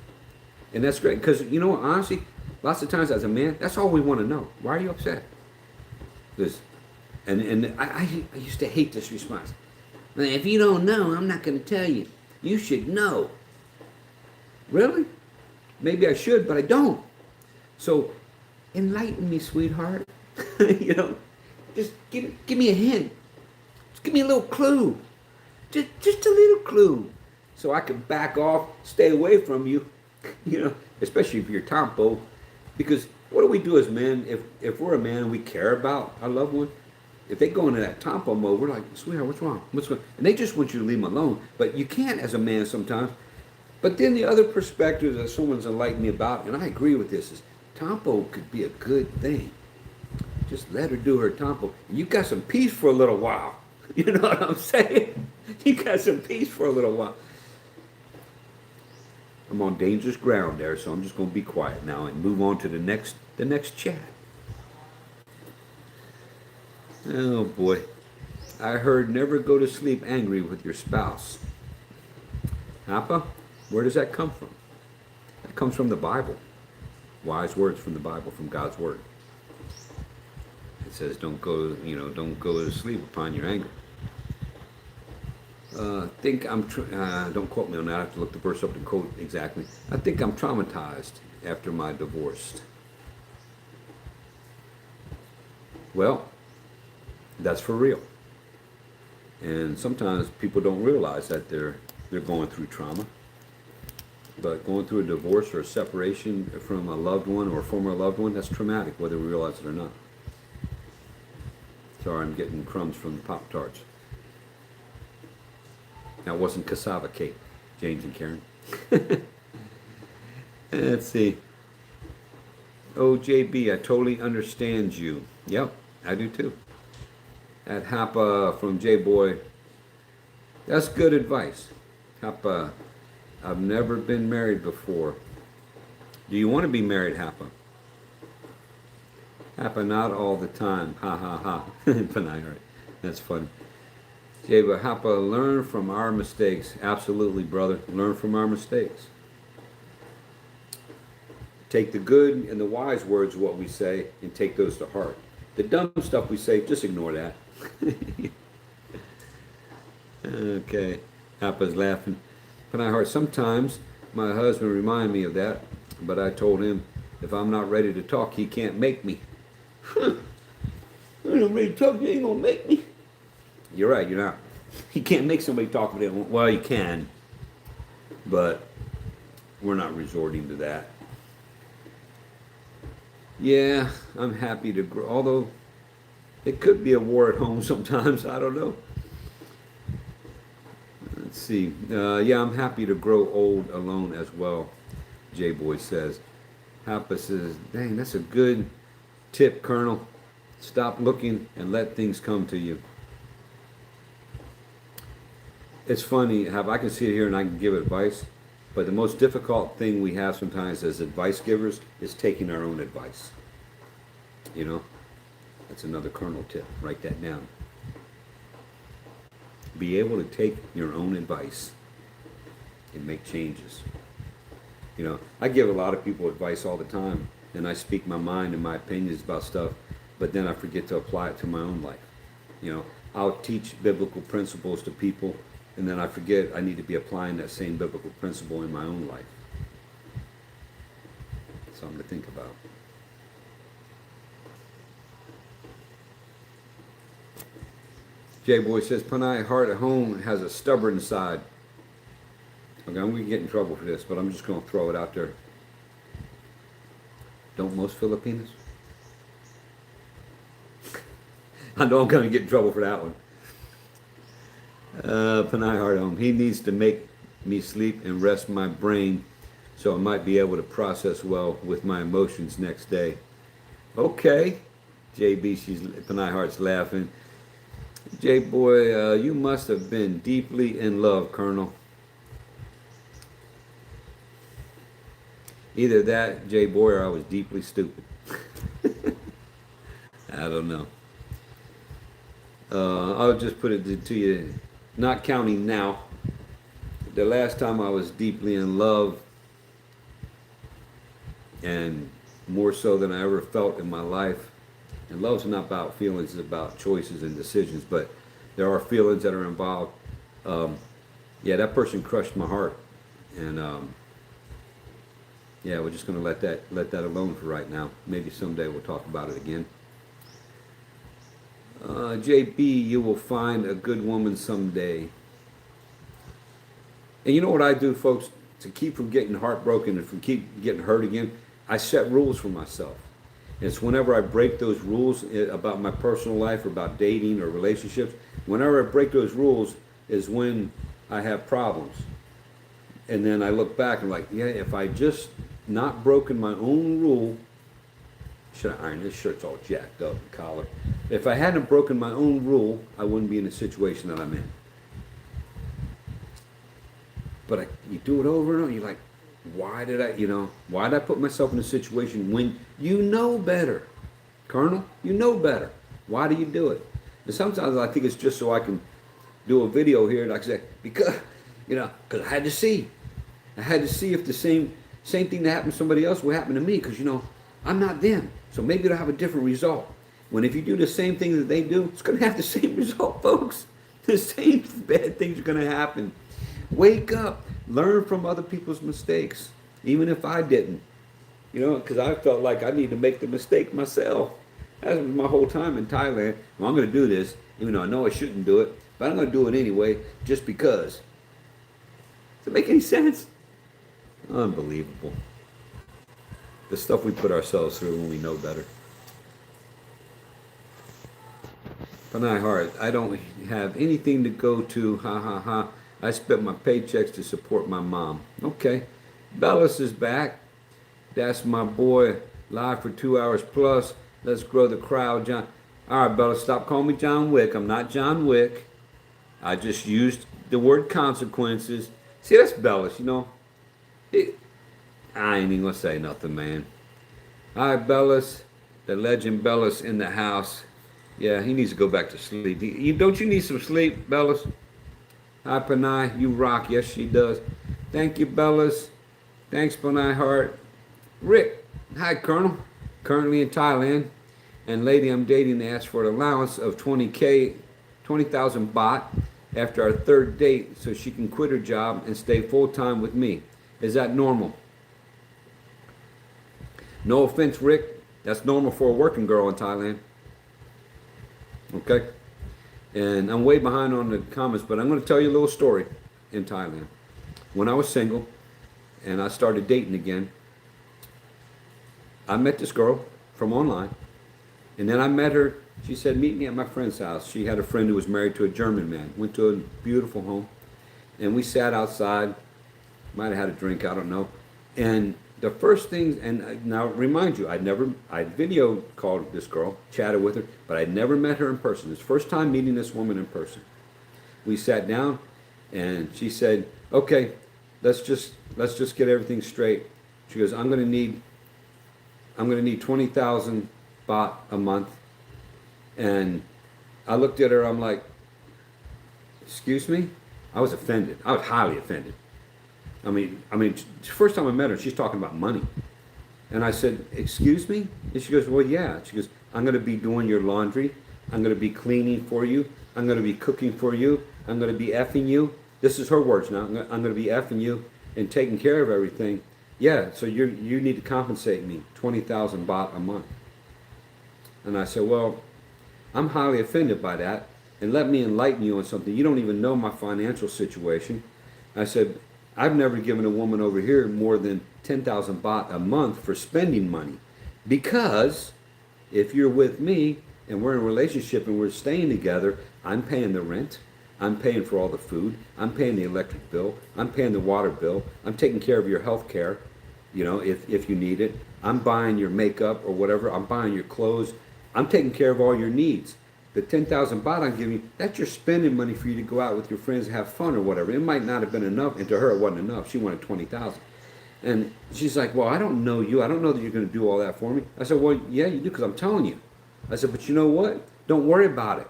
and that's great. Because you know what, honestly, lots of times as a man, that's all we want to know. Why are you upset? Because, and I used to hate this response. If you don't know, I'm not going to tell you. You should know. Really? Maybe I should, but I don't. So, enlighten me, sweetheart. You know, just give me a hint. Just give me a little clue. Just a little clue. So I can back off, stay away from you. You know, especially if you're Tompo. Because what do we do as men? If we're a man and we care about our loved one, if they go into that Tompo mode, we're like, sweetheart, what's wrong? What's going on? And they just want you to leave them alone. But you can't as a man sometimes. But then the other perspective that someone's enlightened me about, and I agree with this, is Tompo could be a good thing. Just let her do her Tompo. And you got some peace for a little while. You know what I'm saying? You got some peace for a little while. I'm on dangerous ground there, so I'm just going to be quiet now and move on to the next chat. Oh boy. I heard never go to sleep angry with your spouse. Appa, where does that come from? That comes from the Bible. Wise words from the Bible, from God's word. It says, don't go to sleep upon your anger. Don't quote me on that. I have to look the verse up and quote exactly. I think I'm traumatized after my divorce. Well, that's for real. And sometimes people don't realize that they're going through trauma. But going through a divorce or a separation from a loved one or a former loved one, that's traumatic, whether we realize it or not. Sorry, I'm getting crumbs from the Pop-Tarts. That wasn't cassava cake, James and Karen. Let's see. Oh, JB, I totally understand you. Yep, I do too. That Hapa from J-Boy, that's good advice. Hapa, I've never been married before. Do you want to be married, Hapa? Hapa, not all the time. Ha ha ha. Panayart. That's funny. Jay, but Hapa, learn from our mistakes. Absolutely, brother. Learn from our mistakes. Take the good and the wise words of what we say and take those to heart. The dumb stuff we say, just ignore that. Okay. Hapa's laughing. Panayart, sometimes my husband reminds me of that, but I told him if I'm not ready to talk, he can't make me. I'm not ready to talk, you ain't gonna make me. You're right, you're not. You can't make somebody talk with it. Well, you can, but we're not resorting to that. Yeah, I'm happy to grow, although it could be a war at home sometimes, I don't know. Let's see. Yeah, I'm happy to grow old alone as well, J-Boy says. Hapa says, dang, that's a good tip, Colonel. Stop looking and let things come to you. It's funny how I can see it here and I can give advice, but the most difficult thing we have sometimes as advice givers is taking our own advice. You know, that's another Colonel tip. Write that down. Be able to take your own advice and make changes. You know, I give a lot of people advice all the time, and I speak my mind and my opinions about stuff, but then I forget to apply it to my own life. You know, I'll teach biblical principles to people, and then I forget I need to be applying that same biblical principle in my own life. Something to think about. J-Boy says, Panay heart at home has a stubborn side. Okay, I'm going to get in trouble for this, but I'm just going to throw it out there. Don't most Filipinos? I know I'm going to get in trouble for that one. Panay heart at home. He needs to make me sleep and rest my brain so I might be able to process well with my emotions next day. Okay. JB, Panay heart's laughing. J-Boy, you must have been deeply in love, Colonel. Either that, J-Boy, or I was deeply stupid. I don't know. I'll just put it to you, not counting now. The last time I was deeply in love, and more so than I ever felt in my life, and love's not about feelings, it's about choices and decisions, but there are feelings that are involved. Yeah, that person crushed my heart. And yeah, we're just going to let that alone for right now. Maybe someday we'll talk about it again. JB, you will find a good woman someday. And you know what I do, folks? To keep from getting heartbroken and from keep getting hurt again, I set rules for myself. It's whenever I break those rules about my personal life or about dating or relationships, whenever I break those rules is when I have problems. And then I look back and like, yeah, if I just not broken my own rule, should I iron this shirt's all jacked up, the collar. If I hadn't broken my own rule, I wouldn't be in the situation that I'm in. But you do it over and over, you're like, why did I put myself in a situation when you know better? Colonel, you know better. Why do you do it? And sometimes I think it's just so I can do a video here and I can say, because I had to see. I had to see if the same Same thing that happened to somebody else will happen to me because, I'm not them. So maybe it'll have a different result. When if you do the same thing that they do, it's going to have the same result, folks. The same bad things are going to happen. Wake up. Learn from other people's mistakes, even if I didn't. Because I felt like I need to make the mistake myself. That was my whole time in Thailand. Well, I'm going to do this, even though I know I shouldn't do it, but I'm going to do it anyway, just because. Does it make any sense? Unbelievable. The stuff we put ourselves through when we know better. Panay Hart, I don't have anything to go to, ha ha ha. I spent my paychecks to support my mom. Okay. Bellis is back. That's my boy, live for 2 hours plus. Let's grow the crowd, John. All right, Bellis, stop calling me John Wick. I'm not John Wick. I just used the word consequences. See, that's Bellis, I ain't even gonna say nothing, man. All right, Bellis, the legend Bellis in the house. Yeah, he needs to go back to sleep. Don't you need some sleep, Bellis? Hi, Panay, you rock. Yes, she does. Thank you, Bellis. Thanks, Panay Hart. Rick, hi, Colonel. Currently in Thailand. And lady I'm dating asked for an allowance of 20,000 baht after our third date so she can quit her job and stay full-time with me. Is that normal? No offense, Rick. That's normal for a working girl in Thailand. Okay? And I'm way behind on the comments, but I'm going to tell you a little story in Thailand. When I was single and I started dating again, I met this girl from online. And then I met her. She said, meet me at my friend's house. She had a friend who was married to a German man. Went to a beautiful home. And we sat outside. Might have had a drink, I don't know. And the first thing, and now remind you, I video called this girl, chatted with her, but I'd never met her in person. It's the first time meeting this woman in person. We sat down and she said, okay, let's just get everything straight. She goes, I'm gonna need 20,000 baht a month. And I looked at her, I'm like, excuse me? I was offended. I was highly offended. I mean, first time I met her, she's talking about money. And I said, excuse me? And she goes, well, yeah. She goes, I'm going to be doing your laundry. I'm going to be cleaning for you. I'm going to be cooking for you. I'm going to be effing you. This is her words now. I'm going to be effing you and taking care of everything. Yeah, so you need to compensate me 20,000 baht a month. And I said, well, I'm highly offended by that. And let me enlighten you on something. You don't even know my financial situation. I said, I've never given a woman over here more than 10,000 baht a month for spending money. Because if you're with me and we're in a relationship and we're staying together, I'm paying the rent. I'm paying for all the food. I'm paying the electric bill. I'm paying the water bill. I'm taking care of your health care, if you need it. I'm buying your makeup or whatever. I'm buying your clothes. I'm taking care of all your needs. The 10,000 baht I'm giving you, that's your spending money for you to go out with your friends and have fun or whatever. It might not have been enough, and to her it wasn't enough. She wanted 20,000. And she's like, well, I don't know you. I don't know that you're going to do all that for me. I said, well, yeah, you do, because I'm telling you. I said, but you know what? Don't worry about it.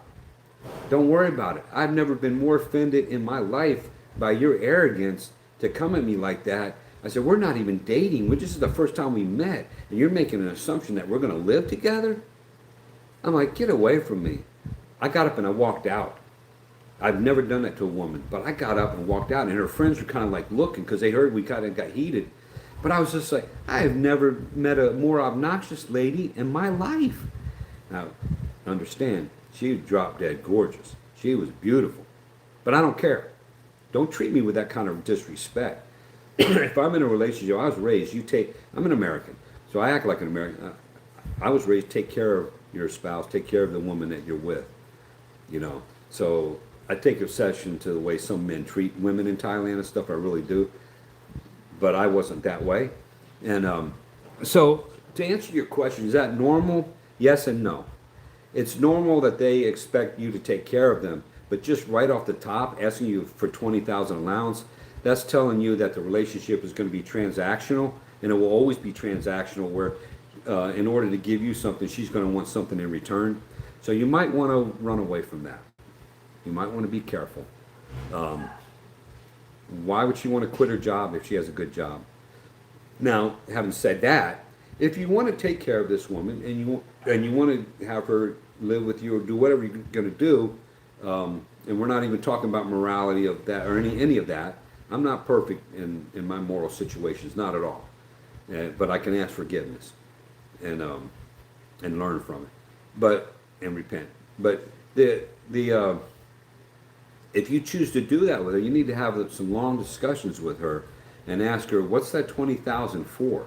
Don't worry about it. I've never been more offended in my life by your arrogance to come at me like that. I said, we're not even dating. This is the first time we met, and you're making an assumption that we're going to live together? I'm like, get away from me. I got up and I walked out. I've never done that to a woman, but I got up and walked out, and her friends were kind of like looking because they heard we kind of got heated. But I was just like, I have never met a more obnoxious lady in my life. Now, understand, she was drop dead gorgeous. She was beautiful. But I don't care. Don't treat me with that kind of disrespect. If I'm in a relationship, I was raised, I'm an American, so I act like an American. I was raised, take care of your spouse, take care of the woman that you're with. So I take exception to the way some men treat women in Thailand and stuff. I really do, but I wasn't that way. And so to answer your question, is that normal? Yes and no. It's normal that they expect you to take care of them, but just right off the top, asking you for 20,000 allowance, that's telling you that the relationship is going to be transactional, and it will always be transactional, where in order to give you something, she's going to want something in return. So you might want to run away from that. You might want to be careful. Why would she want to quit her job if she has a good job? Now, having said that, if you want to take care of this woman and you want to have her live with you or do whatever you're going to do, and we're not even talking about morality of that or any of that. I'm not perfect in my moral situations, not at all. But I can ask forgiveness and learn from it, and repent. But if you choose to do that with her, you need to have some long discussions with her and ask her, what's that 20,000 for?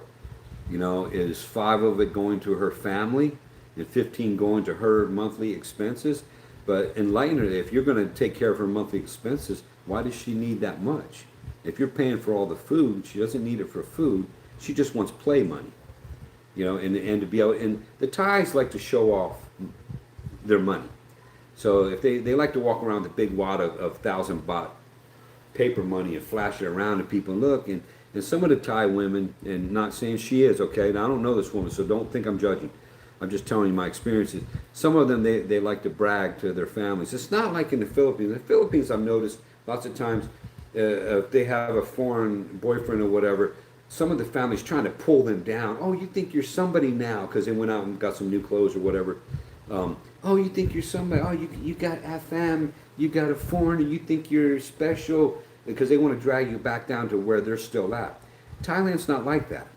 You know, is 5 of it going to her family and 15 going to her monthly expenses? But enlighten her, if you're going to take care of her monthly expenses, why does she need that much? If you're paying for all the food, she doesn't need it for food. She just wants play money. You know, and to be able, and the Thais like to show off their money. So if they like to walk around with a big wad of 1,000 baht paper money and flash it around to people and look, and some of the Thai women, and not saying she is, okay, now I don't know this woman, so don't think I'm judging. I'm just telling you my experiences. Some of them, they like to brag to their families. It's not like in the Philippines. In the Philippines, I've noticed lots of times, if they have a foreign boyfriend or whatever, some of the families trying to pull them down. Oh, you think you're somebody now because they went out and got some new clothes or whatever. Oh, you think you're somebody. Oh, you got a fam, you got a foreigner, you think you're special, because they want to drag you back down to where they're still at. Thailand's not like that.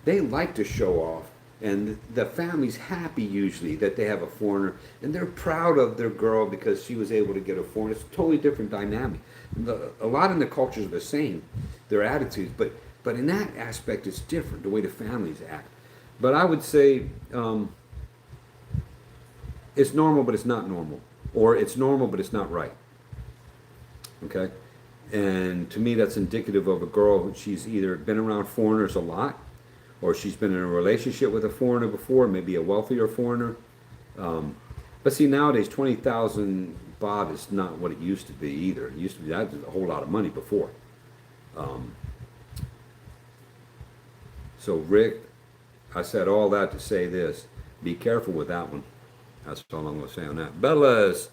They like to show off, and the family's happy usually that they have a foreigner, and they're proud of their girl because she was able to get a foreigner. It's a totally different dynamic. A lot in the cultures are the same, their attitudes, but in that aspect it's different, the way the families act. But I would say it's normal, but it's not normal. Or it's normal, but it's not right. Okay? And to me, that's indicative of a girl. She's either been around foreigners a lot, or she's been in a relationship with a foreigner before, maybe a wealthier foreigner. But see, nowadays, 20,000 baht is not what it used to be either. It used to be that was a whole lot of money before. So Rick, I said all that to say this. Be careful with that one. That's all I'm going to say on that. Bellas,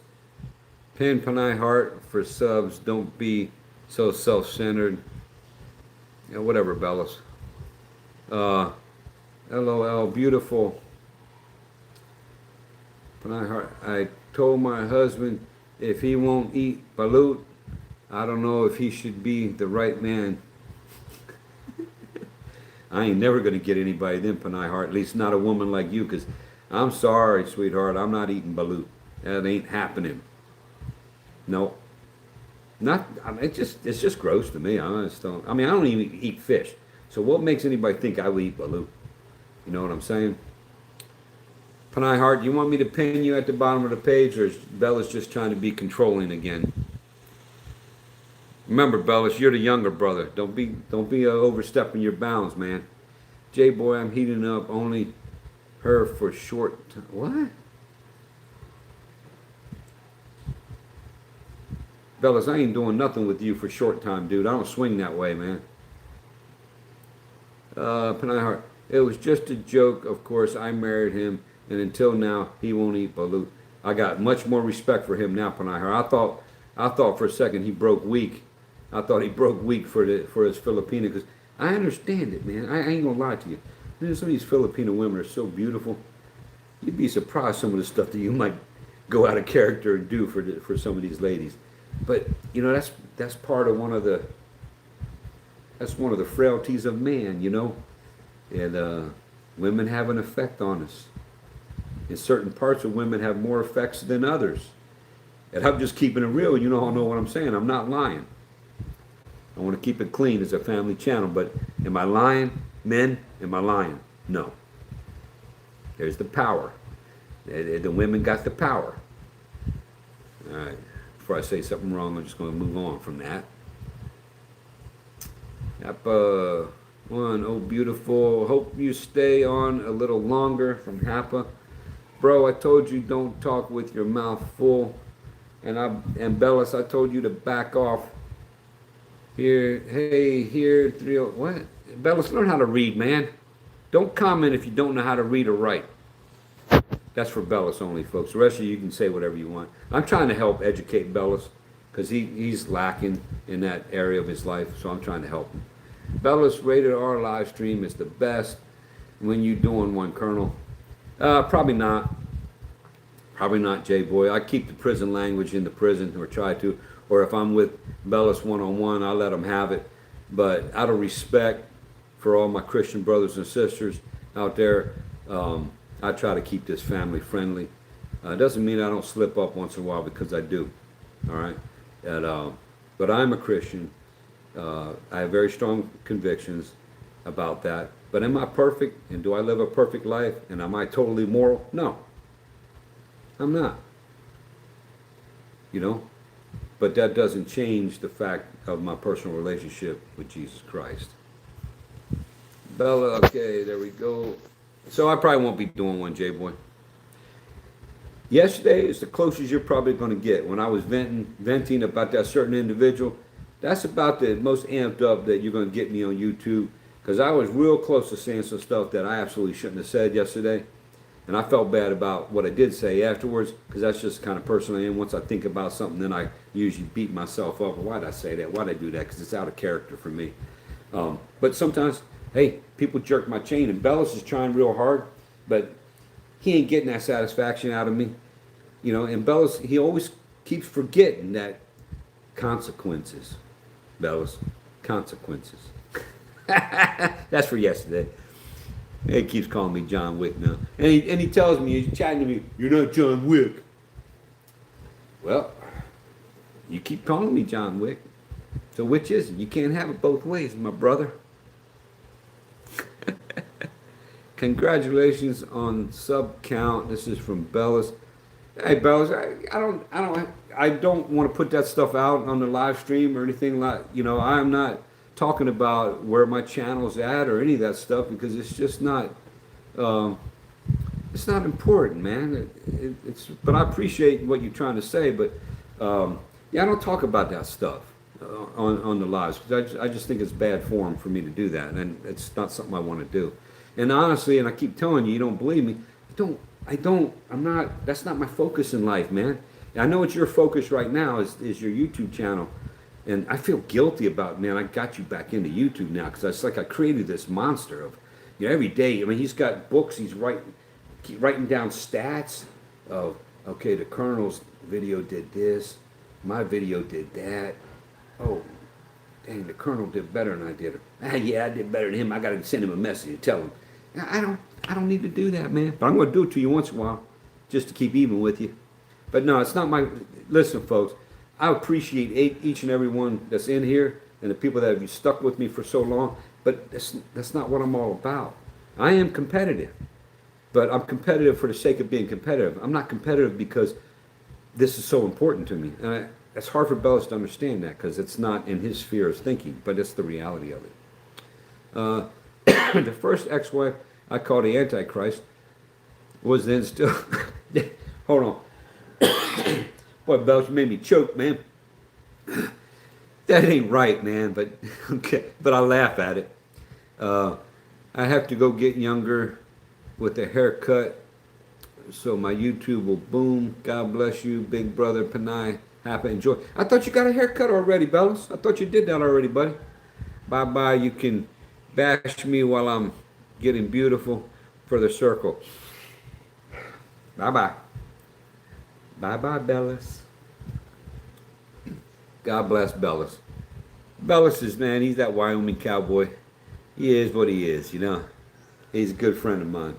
Pin Panay Heart for subs. Don't be so self-centered. Yeah, whatever, Bellas. LOL, beautiful. Panay Heart. I told my husband if he won't eat balut, I don't know if he should be the right man. I ain't never going to get anybody then, Panay Heart, at least not a woman like you, because I'm sorry, sweetheart, I'm not eating balut. That ain't happening. No. Not, I mean, it's just gross to me. I just don't, I mean, I don't even eat fish. So what makes anybody think I would eat balut? You know what I'm saying? Panay Heart, do you want me to pin you at the bottom of the page, or is Bella's just trying to be controlling again? Remember, Bellas, you're the younger brother. Don't be overstepping your bounds, man. J-Boy, I'm heating up only her for short time. What? Bellas, I ain't doing nothing with you for short time, dude. I don't swing that way, man. Panay Heart, it was just a joke. Of course, I married him, and until now, he won't eat balut. I got much more respect for him now, Panay Heart. I thought for a second he broke weak. I thought he broke weak for his Filipino, because I understand it, man. I ain't gonna lie to you. Some of these Filipino women are so beautiful. You'd be surprised some of the stuff that you might go out of character and do for some of these ladies. But you know, that's part of one of the frailties of man, you know. And women have an effect on us. And certain parts of women have more effects than others. And I'm just keeping it real. You all know what I'm saying. I'm not lying. I want to keep it clean. It's a family channel. But am I lying? Men, am I lying? No. There's the power. The women got the power. All right. Before I say something wrong, I'm just going to move on from that. Yep, one, oh beautiful. Hope you stay on a little longer from Hapa. Bro, I told you don't talk with your mouth full. And Bellas, I told you to back off. Here, hey, here, 30. What? Bellas, learn how to read, man. Don't comment if you don't know how to read or write. That's for Bellas only, folks. The rest of you can say whatever you want. I'm trying to help educate Bellas because he's lacking in that area of his life, so I'm trying to help him. Bellis rated R live stream is the best when you doing one, Colonel. Probably not. Probably not, J-Boy. I keep the prison language in the prison, or try to. Or if I'm with Bellis one-on-one, I let them have it. But out of respect for all my Christian brothers and sisters out there, I try to keep this family friendly. It doesn't mean I don't slip up once in a while, because I do. All right? But I'm a Christian. I have very strong convictions about that. But am I perfect? And do I live a perfect life? And am I totally moral? No. I'm not. You know? But that doesn't change the fact of my personal relationship with Jesus Christ. Bella, okay, there we go. So I probably won't be doing one, J-Boy. Yesterday is the closest you're probably going to get. When I was venting about that certain individual, that's about the most amped up that you're going to get me on YouTube, because I was real close to saying some stuff that I absolutely shouldn't have said yesterday. And I felt bad about what I did say afterwards, because that's just the kind of person I am. Once I think about something, then I usually beat myself up. Why did I say that? Why did I do that? Because it's out of character for me. But sometimes, hey, people jerk my chain. And Bellis is trying real hard, but he ain't getting that satisfaction out of me. You know, and Bellis, he always keeps forgetting that consequences. Bellis, consequences. That's for yesterday. He keeps calling me John Wick now. And he tells me, he's chatting to me, "You're not John Wick." Well, you keep calling me John Wick. So which is it? You can't have it both ways, my brother. Congratulations on sub count. This is from Bellis. Hey Bellis, I don't want to put that stuff out on the live stream or anything like, you know, I'm not talking about where my channel's at or any of that stuff, because it's just not it's not important, man. But I appreciate what you're trying to say, but yeah, I don't talk about that stuff on the lives, because I just think it's bad form for me to do that, and it's not something I want to do. And honestly, and I keep telling you, you don't believe me, that's not my focus in life, man. I know it's your focus right now is your YouTube channel. And I feel guilty about, man, I got you back into YouTube now, because it's like I created this monster of, you know, every day. I mean, he's got books, he's writing down stats of, okay, the Colonel's video did this, my video did that. Oh, dang, the Colonel did better than I did. Yeah, I did better than him. I got to send him a message and tell him. I don't need to do that, man. But I'm going to do it to you once in a while, just to keep even with you. But no, it's not my, listen, folks. I appreciate each and every one that's in here, and the people that have stuck with me for so long, but that's not what I'm all about. I am competitive, but I'm competitive for the sake of being competitive. I'm not competitive because this is so important to me. And it's hard for Bellis to understand that, because it's not in his sphere of thinking, but it's the reality of it. The first ex-wife I call the Antichrist was then still... Hold on. Boy, Belch, you made me choke, man. That ain't right, man, but okay. But I laugh at it. I have to go get younger with a haircut, so my YouTube will boom. God bless you, big brother Panay. Happy, enjoy. I thought you got a haircut already, Bellis. I thought you did that already, buddy. Bye-bye. You can bash me while I'm getting beautiful for the circle. Bye-bye. Bye-bye, Bellis. God bless Bellis. Bellis is, man, he's that Wyoming cowboy. He is what he is, you know. He's a good friend of mine.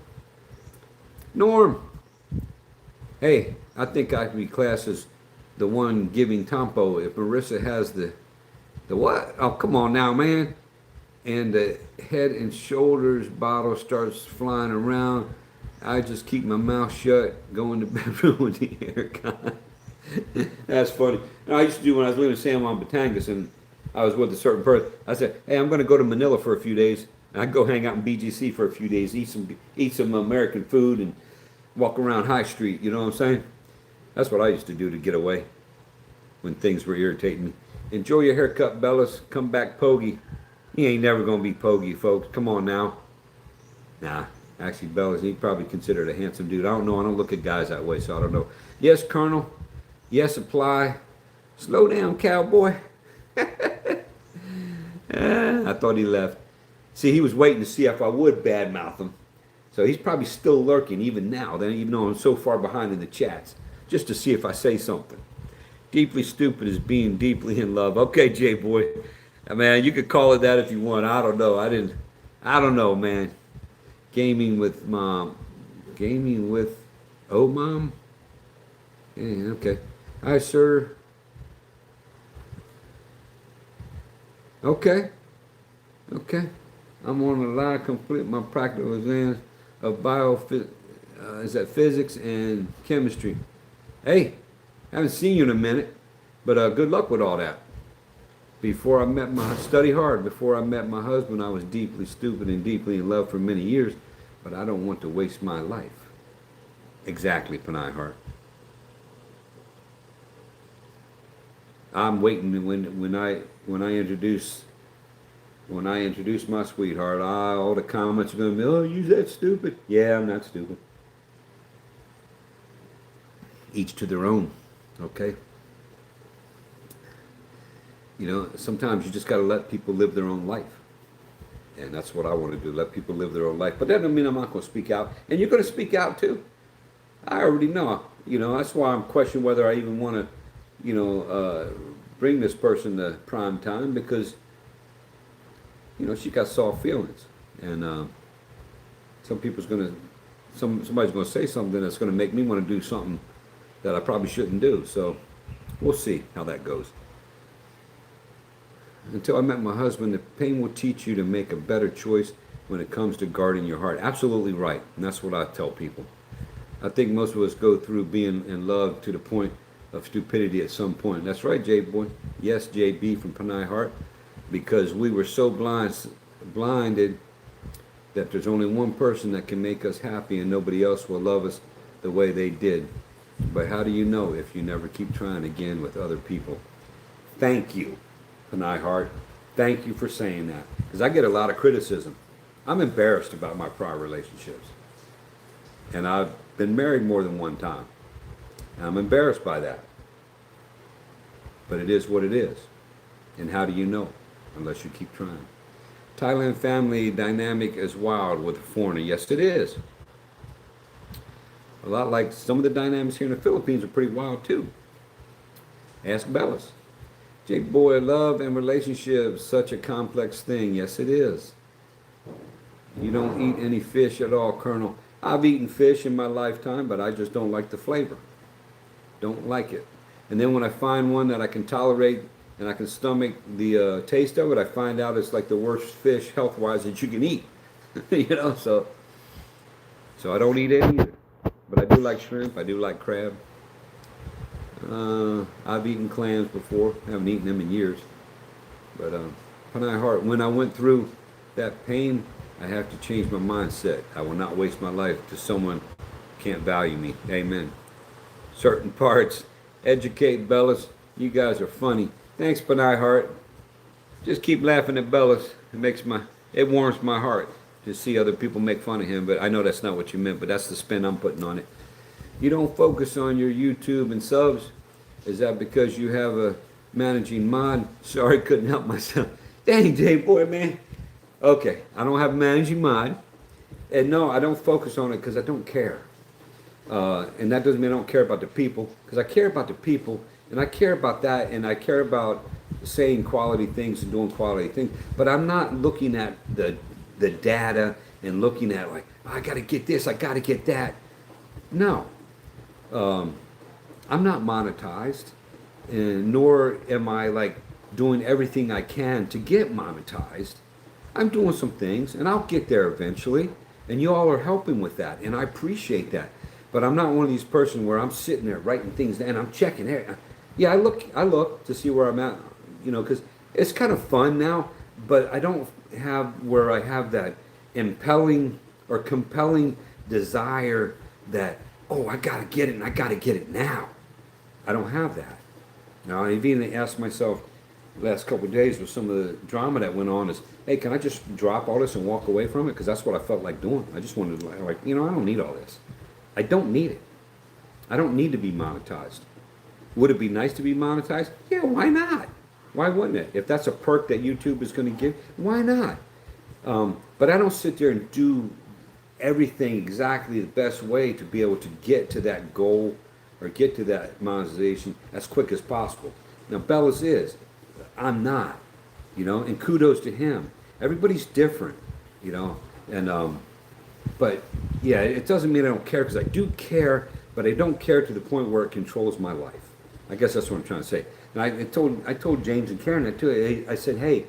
Norm. Hey, I think I can be classed as the one giving Tompo if Marissa has the what? Oh, come on now, man. And the Head and Shoulders bottle starts flying around. I just keep my mouth shut, go in the bedroom with the haircut. That's funny. And I used to do when I was living in San Juan, Batangas, and I was with a certain person. I said, hey, I'm going to go to Manila for a few days. And I'd go hang out in BGC for a few days, eat some American food, and walk around High Street. You know what I'm saying? That's what I used to do to get away when things were irritating me. Enjoy your haircut, Bellis. Come back, Pogie. He ain't never going to be Pogie, folks. Come on now. Nah. Actually, Bellis, he's probably considered a handsome dude. I don't know. I don't look at guys that way, so I don't know. Yes, Colonel. Yes, Apply. Slow down, cowboy. I thought he left. See, he was waiting to see if I would badmouth him. So he's probably still lurking even now, even though I'm so far behind in the chats, just to see if I say something. Deeply stupid is being deeply in love. Okay, Jay boy. Man, you could call it that if you want. I don't know. I don't know, man. Gaming with mom. Gaming with oh mom? Yeah, okay. Hi, sir. Okay. Okay. I'm on a line complete my practical exams of is that physics and chemistry. Hey, haven't seen you in a minute, but good luck with all that. Study hard. Before I met my husband, I was deeply stupid and deeply in love for many years, but I don't want to waste my life. Exactly, Panay Hart. I'm waiting when I introduce my sweetheart. All the comments are gonna be, oh, you that stupid. Yeah, I'm not stupid. Each to their own. Okay. You know, sometimes you just got to let people live their own life. And that's what I want to do, let people live their own life. But that doesn't mean I'm not going to speak out. And you're going to speak out too. I already know. You know, that's why I'm questioning whether I even want to, bring this person to prime time because, she got soft feelings. And somebody's going to say something that's going to make me want to do something that I probably shouldn't do. So we'll see how that goes. Until I met my husband, the pain will teach you to make a better choice when it comes to guarding your heart. Absolutely right. And that's what I tell people. I think most of us go through being in love to the point of stupidity at some point. That's right, Jay boy. Yes, JB from Panay Hart. Because we were so blinded that there's only one person that can make us happy and nobody else will love us the way they did. But how do you know if you never keep trying again with other people? Thank you, Panay Hart. Thank you for saying that. Because I get a lot of criticism. I'm embarrassed about my prior relationships. And I've been married more than one time. And I'm embarrassed by that. But it is what it is. And how do you know? Unless you keep trying. Thailand family dynamic is wild with a foreigner. Yes, it is. A lot like some of the dynamics here in the Philippines are pretty wild too. Ask Bellis. Jake boy, love and relationships, such a complex thing. Yes, it is. You don't eat any fish at all, Colonel. I've eaten fish in my lifetime, but I just don't like the flavor. Don't like it. And then when I find one that I can tolerate and I can stomach the taste of it, I find out it's like the worst fish health-wise that you can eat. So I don't eat it either. But I do like shrimp. I do like crab. I've eaten clams before. I haven't eaten them in years. But Panay Hart, when I went through that pain, I have to change my mindset. I will not waste my life to someone who can't value me. Amen. Certain parts. Educate Bellis. You guys are funny. Thanks, Panay Hart. Just keep laughing at Bellis. It warms my heart to see other people make fun of him. But I know that's not what you meant. But that's the spin I'm putting on it. You don't focus on your YouTube and subs. Is that because you have a managing mod? Sorry, couldn't help myself. Dang, Jay boy, man. Okay, I don't have a managing mod. And no, I don't focus on it because I don't care. And that doesn't mean I don't care about the people. Because I care about the people. And I care about that. And I care about saying quality things and doing quality things. But I'm not looking at the data and looking at like, oh, I got to get this, I got to get that. No. I'm not monetized, and nor am I like doing everything I can to get monetized. I'm doing some things, and I'll get there eventually, and you all are helping with that, and I appreciate that. But I'm not one of these persons where I'm sitting there writing things down, and I'm checking it. Yeah, I look to see where I'm at, because it's kind of fun now, but I don't have where I have that impelling or compelling desire that, oh, I gotta get it and I gotta get it now. I don't have that. Now, I've even asked myself the last couple of days with some of the drama that went on is, hey, can I just drop all this and walk away from it? Because that's what I felt like doing. I just wanted to, I don't need all this. I don't need it. I don't need to be monetized. Would it be nice to be monetized? Yeah, why not? Why wouldn't it? If that's a perk that YouTube is going to give, why not? But I don't sit there and do everything exactly the best way to be able to get to that goal or get to that monetization as quick as possible. Now, Bellas is. I'm not, and kudos to him. Everybody's different, and but yeah, it doesn't mean I don't care, because I do care, but I don't care to the point where it controls my life. I guess that's what I'm trying to say. And I told James and Karen that too. I said, hey,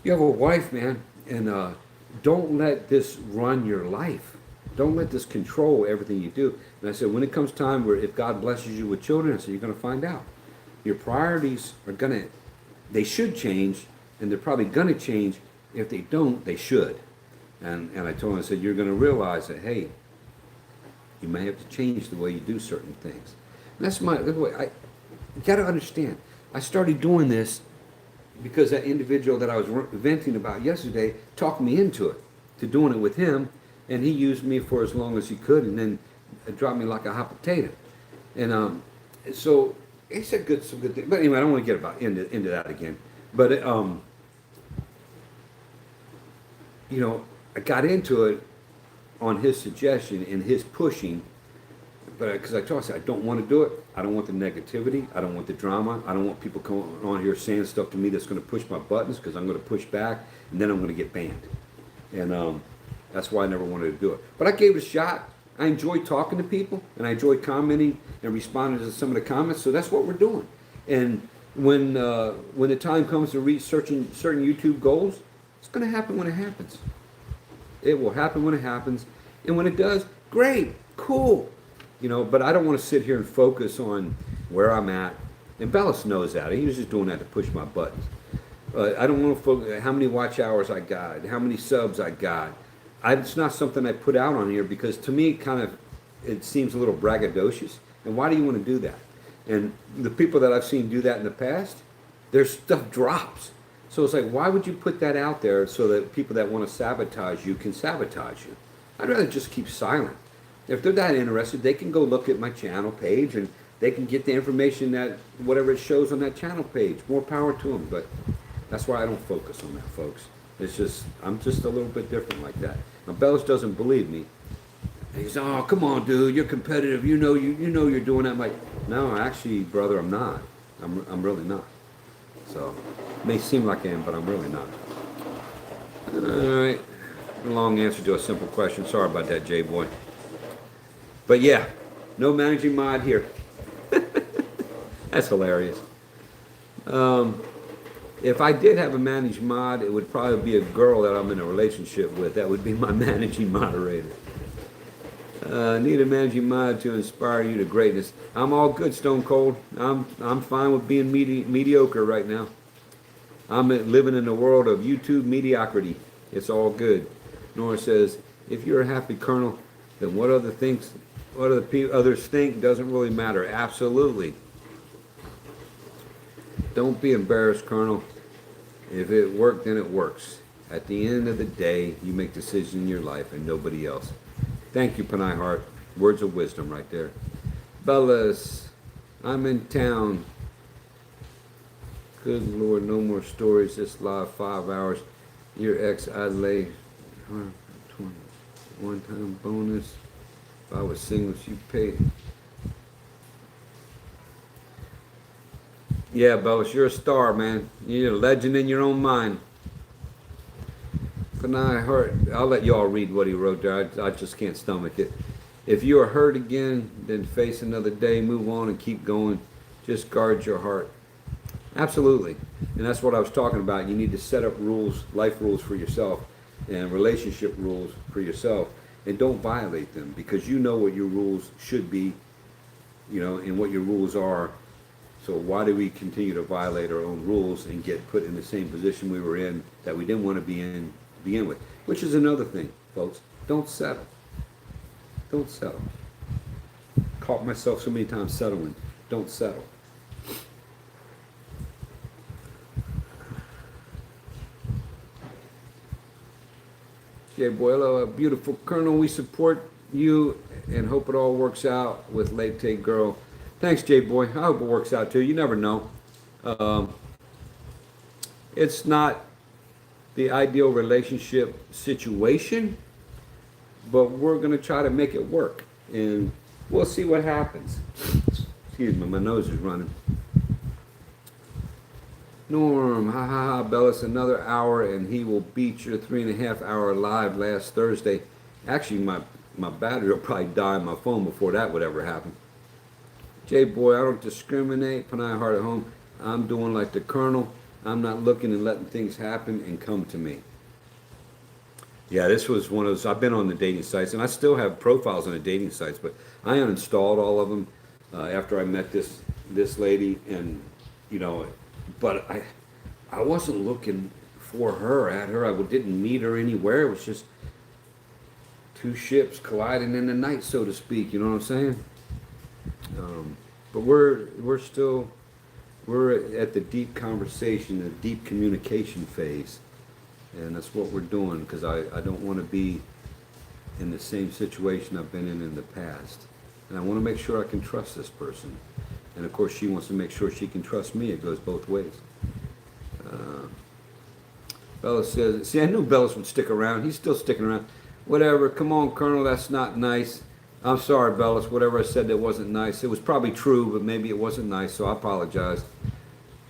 you have a wife, man, and don't let this run your life. Don't let this control everything you do. And I said, when it comes time where if God blesses you with children, I said, you're going to find out. Your priorities they should change, and they're probably going to change. If they don't, they should. And I told him, I said, you're going to realize that, hey, you may have to change the way you do certain things. And that's you got to understand. I started doing this because that individual that I was venting about yesterday talked me into it, to doing it with him, and he used me for as long as he could, and then dropped me like a hot potato. And so he said some good things. But anyway, I don't want to get into that again. But I got into it on his suggestion and his pushing, but because I told him, I don't want to do it. I don't want the negativity. I don't want the drama. I don't want people coming on here saying stuff to me that's going to push my buttons, because I'm going to push back, and then I'm going to get banned. And that's why I never wanted to do it. But I gave it a shot. I enjoy talking to people, and I enjoy commenting and responding to some of the comments. So that's what we're doing. And when the time comes to reach certain YouTube goals, it's going to happen when it happens. It will happen when it happens, and when it does, great, cool. But I don't want to sit here and focus on where I'm at. And Bellis knows that. He was just doing that to push my buttons. I don't want to focus how many watch hours I got, how many subs I got. It's not something I put out on here, because to me it seems a little braggadocious. And why do you want to do that? And the people that I've seen do that in the past, their stuff drops. So it's like, why would you put that out there so that people that want to sabotage you can sabotage you? I'd rather just keep silent. If they're that interested, they can go look at my channel page, and they can get the information that whatever it shows on that channel page. More power to them. But that's why I don't focus on that, folks. It's just, I'm just a little bit different like that. Now, Bellis doesn't believe me. He's, oh, come on, dude, you're competitive. You know you're doing that. I'm like, no, actually, brother, I'm not. I'm really not. So, it may seem like I am, but I'm really not. All right. A long answer to a simple question. Sorry about that, J-Boy. But yeah, no managing mod here. That's hilarious. If I did have a managed mod, it would probably be a girl that I'm in a relationship with. That would be my managing moderator. Need a managing mod to inspire you to greatness. I'm all good, Stone Cold. I'm fine with being mediocre right now. I'm living in the world of YouTube mediocrity. It's all good. Nora says, if you're a happy Colonel, then what other others think doesn't really matter. Absolutely. Don't be embarrassed, Colonel. If it worked, then it works. At the end of the day, you make decisions in your life and nobody else. Thank you, Panay Hart. Words of wisdom right there. Bellas, I'm in town. Good Lord, no more stories. This live 5 hours. Your ex, I'd lay one-time bonus. If I was single, she paid. Yeah, Bellis, you're a star, man. You're a legend in your own mind. Panay Hart, I'll let y'all read what he wrote there. I just can't stomach it. If you are hurt again, then face another day, move on and keep going. Just guard your heart. Absolutely. And that's what I was talking about. You need to set up rules, life rules for yourself, and relationship rules for yourself. And don't violate them, because you know what your rules should be, and what your rules are. So why do we continue to violate our own rules and get put in the same position we were in that we didn't want to be in to begin with? Which is another thing, folks. Don't settle. Don't settle. Caught myself so many times settling. Don't settle. Yeah, boy, hello, beautiful Colonel. We support you and hope it all works out with Late Take Girl. Thanks, J-Boy. I hope it works out too. You never know. It's not the ideal relationship situation, but we're going to try to make it work. And we'll see what happens. Excuse me, my nose is running. Norm, ha ha ha, Bellis, another hour and he will beat your 3.5 hour live last Thursday. Actually, my battery will probably die on my phone before that would ever happen. Jay boy, I don't discriminate. Panay Heart at home. I'm doing like the Colonel. I'm not looking and letting things happen and come to me. Yeah, this was one of those. I've been on the dating sites, and I still have profiles on the dating sites, but I uninstalled all of them after I met this lady, and you know, but I wasn't looking for her at her. I didn't meet her anywhere. It was just two ships colliding in the night, so to speak. You know what I'm saying? But we're still at the deep conversation, the deep communication phase. And that's what we're doing because I don't want to be in the same situation I've been in the past. And I want to make sure I can trust this person. And of course, she wants to make sure she can trust me. It goes both ways. Bellis says, see, I knew Bellis would stick around. He's still sticking around. Whatever. Come on, Colonel. That's not nice. I'm sorry, Bellis. Whatever I said that wasn't nice. It was probably true, but maybe it wasn't nice, so I apologize.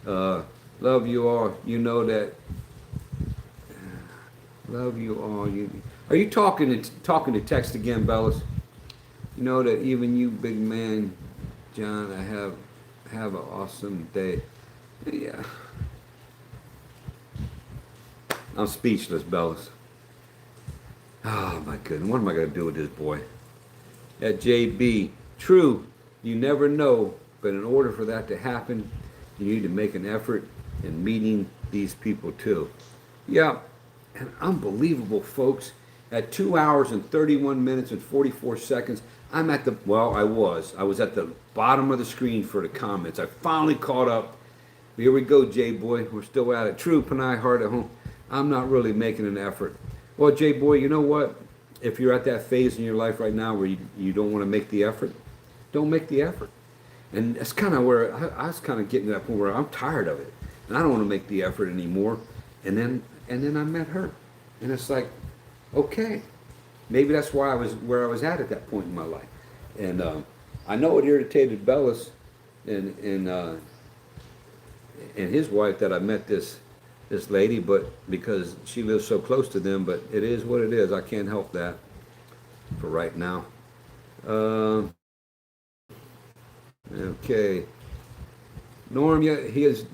Love you all. You know that. Love you all. Are you talking to text again, Bellis? You know that even you, big man, John, I have an awesome day. Yeah. I'm speechless, Bellis. Oh my goodness, what am I gonna do with this boy? At JB, true, you never know, but in order for that to happen, you need to make an effort in meeting these people too. Yeah, and unbelievable, folks. At 2 hours and 31 minutes and 44 seconds, I'm at the, well, I was at the bottom of the screen for the comments. I finally caught up. Here we go, J-Boy. We're still at it. True, Panay Heart at home. I'm not really making an effort. Well, J-Boy, you know what? If you're at that phase in your life right now where you don't want to make the effort, don't make the effort. And that's kind of where I was kind of getting to that point where I'm tired of it. And I don't want to make the effort anymore. And then I met her. And it's like, okay, maybe that's where I was at that point in my life. And I know it irritated Bellis and his wife that I met this lady, but because she lives so close to them, but it is what it is. I can't help that for right now. Okay. Norm, yeah, he is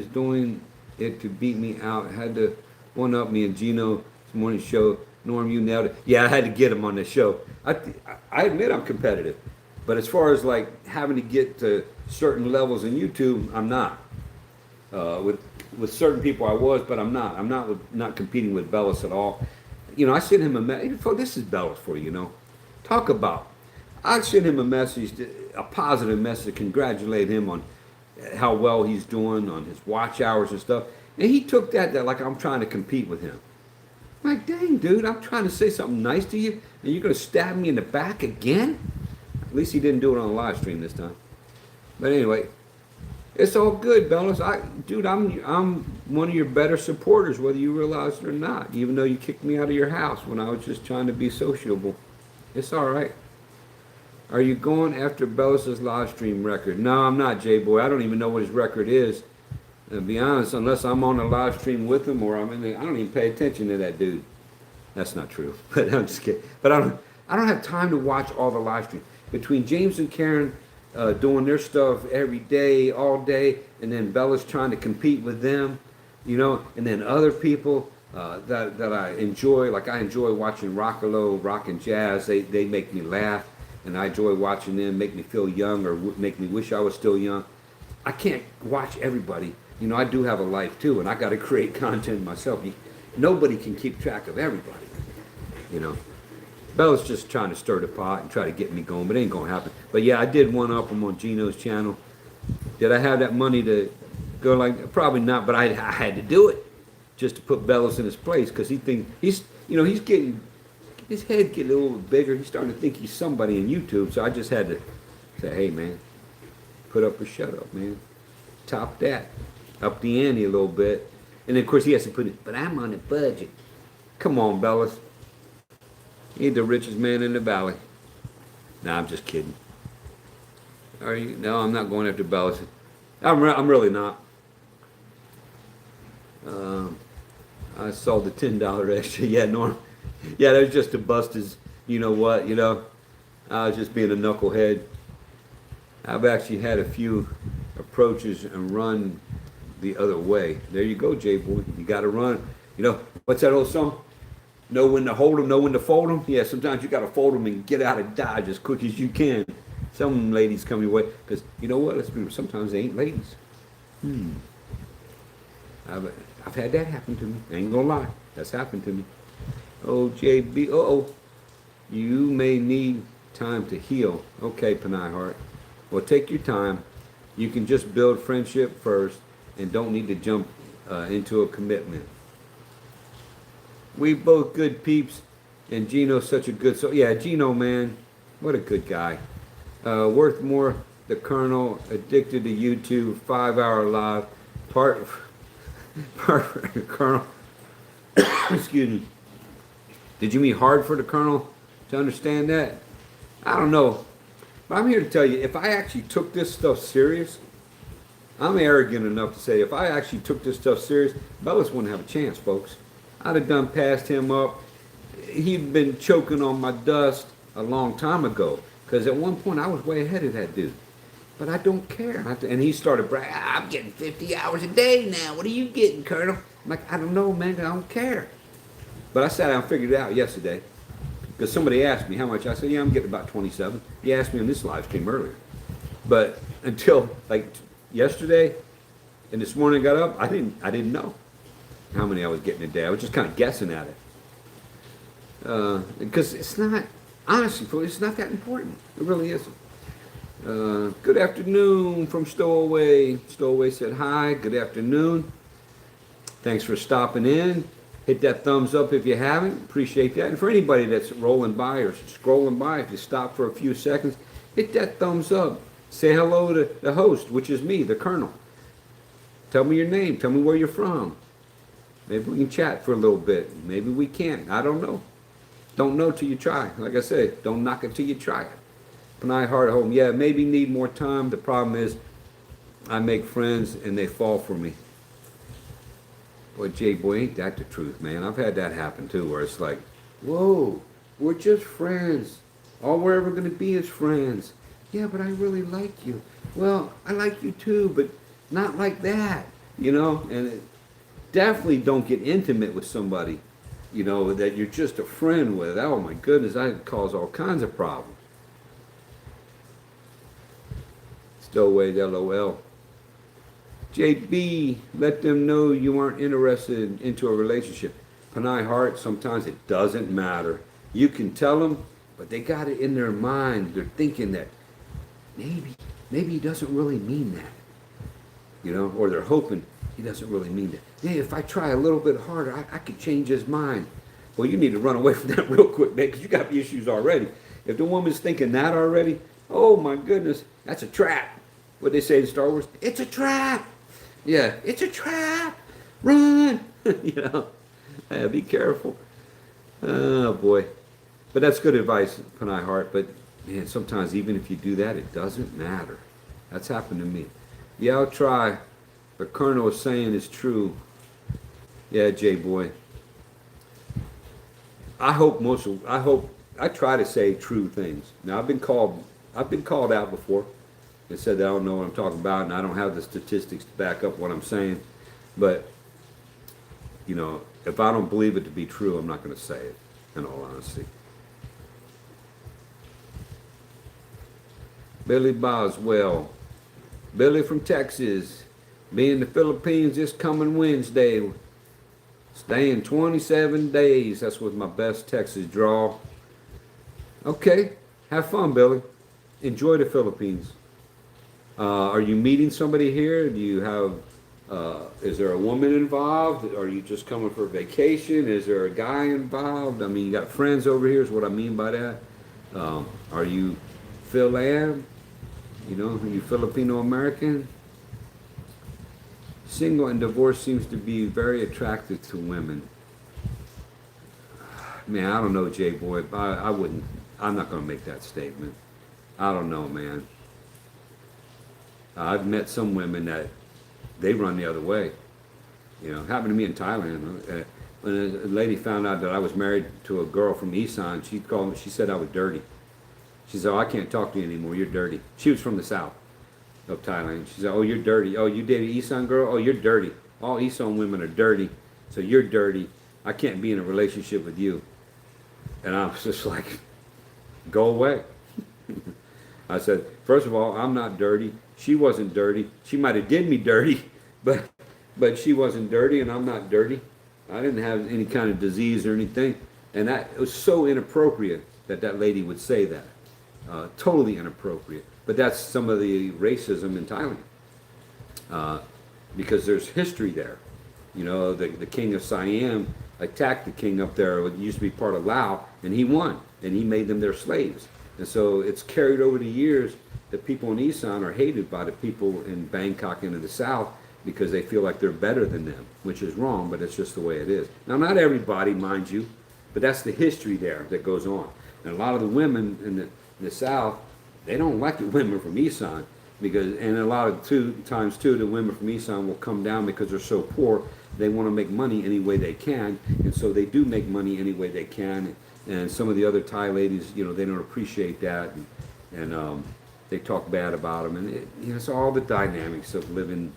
doing it to beat me out. I had to one up me and Gino this morning show. Norm, you nailed it. Yeah, I had to get him on the show. I admit I'm competitive, but as far as like having to get to certain levels in YouTube, I'm not. With certain people I was, but I'm not. I'm not competing with Bellis at all. You know, I sent him a message. This is Bellis for you, you know. Talk about. I sent him a message, a positive message, congratulate him on how well he's doing on his watch hours and stuff. And he took that like I'm trying to compete with him. I'm like, dang, dude, I'm trying to say something nice to you, and you're going to stab me in the back again? At least he didn't do it on a live stream this time. But anyway, it's all good, Bellis. I'm one of your better supporters, whether you realize it or not, even though you kicked me out of your house when I was just trying to be sociable. It's all right. Are you going after Bellis' live stream record? No, I'm not, J-Boy. I don't even know what his record is. To be honest, unless I'm on a live stream with him or I don't even pay attention to that dude. That's not true, but I'm just kidding. But I don't have time to watch all the live streams. Between James and Karen doing their stuff every day, all day, and then Bella's trying to compete with them, you know, and then other people that I enjoy, like I enjoy watching Rockalo, Rock and Jazz. They make me laugh, and I enjoy watching them, make me feel young or make me wish I was still young. I can't watch everybody. You know, I do have a life too, and I got to create content myself. Nobody can keep track of everybody, you know. Bella's just trying to stir the pot and try to get me going, but it ain't going to happen. But yeah, I did one up him on Gino's channel. Did I have that money to go like, probably not, but I had to do it just to put Bellis in his place because he thinks, he's getting, his head getting a little bit bigger. He's starting to think he's somebody in YouTube, so I just had to say, hey man, put up or shut up, man. Top that. up the ante a little bit. And then, of course, he has to put it, but I'm on a budget. Come on, Bellas. He ain't the richest man in the valley. Nah, I'm just kidding. Are you? No, I'm not going after Bellas. I'm really not. I saw the $10 extra. Yeah, Norm. Yeah, that was just to bust his, you know what, I was just being a knucklehead. I've actually had a few approaches and run the other way. There you go, J-Boy. You got to run. What's that old song? Know when to hold them, know when to fold them. Yeah, sometimes you got to fold them and get out of Dodge as quick as you can. Some ladies come your way. Because you know what? Sometimes they ain't ladies. I've had that happen to me. I ain't gonna lie. That's happened to me. Oh, JB. Uh-oh. You may need time to heal. Okay, Panay Heart. Well, take your time. You can just build friendship first and don't need to jump into a commitment. We both good peeps, and Gino's such a good soul. Yeah, Gino, man, what a good guy. Worth more, the Colonel, addicted to YouTube, 5-hour live, part for the Colonel. Excuse me. Did you mean hard for the Colonel to understand that? I don't know. But I'm here to tell you, if I actually took this stuff serious, I'm arrogant enough to say if I actually took this stuff serious, Bellis wouldn't have a chance, folks. I'd have done passed him up. He'd been choking on my dust a long time ago. Because at one point I was way ahead of that dude. But I don't care. And he started bragging, I'm getting 50 hours a day now. What are you getting, Colonel? I'm like, I don't know, man. I don't care. But I sat down and figured it out yesterday. Because somebody asked me how much. I said, yeah, I'm getting about 27. He asked me on this live stream earlier. But until like yesterday and this morning I got up, I didn't know how many I was getting a day. I was just kind of guessing at it. Because it's not, honestly, it's not that important. It really isn't. Good afternoon from Stowaway. Stowaway said hi. Good afternoon. Thanks for stopping in. Hit that thumbs up if you haven't. Appreciate that. And for anybody that's rolling by or scrolling by, if you stop for a few seconds, hit that thumbs up. Say hello to the host, which is me, the Colonel. Tell me your name. Tell me where you're from. Maybe we can chat for a little bit. Maybe we can't. I don't know. Don't know till you try. Like I said, don't knock it till you try it. Panay Heart Home. Yeah, maybe need more time. The problem is I make friends and they fall for me. Boy, J-Boy, ain't that the truth, man. I've had that happen too, where it's like, whoa, we're just friends. All we're ever going to be is friends. Yeah, but I really like you. Well, I like you too, but not like that, and definitely don't get intimate with somebody, that you're just a friend with. Oh my goodness, that cause all kinds of problems. Stowaway, LOL. JB, let them know you aren't interested into a relationship. Panay Heart, sometimes it doesn't matter. You can tell them, but they got it in their mind. They're thinking that maybe he doesn't really mean that, or they're hoping he doesn't really mean that. Hey, if I try a little bit harder, I could change his mind. Well, you need to run away from that real quick, man, because you got issues already. If the woman's thinking that already, oh my goodness, that's a trap. What they say in Star Wars, it's a trap. Yeah, it's a trap. Run. Be careful. Oh boy. But that's good advice, Panay Heart. But man, sometimes even if you do that, it doesn't matter. That's happened to me. Yeah, I'll try. But Colonel is saying is true. Yeah, J-Boy. I try to say true things. Now I've been called out before. They said that I don't know what I'm talking about and I don't have the statistics to back up what I'm saying. But, if I don't believe it to be true, I'm not going to say it, in all honesty. Billy Boswell. Billy from Texas. Be in the Philippines this coming Wednesday. Staying 27 days. That's with my best Texas draw. Okay. Have fun, Billy. Enjoy the Philippines. Are you meeting somebody here? Do you have, is there a woman involved? Are you just coming for a vacation? Is there a guy involved? I mean, you got friends over here is what I mean by that. Are you Phil-Am? Are you Filipino-American? Single and divorced seems to be very attractive to women. Man, I don't know, J-Boy. I wouldn't. I'm not going to make that statement. I don't know, man. I've met some women that they run the other way. You know, it happened to me in Thailand. When a lady found out that I was married to a girl from Isan, she called me. She said I was dirty. She said, "Oh, I can't talk to you anymore. You're dirty." She was from the south of Thailand. She said, "Oh, you're dirty. Oh, you dated an Isan girl? Oh, you're dirty. All Isan women are dirty. So you're dirty. I can't be in a relationship with you." And I was just like, "Go away." I said, "First of all, I'm not dirty. She wasn't dirty. She might have did me dirty, but she wasn't dirty, and I'm not dirty. I didn't have any kind of disease or anything." And that it was so inappropriate that lady would say that. Totally inappropriate. But that's some of the racism in Thailand, because there's history there. You know, the king of Siam attacked the king up there. It used to be part of Laos, and he won, and he made them their slaves. And so it's carried over the years. The people in Isan are hated by the people in Bangkok and in the south because they feel like they're better than them, which is wrong, but it's just the way it is. Now, not everybody, mind you, but that's the history there that goes on. And a lot of the women in the south, they don't like the women from Isan because, and a lot of times too, the women from Isan will come down because they're so poor. They want to make money any way they can, and so they do make money any way they can. And some of the other Thai ladies, you know, they don't appreciate that, and they talk bad about them. And it's all the dynamics of living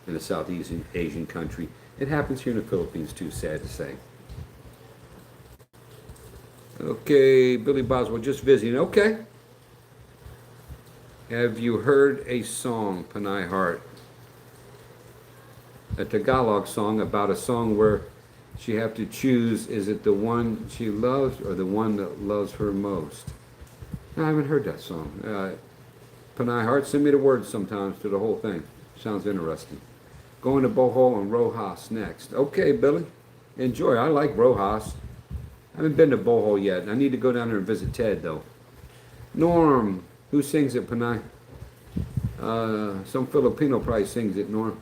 in a Southeast Asian country. It happens here in the Philippines too, sad to say. Okay, Billy Boswell, just visiting. Okay. Have you heard a song, Panay Heart? A Tagalog song about a song where she have to choose, is it the one she loves or the one that loves her most? No, I haven't heard that song. Panay Heart, send me the words sometimes to the whole thing. Sounds interesting. Going to Bohol and Rojas next. Okay, Billy. Enjoy. I like Rojas. I haven't been to Bohol yet. I need to go down there and visit Ted, though. Norm. Who sings it, Panay? Some Filipino probably sings it, Norm.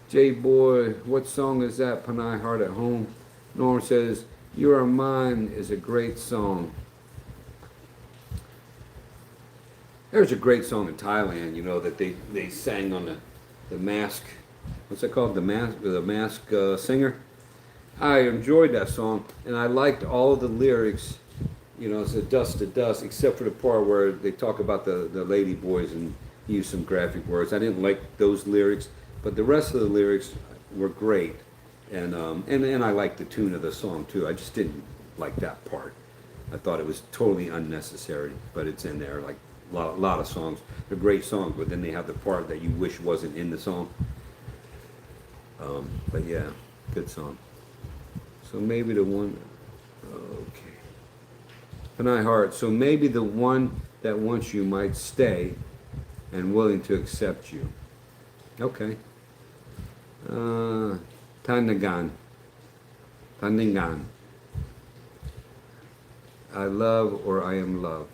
J-Boy, what song is that, Panay Heart at Home? Norm says, You Are Mine is a great song. There's a great song in Thailand, you know, that they sang on the Mask. What's that called? The Mask Singer. I enjoyed that song, and I liked all of the lyrics. You know, it's a dust to dust, except for the part where they talk about the lady boys and use some graphic words. I didn't like those lyrics, but the rest of the lyrics were great, and I liked the tune of the song too. I just didn't like that part. I thought it was totally unnecessary, but it's in there. Like a lot of songs, they're great songs, but then they have the part that you wish wasn't in the song. But yeah, good song. So maybe the one. Okay. Panay Heart, so maybe the one that wants you might stay and willing to accept you. Okay. Tanagan. I love or I am loved.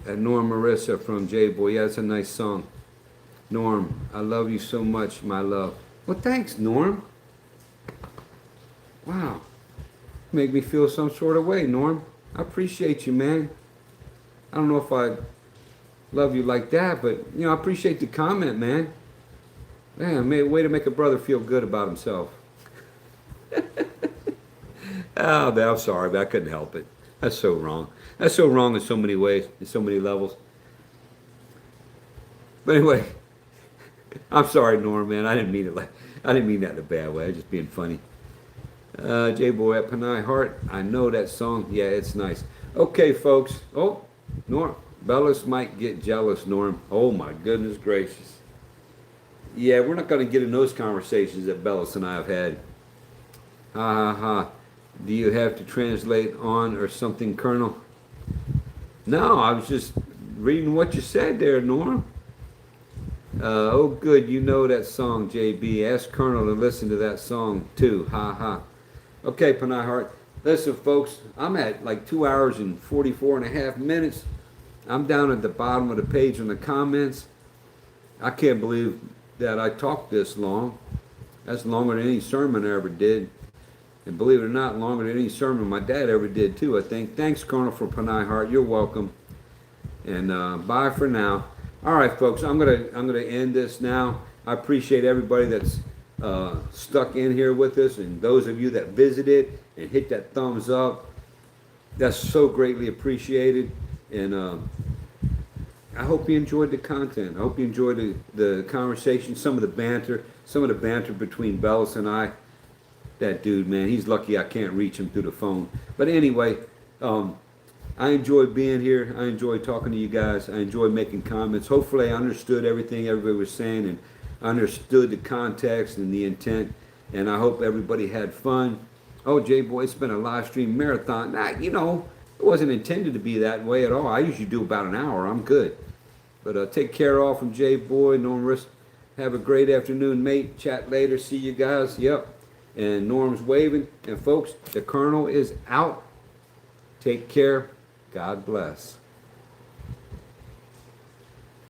And Norm Marissa from J-Boy. Yeah, that's a nice song. Norm, I love you so much, my love. Well, thanks, Norm. Wow. Make me feel some sort of way, Norm. I appreciate you, man. I don't know if I love you like that, but, you know, I appreciate the comment, man. Man, way to make a brother feel good about himself. Oh, I'm sorry, but I couldn't help it. That's so wrong. That's so wrong in so many ways, in so many levels. But anyway, I'm sorry, Norm, man. I didn't mean that in a bad way. I was just being funny. J-Boy at Panay Heart. I know that song. Yeah, it's nice. Okay, folks. Oh, Norm. Bellis might get jealous, Norm. Oh, my goodness gracious. Yeah, we're not going to get in those conversations that Bellis and I have had. Ha ha ha. Do you have to translate on or something, Colonel? No, I was just reading what you said there, Norm. Oh, good. You know that song, JB. Ask Colonel to listen to that song, too. Ha ha. Okay, Panay Heart. Listen, folks, I'm at like 2 hours and 44 and a half minutes. I'm down at the bottom of the page on the comments. I can't believe that I talked this long. That's longer than any sermon I ever did. And believe it or not, longer than any sermon my dad ever did too, I think. Thanks, Colonel, for Panay Heart. You're welcome. And bye for now. All right, folks, I'm gonna end this now. I appreciate everybody that's stuck in here with us, and those of you that visited and hit that thumbs up. That's so greatly appreciated. And I hope you enjoyed the content. I hope you enjoyed the conversation, some of the banter between Bellis and I. That dude, man, he's lucky I can't reach him through the phone. But anyway, I enjoy being here. I enjoy talking to you guys. I enjoy making comments. Hopefully I understood everything everybody was saying and understood the context and the intent. And I hope everybody had fun. Oh, J-Boy, it's been a live stream marathon. Nah, you know, it wasn't intended to be that way at all. I usually do about an hour. I'm good. But take care all from J-Boy, Norm. Have a great afternoon, mate. Chat later. See you guys. Yep. And Norm's waving. And folks, the Colonel is out. Take care. God bless.